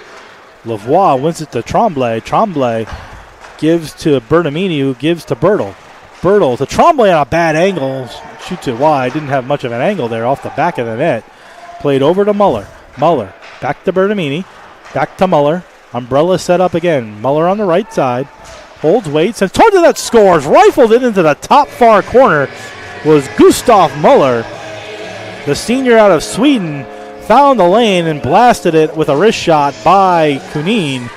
Lavoie wins it to Tremblay. Tremblay gives to Bertamini, who gives to Bertle. Bertle to Tremblay on a bad angle. Shoots it wide. Didn't have much of an angle there off the back of the net. Played over to Muller. Muller back to Bertamini. Back to Muller. Umbrella set up again. Muller on the right side. Holds, waits, and towards that scores. Rifled it into the top far corner was Gustav Muller. The senior out of Sweden found the lane and blasted it with a wrist shot by Kunin.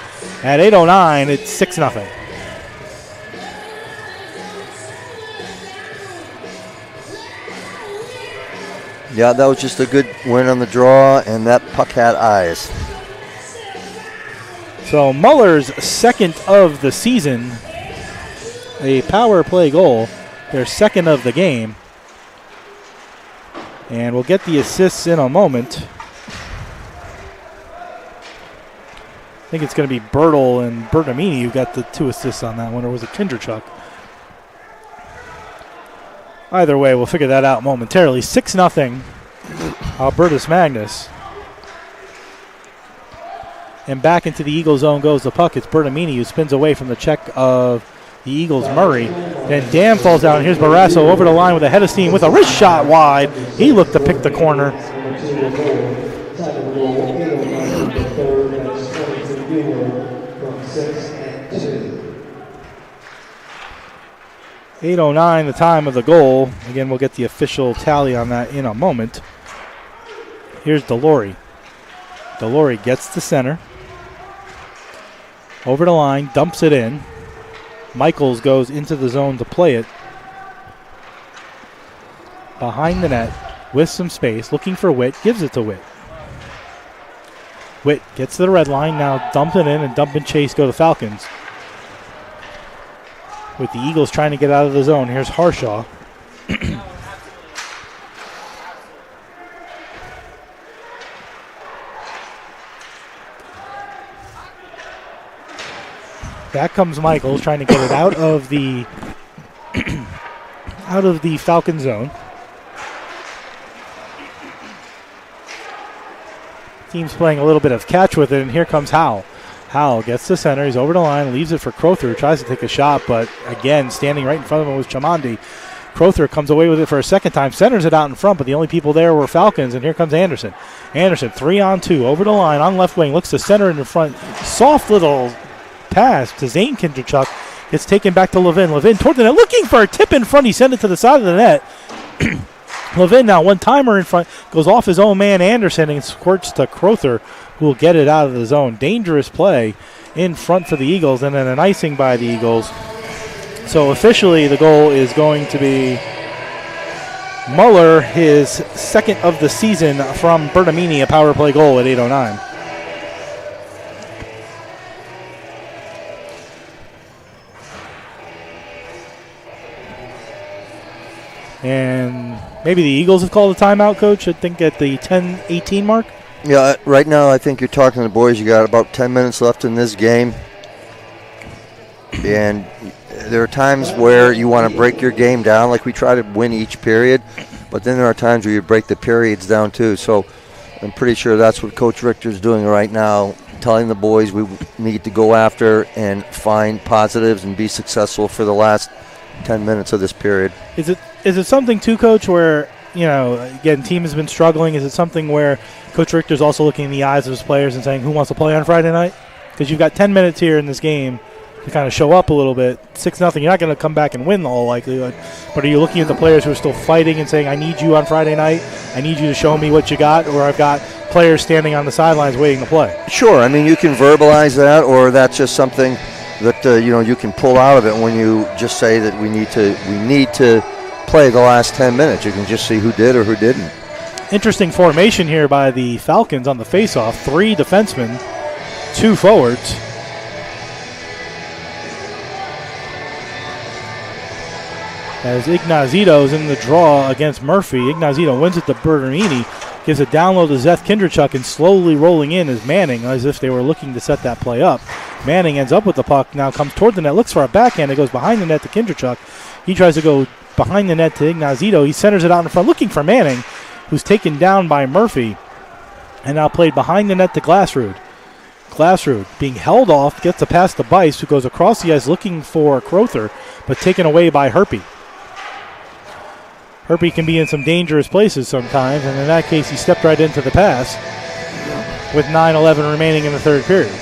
At 8:09, it's 6-0. Yeah, that was just a good win on the draw, and that puck had eyes. So Muller's second of the season, a power play goal, their second of the game. And we'll get the assists in a moment. I think it's going to be Bertle and Bertamini who got the 2 assists on that one, or was it Kindrachuk? Either way, we'll figure that out momentarily. 6-0, Albertus Magnus. And back into the Eagle zone goes the puck. It's Bertamini who spins away from the check of the Eagles' Murray. Then Dam falls down. Here's Barrasso over the line with a head of steam with a wrist shot wide. He looked to pick the corner. 8:09, the time of the goal. Again, we'll get the official tally on that in a moment. Here's Delory. Delory gets to center. Over the line, dumps it in. Michaels goes into the zone to play it. Behind the net with some space, looking for Witt, gives it to Witt. Witt gets to the red line, now dump it in, and dump and chase go the Falcons. With the Eagles trying to get out of the zone. Here's Harshaw. Back comes Michaels trying to get it out of the out of the Falcon zone. Team's playing a little bit of catch with it, and here comes Howell. Howell gets to center. He's over the line, leaves it for Crowther, who tries to take a shot, but again, standing right in front of him was Chamandi. Crowther comes away with it for a second time, centers it out in front, but the only people there were Falcons, and here comes Anderson. Anderson, 3-on-2, over the line, on left wing, looks to center in front. Soft little pass to Zane Kinderchuk. It's taken back to Levin. Levin toward the net, looking for a tip in front. He sent it to the side of the net. Levin now, one-timer in front, goes off his own man, Anderson, and squirts to Crowther, who will get it out of the zone. Dangerous play in front for the Eagles, and then an icing by the Eagles. So officially the goal is going to be Muller, his second of the season from Bertamini, a power play goal at 8:09. And maybe the Eagles have called a timeout, Coach, I think at the 10:18 mark. Yeah, right now I think you're talking to the boys. You got about 10 minutes left in this game. And there are times where you want to break your game down, like we try to win each period. But then there are times where you break the periods down too. So I'm pretty sure that's what Coach Richter's doing right now, telling the boys we need to go after and find positives and be successful for the last 10 minutes of this period. Is it something too, Coach, where, you know, again, team has been struggling? Is it something where Coach Richter's also looking in the eyes of his players and saying, who wants to play on Friday night? Because you've got 10 minutes here in this game to kind of show up a little bit. 6-0, you're not going to come back and win the whole likelihood. But are you looking at the players who are still fighting and saying, I need you on Friday night, I need you to show me what you got, or I've got players standing on the sidelines waiting to play? Sure. I mean, you can verbalize that, or that's just something that you can pull out of it when you just say that we need to play the last 10 minutes. You can just see who did or who didn't. Interesting formation here by the Falcons on the faceoff. 3 defensemen, 2 forwards. As Ignazito's in the draw against Murphy. Ignazito wins it to Bertamini, gives a down low to Zeth Kinderchuk, and slowly rolling in is Manning, as if they were looking to set that play up. Manning ends up with the puck, now comes toward the net, looks for a backhand. It goes behind the net to Kinderchuk. He tries to go behind the net to Ignazito. He centers it out in front, looking for Manning, who's taken down by Murphy, and now played behind the net to Glassrud. Glassrud being held off, gets a pass to Bice, who goes across the ice looking for Crowther, but taken away by Herpy. Herpy can be in some dangerous places sometimes, and in that case, he stepped right into the pass with 9:11 remaining in the third period.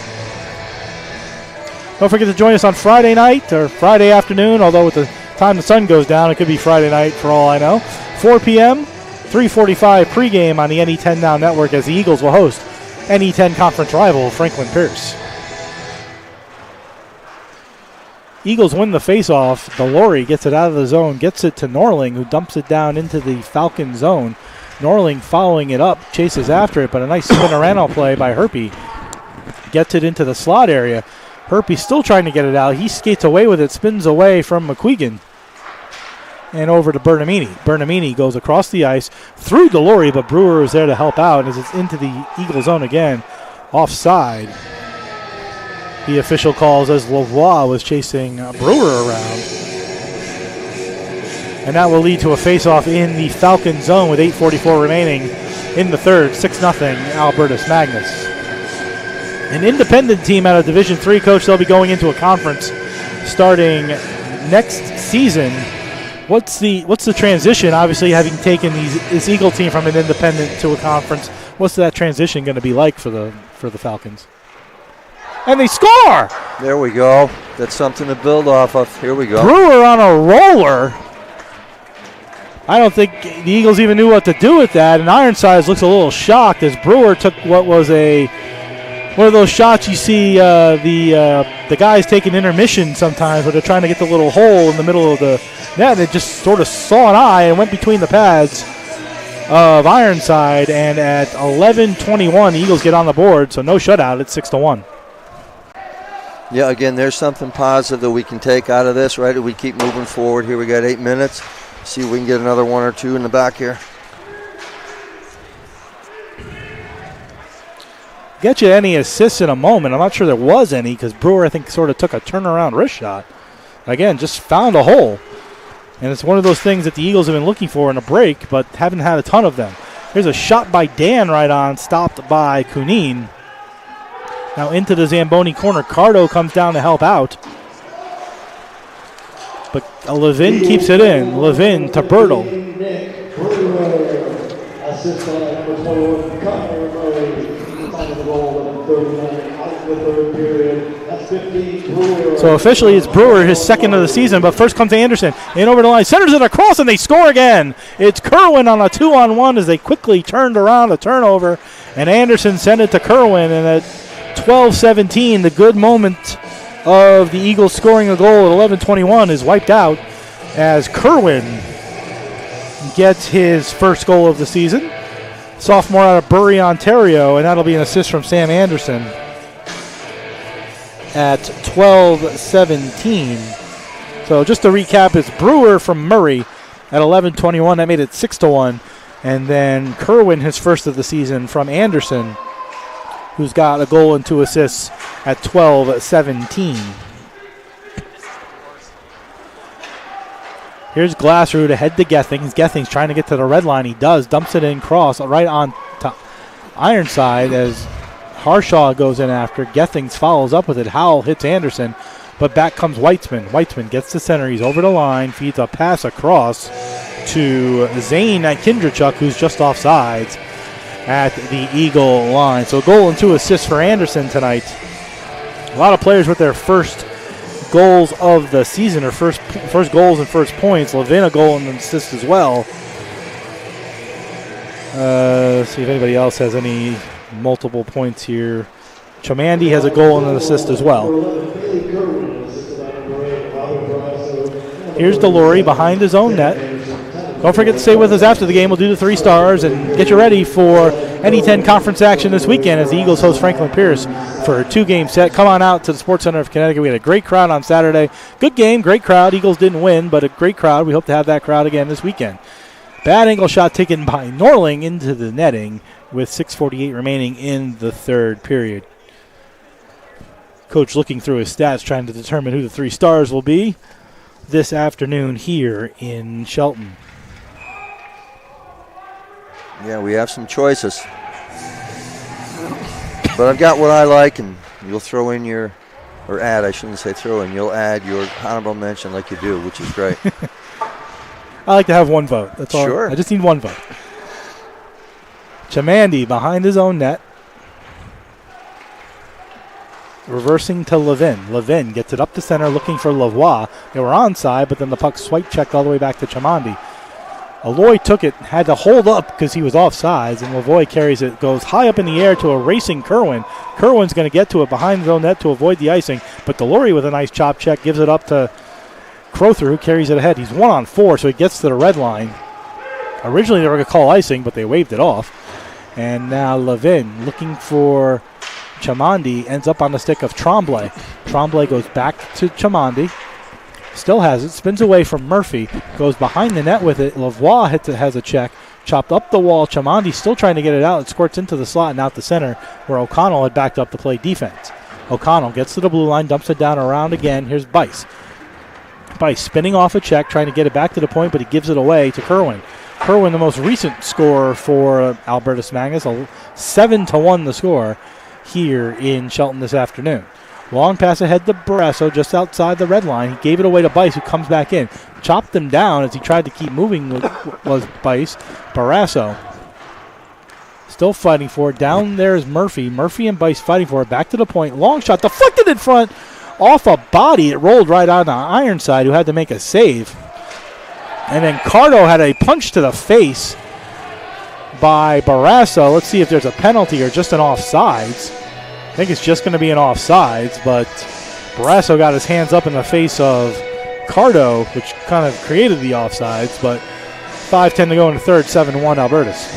Don't forget to join us on Friday night or Friday afternoon, although with the time the sun goes down, it could be Friday night for all I know. 4 p.m., 3:45 pregame on the NE10 Now Network as the Eagles will host NE10 conference rival Franklin Pierce. Eagles win the faceoff. Delory gets it out of the zone, gets it to Norling, who dumps it down into the Falcon zone. Norling following it up, chases after it, but a nice spin-around play by Herpy. Gets it into the slot area. Herpy still trying to get it out. He skates away with it, spins away from McQuegan. And over to Bertamini. Bertamini goes across the ice through Delory, but Brewer is there to help out as it's into the Eagle zone again. Offside. The official calls as Lavoie was chasing Brewer around. And that will lead to a face-off in the Falcon zone with 8:44 remaining in the third. 6-0 Albertus Magnus. An independent team out of Division III, Coach. They'll be going into a conference starting next season. What's the transition? Obviously, having taken this Eagle team from an independent to a conference, what's that transition going to be like for the Falcons? And they score! There we go. That's something to build off of. Here we go. Brewer on a roller. I don't think the Eagles even knew what to do with that, and Ironsides looks a little shocked as Brewer took what was one of those shots you see the guys take an intermission sometimes where they're trying to get the little hole in the middle of the net, and it just sort of saw an eye and went between the pads of Ironside, and at 11:21, the Eagles get on the board, so no shutout. It's 6-1. Yeah, again, there's something positive that we can take out of this, right? If we keep moving forward here, we got 8 minutes. See if we can get another 1 or 2 in the back here. Get you any assists in a moment. I'm not sure there was any because Brewer, I think, sort of took a turnaround wrist shot. Again, just found a hole. And it's one of those things that the Eagles have been looking for in a break, but haven't had a ton of them. Here's a shot by Dan right on, stopped by Kunin. Now into the Zamboni corner. Cardo comes down to help out. But Levin keeps it in. Levin to Bertle. Assist by number 21, Connor Murray. Final goal, 39 out the third period. That's 15 Brewer. So officially it's Brewer, his second of the season, but first comes Anderson. In over the line, centers it across, and they score again. It's Kerwin on a 2-on-1 as they quickly turned around a turnover, and Anderson sent it to Kerwin, and at 12-17, the good moment of the Eagles scoring a goal at 11:21 is wiped out as Kerwin gets his first goal of the season. Sophomore out of Bury, Ontario, and that'll be an assist from Sam Anderson at 12-17. So just to recap, it's Brewer from Murray at 11:21. That made it 6-1. And then Kerwin, his first of the season, from Anderson, who's got a goal and 2 assists at 12-17. Here's Glassrud ahead to Gethings. Gethings trying to get to the red line. He does. Dumps it in cross right on to Ironside as Harshaw goes in after. Gethings follows up with it. Howell hits Anderson, but back comes Weitzman. Weitzman gets to center. He's over the line. Feeds a pass across to Zane Kindrachuk, who's just off sides at the Eagle line. So a goal and 2 assists for Anderson tonight. A lot of players with their first goals of the season, or first goals and first points. Levin a goal and an assist as well. Let's see if anybody else has any multiple points here. Chomandi has a goal and an assist as well. Here's Delory behind his own net. Don't forget to stay with us after the game. We'll do the 3 stars and get you ready for NE10 conference action this weekend as the Eagles host Franklin Pierce for a 2-game set. Come on out to the Sports Center of Connecticut. We had a great crowd on Saturday. Good game, great crowd. Eagles didn't win, but a great crowd. We hope to have that crowd again this weekend. Bad angle shot taken by Norling into the netting with 6:48 remaining in the third period. Coach looking through his stats, trying to determine who the 3 stars will be this afternoon here in Shelton. Yeah, we have some choices. But I've got what I like, and you'll throw in your, or add, I shouldn't say throw in, you'll add your honorable mention like you do, which is great. I like to have 1 vote. That's all. Sure. I just need 1 vote. Chomandi behind his own net. Reversing to Levin. Levin gets it up the center looking for Lavoie. They were onside, but then the puck swipe checked all the way back to Chomandi. Aloy took it, had to hold up because he was offsides, and Lavoie carries it, goes high up in the air to a racing Kerwin. Kerwin's going to get to it behind his own net to avoid the icing, but Delory with a nice chop check gives it up to Crowther, who carries it ahead. He's 1-on-4, so he gets to the red line. Originally they were going to call icing, but they waved it off. And now Levin looking for Chomandi, ends up on the stick of Tremblay. Tremblay goes back to Chomandi. Still has it, spins away from Murphy, goes behind the net with it. Lavoie has a check, chopped up the wall. Chomandi still trying to get it out. It squirts into the slot and out the center where O'Connell had backed up to play defense. O'Connell gets to the blue line, dumps it down around again. Here's Bice. Bice spinning off a check, trying to get it back to the point, but he gives it away to Kerwin. Kerwin, the most recent scorer for Albertus Magnus, 7-1 the score here in Shelton this afternoon. Long pass ahead to Barrasso just outside the red line. He gave it away to Bice, who comes back in. Chopped him down as he tried to keep moving was Bice. Barrasso still fighting for it. Down there is Murphy. Murphy and Bice fighting for it. Back to the point. Long shot deflected in front off a body. It rolled right on the Ironside, who had to make a save. And then Cardo had a punch to the face by Barrasso. Let's see if there's a penalty or just an offsides. I think it's just going to be an offsides, but Barrasso got his hands up in the face of Cardo, which kind of created the offsides, but 5:10 to go in the third, 7-1 Albertus.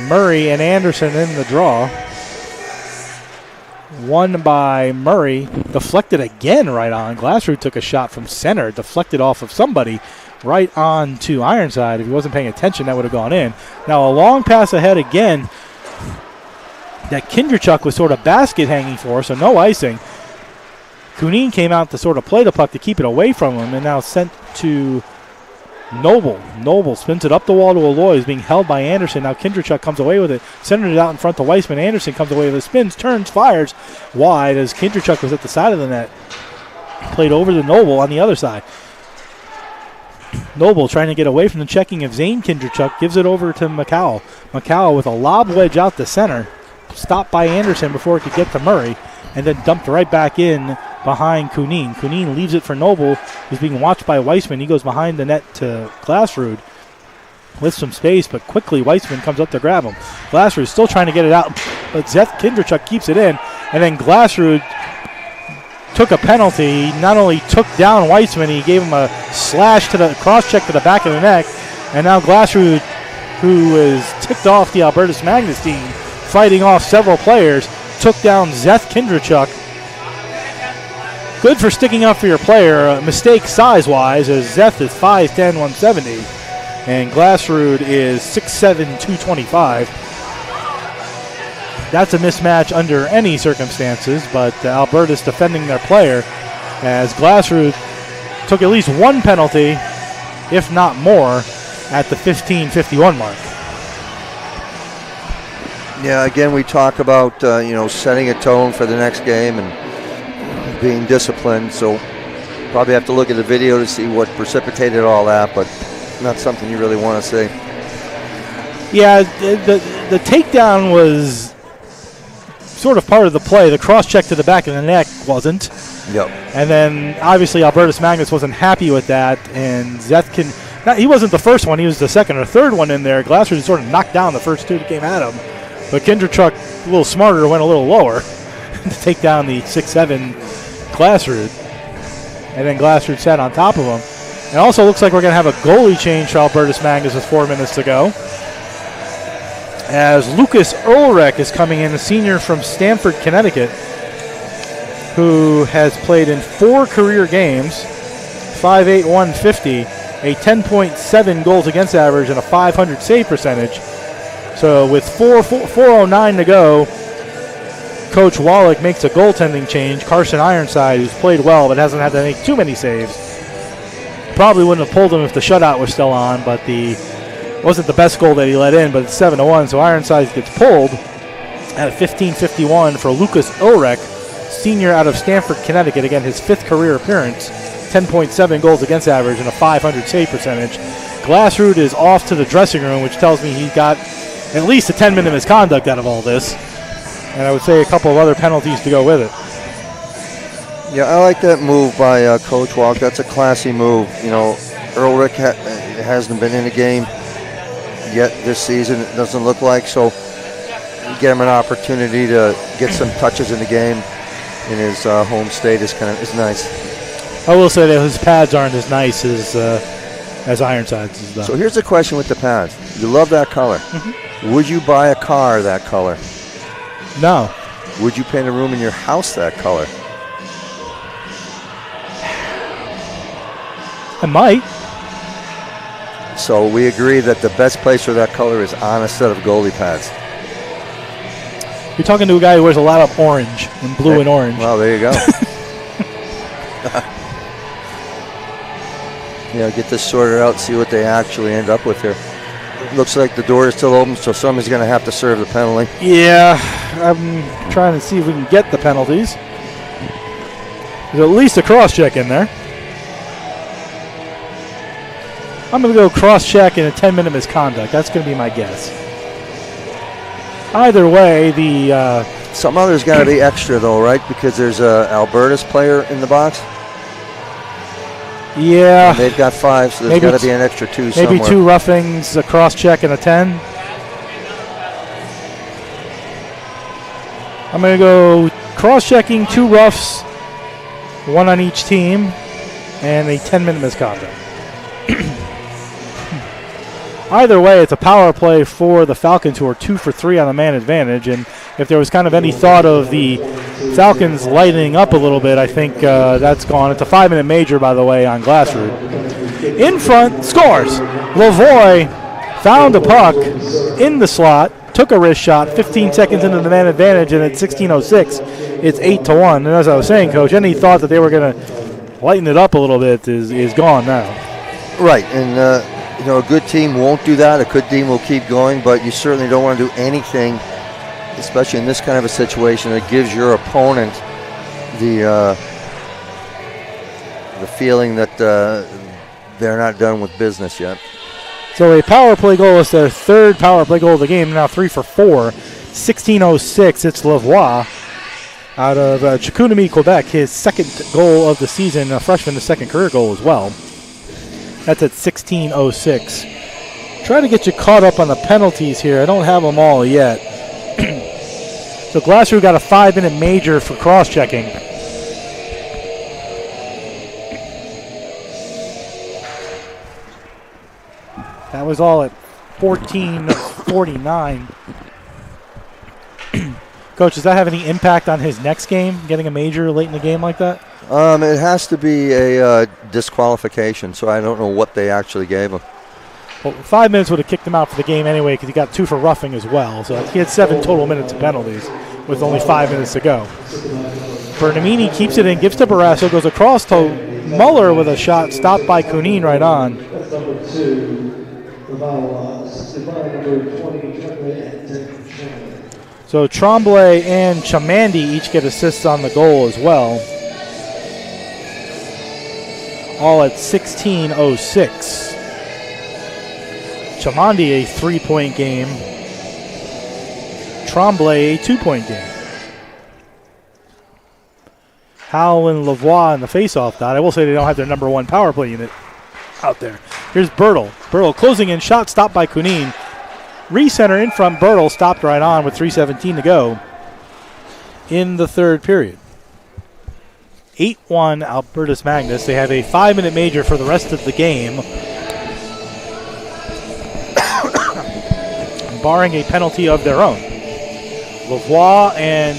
Murray and Anderson in the draw. Won by Murray, deflected again right on. Glassrud took a shot from center, deflected off of somebody right on to Ironside. If he wasn't paying attention, that would have gone in. Now a long pass ahead again that Kindrachuk was sort of basket hanging for, so no icing. Kunin came out to sort of play the puck to keep it away from him, and now sent to Noble. Noble spins it up the wall to Aloy. Is being held by Anderson. Now Kindrachuk comes away with it. Centered it out in front to Weissman. Anderson comes away with it. Spins, turns, fires wide as Kindrachuk was at the side of the net. Played over to Noble on the other side. Noble trying to get away from the checking of Zane Kindrachuk. Gives it over to McCowell. McCowell with a lob wedge out the center. Stopped by Anderson before it could get to Murray. And then dumped right back in behind Kunin. Kunin leaves it for Noble, who's being watched by Weissman. He goes behind the net to Glassrud with some space, but quickly Weissman comes up to grab him. Glassrud still trying to get it out, but Zeth Kindrachuk keeps it in, and then Glassrud took a penalty. He not only took down Weissman, he gave him a slash to the cross-check to the back of the neck, and now Glassrud, who is ticked off the Albertus Magnus team, fighting off several players, took down Zeth Kindrachuk. Good for sticking up for your player. A mistake size-wise, as Zeth is 5'10", 170, and Glassrud is 6'7", 225. That's a mismatch under any circumstances, but Albertus defending their player, as Glassrud took at least one penalty, if not more, at the 15:51 mark. Yeah, again, we talk about setting a tone for the next game and being disciplined. So probably have to look at the video to see what precipitated all that, but not something you really want to see. Yeah, the takedown was sort of part of the play. The cross check to the back of the neck wasn't. Yep. And then obviously Albertus Magnus wasn't happy with that, and Zethkin. He wasn't the first one. He was the second or third one in there. Glassrud sort of knocked down the first two that came at him. But Kindrachuk, a little smarter, went a little lower to take down the 6'7" Glassrud. And then Glassrud sat on top of him. It also looks like we're going to have a goalie change for Albertus Magnus with 4 minutes to go, as Lucas Ulrich is coming in, a senior from Stamford, Connecticut, who has played in 4 career games, 5'8", 150, a 10.7 goals against average, and a .500 save percentage. So with 4:09 to go, Coach Wallach makes a goaltending change. Carson Ironside, who's played well but hasn't had to make too many saves, probably wouldn't have pulled him if the shutout was still on, but wasn't the best goal that he let in, but it's 7-1, so Ironside gets pulled at 15:51 for Lucas Ulrich, senior out of Stamford, Connecticut. Again, his 5th career appearance, 10.7 goals against average and a .500 save percentage. Glassrud is off to the dressing room, which tells me he got at least a 10-minute misconduct out of all this. And I would say a couple of other penalties to go with it. Yeah, I like that move by Coach Walk. That's a classy move. Ulrich hasn't been in a game yet this season, it doesn't look like. So you get him an opportunity to get some touches in the game in his home state is nice. I will say that his pads aren't as nice as Ironside's is, though. So here's the question with the pads. You love that color. Mm-hmm. Would you buy a car that color? No. Would you paint a room in your house that color? I might. So we agree that the best place for that color is on a set of goalie pads. You're talking to a guy who wears a lot of orange and blue and orange. Well, there you go. Get this sorted out, see what they actually end up with here. Looks like the door is still open, so somebody's going to have to serve the penalty. Yeah, I'm trying to see if we can get the penalties. There's at least a cross-check in there. I'm going to go cross-check and a 10-minute misconduct. That's going to be my guess. Either way, some other's got to be extra, though, right? Because there's a Albertus player in the box. Yeah. And they've got 5, so there's got to be an extra 2 somewhere. Maybe 2 roughings, a cross-check, and a 10. I'm going to go cross-checking, 2 roughs, 1 on each team, and a 10-minute misconduct. Either way, it's a power play for the Falcons, who are 2 for 3 on the man advantage. And if there was kind of any thought of the Falcons lightening up a little bit, I think that's gone. It's a 5-minute major, by the way, on Glassrud. In front, scores. Lavoie found a puck in the slot, took a wrist shot, 15 seconds into the man advantage, and at 16:06, it's 8-1. And as I was saying, Coach, any thought that they were going to lighten it up a little bit is gone now. Right, and a good team won't do that. A good team will keep going, but you certainly don't want to do anything, especially in this kind of a situation, that gives your opponent the feeling that they're not done with business yet. So a power play goal is their third power play goal of the game, now 3 for 4. 16:06, it's Lavoie out of Chicoutimi, Quebec, his second goal of the season, a freshman, the second career goal as well. That's at 16:06. Try to get you caught up on the penalties here. I don't have them all yet. So Glasser got a 5-minute major for cross-checking. That was all at 14:49. Coach, does that have any impact on his next game, getting a major late in the game like that? It has to be a disqualification, so I don't know what they actually gave him. Well, 5 minutes would have kicked him out for the game anyway because he got 2 for roughing as well. So he had 7 total minutes of penalties with only 5 minutes to go. Bernamini keeps it in, gives to Barrasso, goes across to Muller with a shot stopped by Kunin right on. That's number 2. Number 20, So Tremblay and Chamandi each get assists on the goal as well. All at 16:06. Chamandi a 3-point game. Tremblay a 2-point game. Howell and Lavoie in the faceoff dot. I will say they don't have their number 1 power play unit out there. Here's Bertle. Bertle closing in, shot stopped by Kunin. Recenter in front, Bertle stopped right on with 3:17 to go in the third period. 8-1 Albertus Magnus. They have a 5-minute major for the rest of the game. Barring a penalty of their own. Lavoie and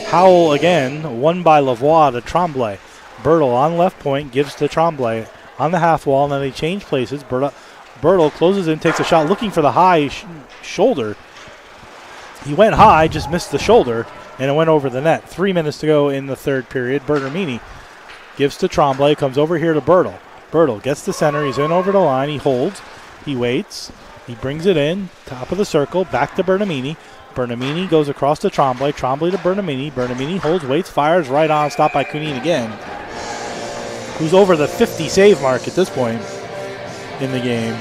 Howell again, won by Lavoie to Tremblay. Bertle on left point, gives to Tremblay on the half wall, and then they change places. Bertle closes in, takes a shot looking for the high shoulder. He went high, just missed the shoulder, and it went over the net. 3 minutes to go in the third period. Bernamini gives to Tremblay, comes over here to Bertle. Bertle gets the center, he's in over the line, he holds, he waits, he brings it in, top of the circle, back to Bernamini. Bernamini goes across to Tremblay, Tremblay to Bernamini. Bernamini holds, waits, fires, right on, stopped by Kunin again, who's over the 50 save mark at this point in the game.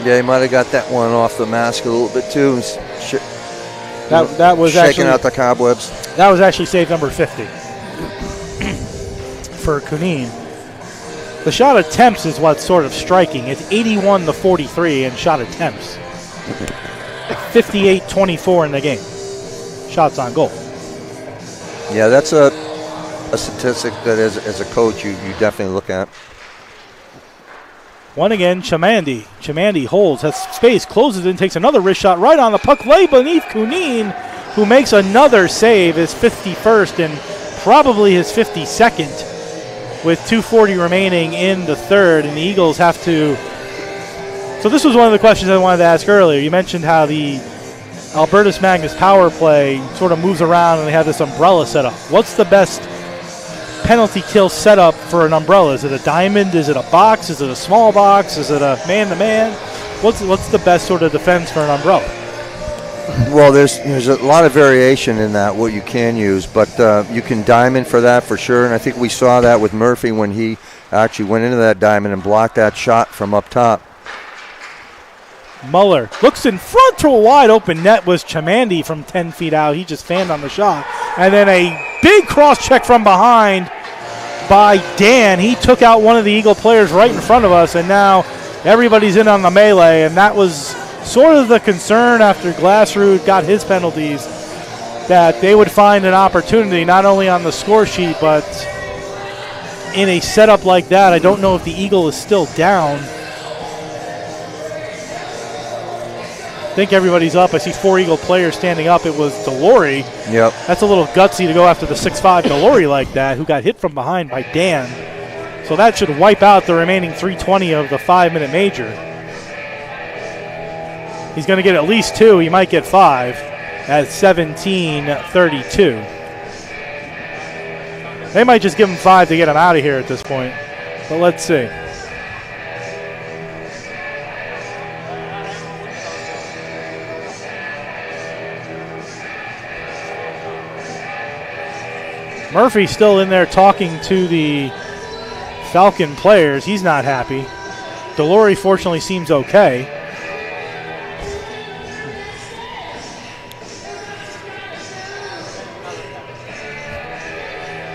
Yeah, he might have got that one off the mask a little bit too. That was shaking actually out the cobwebs. That was actually save number 50 for Kunin. The shot attempts is what's sort of striking. It's 81-43 in shot attempts. 58-24 in the game. Shots on goal. Yeah, that's a statistic that as a coach you definitely look at. One again, Chamandi. Chamandi holds, has space, closes in, takes another wrist shot right on the puck, lay beneath Kunin, who makes another save, his 51st and probably his 52nd, with 2:40 remaining in the third, and the Eagles have to. So this was one of the questions I wanted to ask earlier. You mentioned how the Albertus Magnus power play sort of moves around and they have this umbrella set up. What's the best penalty kill setup for an umbrella? Is it a diamond? Is it a box? Is it a small box? Is it a man-to-man? What's the best sort of defense for an umbrella? Well, there's a lot of variation in that, what you can use, but you can diamond for that for sure, and I think we saw that with Murphy when he actually went into that diamond and blocked that shot from up top. Muller looks in front to a wide open net, was Chamandi from 10 feet out. He just fanned on the shot. And then a big cross check from behind by Dan. He took out one of the Eagle players right in front of us, and now everybody's in on the melee, and that was sort of the concern after Glassrud got his penalties, that they would find an opportunity not only on the score sheet, but in a setup like that. I don't know if the Eagle is still down. I think everybody's up. I see 4 Eagle players standing up. It was Delory. Yep. That's a little gutsy to go after the 6'5 Delory like that, who got hit from behind by Dan. So that should wipe out the remaining 3:20 of the 5-minute major. He's going to get at least 2. He might get 5. at 17-32. They might just give him 5 to get him out of here at this point, but let's see. Murphy's still in there talking to the Falcon players. He's not happy. Delory fortunately seems okay.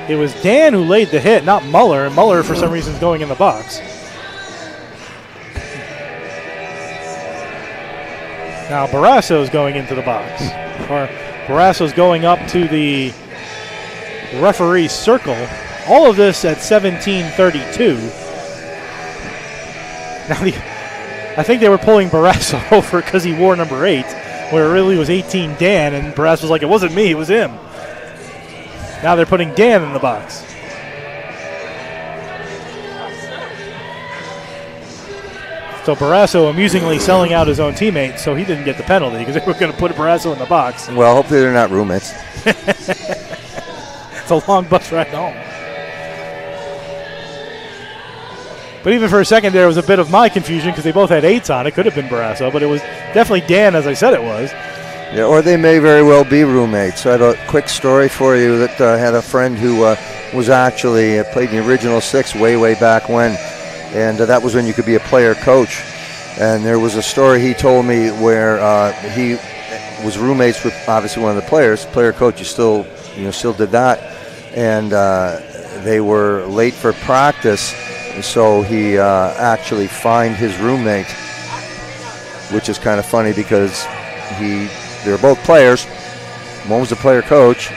It was Dan who laid the hit, not Muller. And Muller, for some reason, is going in the box. Now Barrasso's going into the box. Or Barrasso's going up to the referee circle. All of this at 17-32. Now, I think they were pulling Barrasso over because he wore number 8, where it really was 18 Dan, and Barrasso's like, it wasn't me, it was him. Now they're putting Dan in the box. So Barrasso amusingly selling out his own teammates, so he didn't get the penalty because they were going to put Barrasso in the box. Well, hopefully they're not roommates. It's a long bus ride home. But even for a second there was a bit of my confusion because they both had 8s on. It could have been Barrasso, but it was definitely Dan, as I said it was. Yeah, or they may very well be roommates. I had a quick story for you that I had a friend who was actually played in the original 6 way back when, and that was when you could be a player coach. And there was a story he told me where he was roommates with obviously one of the players. Player coach, you still did that, and they were late for practice, so he actually fined his roommate, which is kind of funny because they were both players. One was a player coach,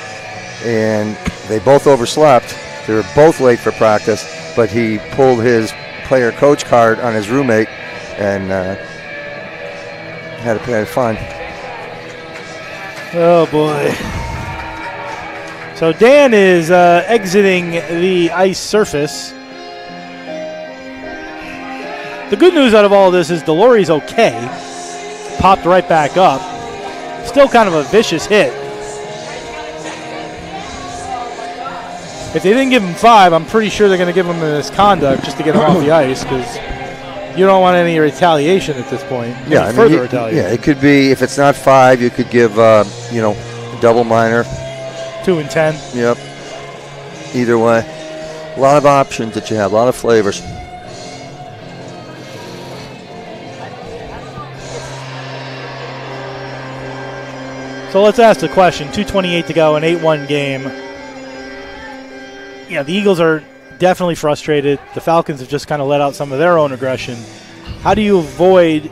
and they both overslept. They were both late for practice, but he pulled his player coach card on his roommate and had to pay a fine. Oh boy. So Dan is exiting the ice surface. The good news out of all of this is Delory's okay. Popped right back up. Still kind of a vicious hit. If they didn't give him 5, I'm pretty sure they're going to give him a misconduct just to get him off the ice because you don't want any retaliation at this point. Yeah, further retaliation. Yeah, it could be, if it's not 5, you could give, a double minor. 2 and 10. Yep. Either way. A lot of options that you have, a lot of flavors. So let's ask the question. 2:28 to go, an 8-1 game. Yeah, the Eagles are definitely frustrated. The Falcons have just kind of let out some of their own aggression. How do you avoid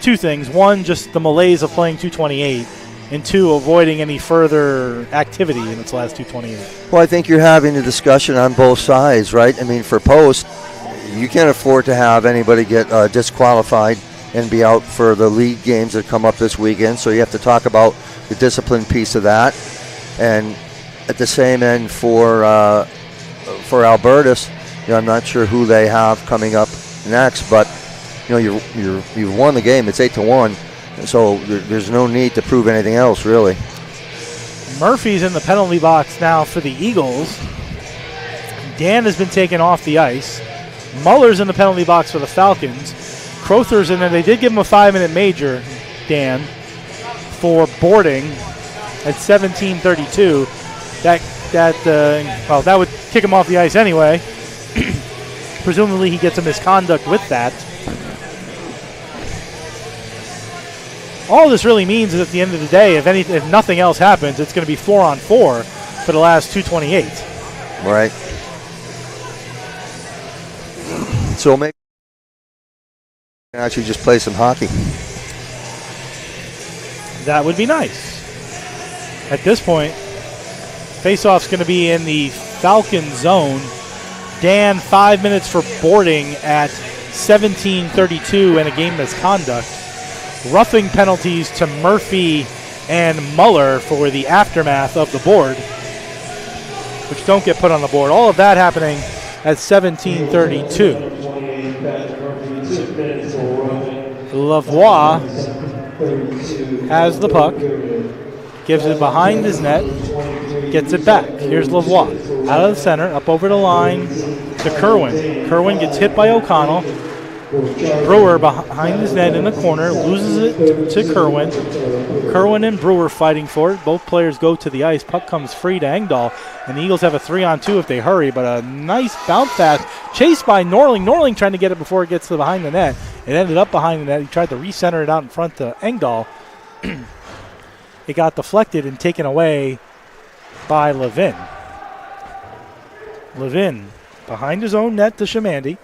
2 things? 1, just the malaise of playing 2:28, and 2, avoiding any further activity in its last 2:28. Well, I think you're having a discussion on both sides, right? I mean, for post, you can't afford to have anybody get disqualified and be out for the league games that come up this weekend, so you have to talk about the discipline piece of that. And at the same end for Albertus, I'm not sure who they have coming up next, but you've won the game. It's 8-1, so there's no need to prove anything else, really. Murphy's in the penalty box now for the Eagles. Dan has been taken off the ice. Muller's in the penalty box for the Falcons. Crowther's in there. They did give him a 5-minute major, Dan, for boarding at 17:32. That would kick him off the ice anyway. Presumably he gets a misconduct with that. All this really means is at the end of the day, if nothing else happens, it's going to be 4-on-4 for the last 2:28. Right. So maybe actually just play some hockey. That would be nice. At this point, faceoff's going to be in the Falcon zone. Dan, 5 minutes for boarding at 17:32 and a game misconduct. Roughing penalties to Murphy and Muller for the aftermath of the board, which don't get put on the board. All of that happening at 17:32. Lavoie has the puck. Gives it behind his net. Gets it back. Here's Lavoie. Out of the center. Up over the line to Kerwin. Kerwin gets hit by O'Connell. Brewer behind his net in the corner. Loses it to Kerwin. Kerwin and Brewer fighting for it. Both players go to the ice. Puck comes free to Engdahl. And the Eagles have a 3-on-2 if they hurry. But a nice bounce pass. Chased by Norling. Norling trying to get it before it gets to behind the net. It ended up behind the net. He tried to recenter it out in front to Engdahl. It got deflected and taken away by Levin. Levin behind his own net to Shamandi.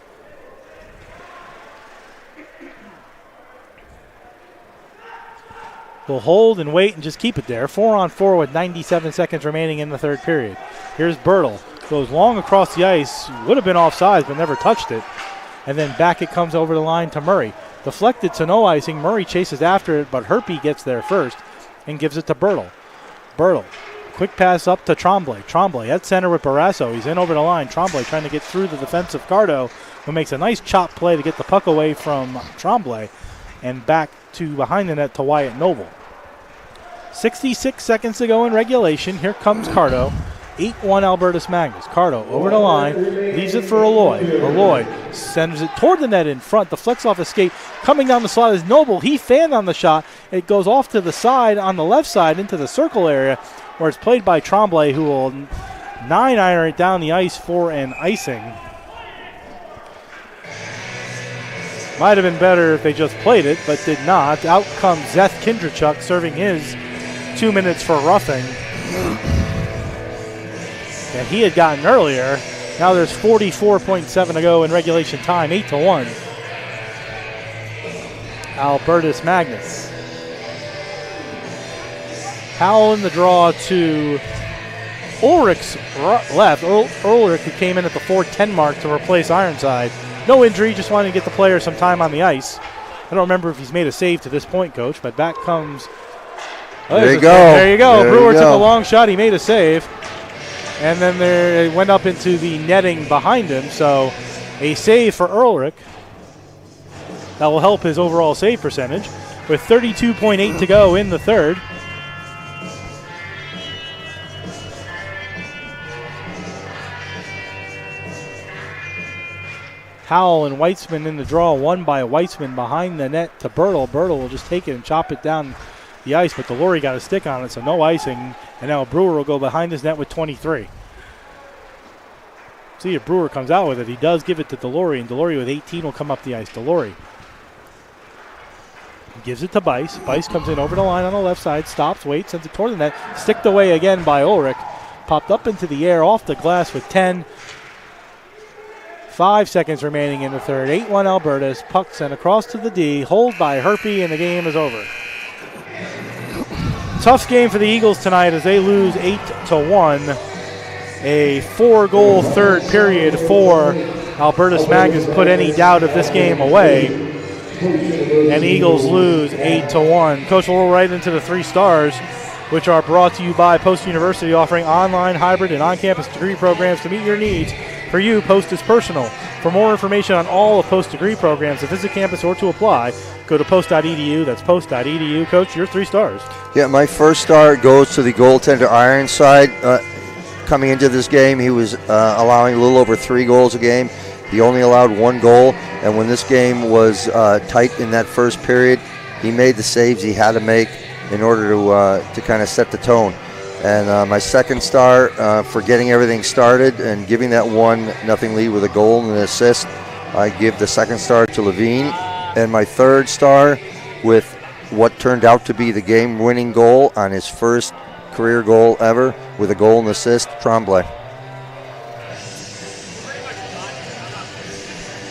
Will hold and wait and just keep it there. 4-on-4 with 97 seconds remaining in the third period. Here's Bertle. Goes long across the ice. Would have been offsides but never touched it. And then back it comes over the line to Murray. Deflected to no icing. Murray chases after it, but Herpy gets there first and gives it to Bertle. Bertle, quick pass up to Tremblay. Tremblay at center with Barrasso. He's in over the line. Tremblay trying to get through the defensive Cardo, who makes a nice chop play to get the puck away from Tremblay and back to behind the net to Wyatt Noble. 66 seconds to go in regulation. Here comes Cardo. 8-1 Albertus Magnus. Cardo over the line, leaves it for Alloy. Alloy sends it toward the net in front. Deflects off escape. Coming down the slot is Noble. He fanned on the shot. It goes off to the side on the left side into the circle area where it's played by Tremblay, who will 9-iron it down the ice for an icing. Might have been better if they just played it, but did not. Out comes Zeth Kindrachuk serving his 2 minutes for roughing that he had gotten earlier. Now there's 44.7 to go in regulation time, 8-1. Albertus Magnus. Powell in the draw to Ulrich's left. Ulrich, who came in at the 4:10 mark to replace Ironside. No injury, just wanting to get the player some time on the ice. I don't remember if he's made a save to this point, Coach, but back comes... There you go. There you go. There Brewer you took go. a long shot. He made a save. And then it went up into the netting behind him. So a save for Ulrich. That will help his overall save percentage with 32.8 to go in the third. Howell and Weitzman in the draw, won by Weitzman behind the net to Bertle. Bertle will just take it and chop it down the ice, but Delory got a stick on it, so no icing. And now Brewer will go behind his net with 23. See if Brewer comes out with it. He does give it to Delory, and Delory with 18 will come up the ice. Delory gives it to Bice. Bice comes in over the line on the left side, stops, waits, sends it toward the net. Sticked away again by Ulrich. Popped up into the air off the glass with 10. 5 seconds remaining in the third. 8-1 Albertus. Puck sent across to the D. Hold by Herpy, and the game is over. Tough game for the Eagles tonight as they lose 8-1. A 4-goal third period for Albertus Magnus put any doubt of this game away. And the Eagles lose 8-1. Coach, we'll roll right into the 3 stars, which are brought to you by Post University, offering online, hybrid, and on-campus degree programs to meet your needs. For you, Post is personal. For more information on all of Post degree programs, to visit campus or to apply, go to post.edu. That's post.edu. Coach, your 3 stars. Yeah, my first star goes to the goaltender Ironside. Coming into this game, he was allowing a little over 3 goals a game. He only allowed 1 goal, and when this game was tight in that first period, he made the saves he had to make in order to kind of set the tone. And my second star for getting everything started and giving that 1-0 lead with a goal and an assist, I give the second star to Levine. And my third star, with what turned out to be the game-winning goal on his first career goal ever, with a goal and assist, Tremblay.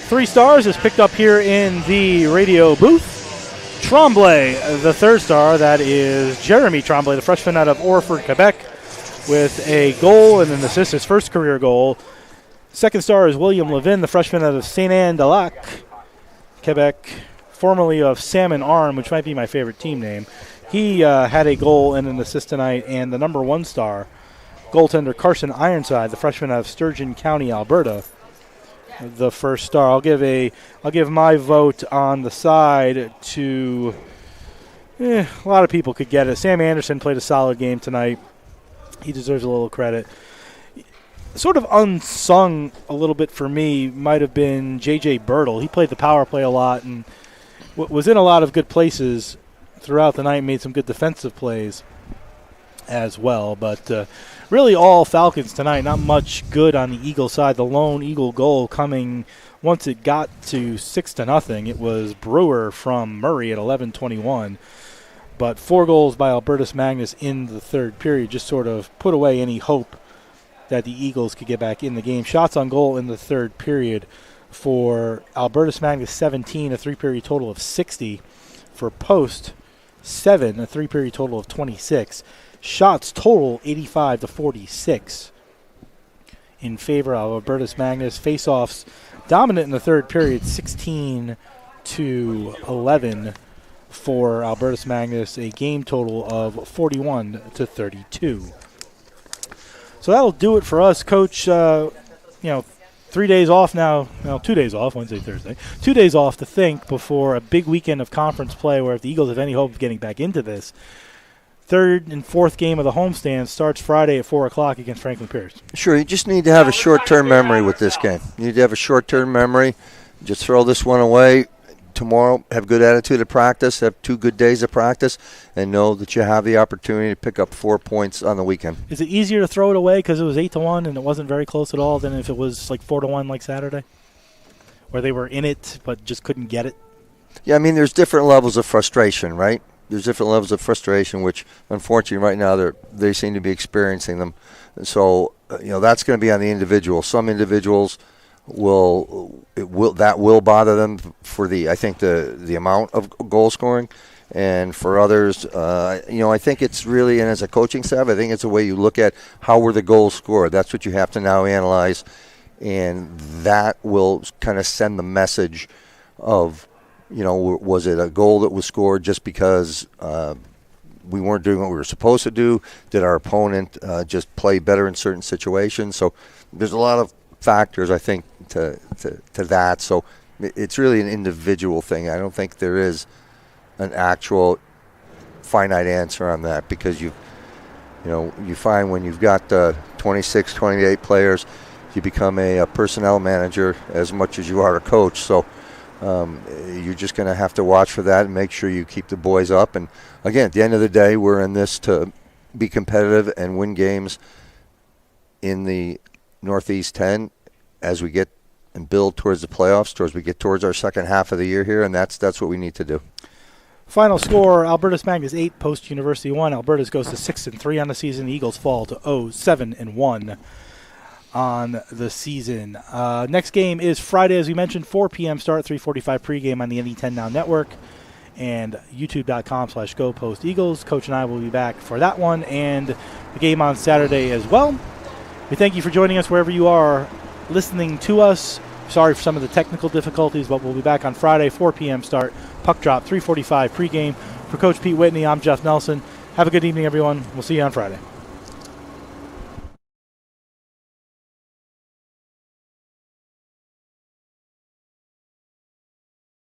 3 stars is picked up here in the radio booth. Tremblay, the third star, that is Jeremy Tremblay, the freshman out of Orford, Quebec, with a goal and an assist, his first career goal. Second star is William Levin, the freshman out of Saint-Anne-de-Lac, Quebec, formerly of Salmon Arm, which might be my favorite team name. He had a goal and an assist tonight. And the number 1 star, goaltender Carson Ironside, the freshman out of Sturgeon County, Alberta, the first star. I'll give my vote on the side to A lot of people could get it. Sam Anderson played a solid game tonight. He deserves a little credit. Sort of unsung a little bit for me might have been J.J. Birtle. He played the power play a lot and was in a lot of good places throughout the night, made some good defensive plays as well. But really all Falcons tonight, not much good on the Eagle side. The lone Eagle goal coming once it got to 6-0. It was Brewer from Murray at 11:21. But 4 goals by Albertus Magnus in the third period just sort of put away any hope that the Eagles could get back in the game. Shots on goal in the third period for Albertus Magnus 17, a 3-period total of 60. For Post 7, a 3-period total of 26. Shots total 85-46 in favor of Albertus Magnus. Face-offs dominant in the third period, 16-11 for Albertus Magnus, a game total of 41-32. So that'll do it for us, Coach. 3 days off now. Well, 2 days off, Wednesday, Thursday. 2 days off to think before a big weekend of conference play where if the Eagles have any hope of getting back into this, third and fourth game of the homestand starts Friday at 4 o'clock against Franklin Pierce. Sure, you just need to have a short-term memory with this game. You need to have a short-term memory. Just throw this one away. Tomorrow, have good attitude at practice, have 2 good days of practice, and know that you have the opportunity to pick up 4 points on the weekend. Is it easier to throw it away because it was 8-1 and it wasn't very close at all than if it was like 4-1 like Saturday, where they were in it but just couldn't get it? Yeah, I mean, there's different levels of frustration, right? There's different levels of frustration, which unfortunately right now they seem to be experiencing them. So that's going to be on the individual. Some individuals will bother them for the amount of goal scoring, and for others, I think it's really, and as a coaching staff, I think it's a way you look at how were the goals scored. That's what you have to now analyze, and that will kind of send the message of, was it a goal that was scored just because we weren't doing what we were supposed to do? Did our opponent just play better in certain situations? So there's a lot of factors, I think, to that. So it's really an individual thing. I don't think there is an actual finite answer on that, because you find when you've got 26, 28 players, you become a personnel manager as much as you are a coach. So you're just going to have to watch for that and make sure you keep the boys up. And again, at the end of the day, we're in this to be competitive and win games in the Northeast 10 as we get and build towards the playoffs, towards our second half of the year here, and that's what we need to do. Final score: Albertus Magnus 8, Post University 1. Albertus goes to 6-3 on the season. The Eagles fall to 7-1 on the season. Next game is Friday, as we mentioned, 4 p.m. start, 3:45 pregame on the NE10 Now Network and youtube.com/GoPostEagles. Coach and I will be back for that one and the game on Saturday as well. We thank you for joining us wherever you are listening to us. Sorry for some of the technical difficulties, but we'll be back on Friday, 4 p.m. start, puck drop, 3:45 pregame. For Coach Pete Whitney, I'm Jeff Nelson. Have a good evening, everyone. We'll see you on Friday.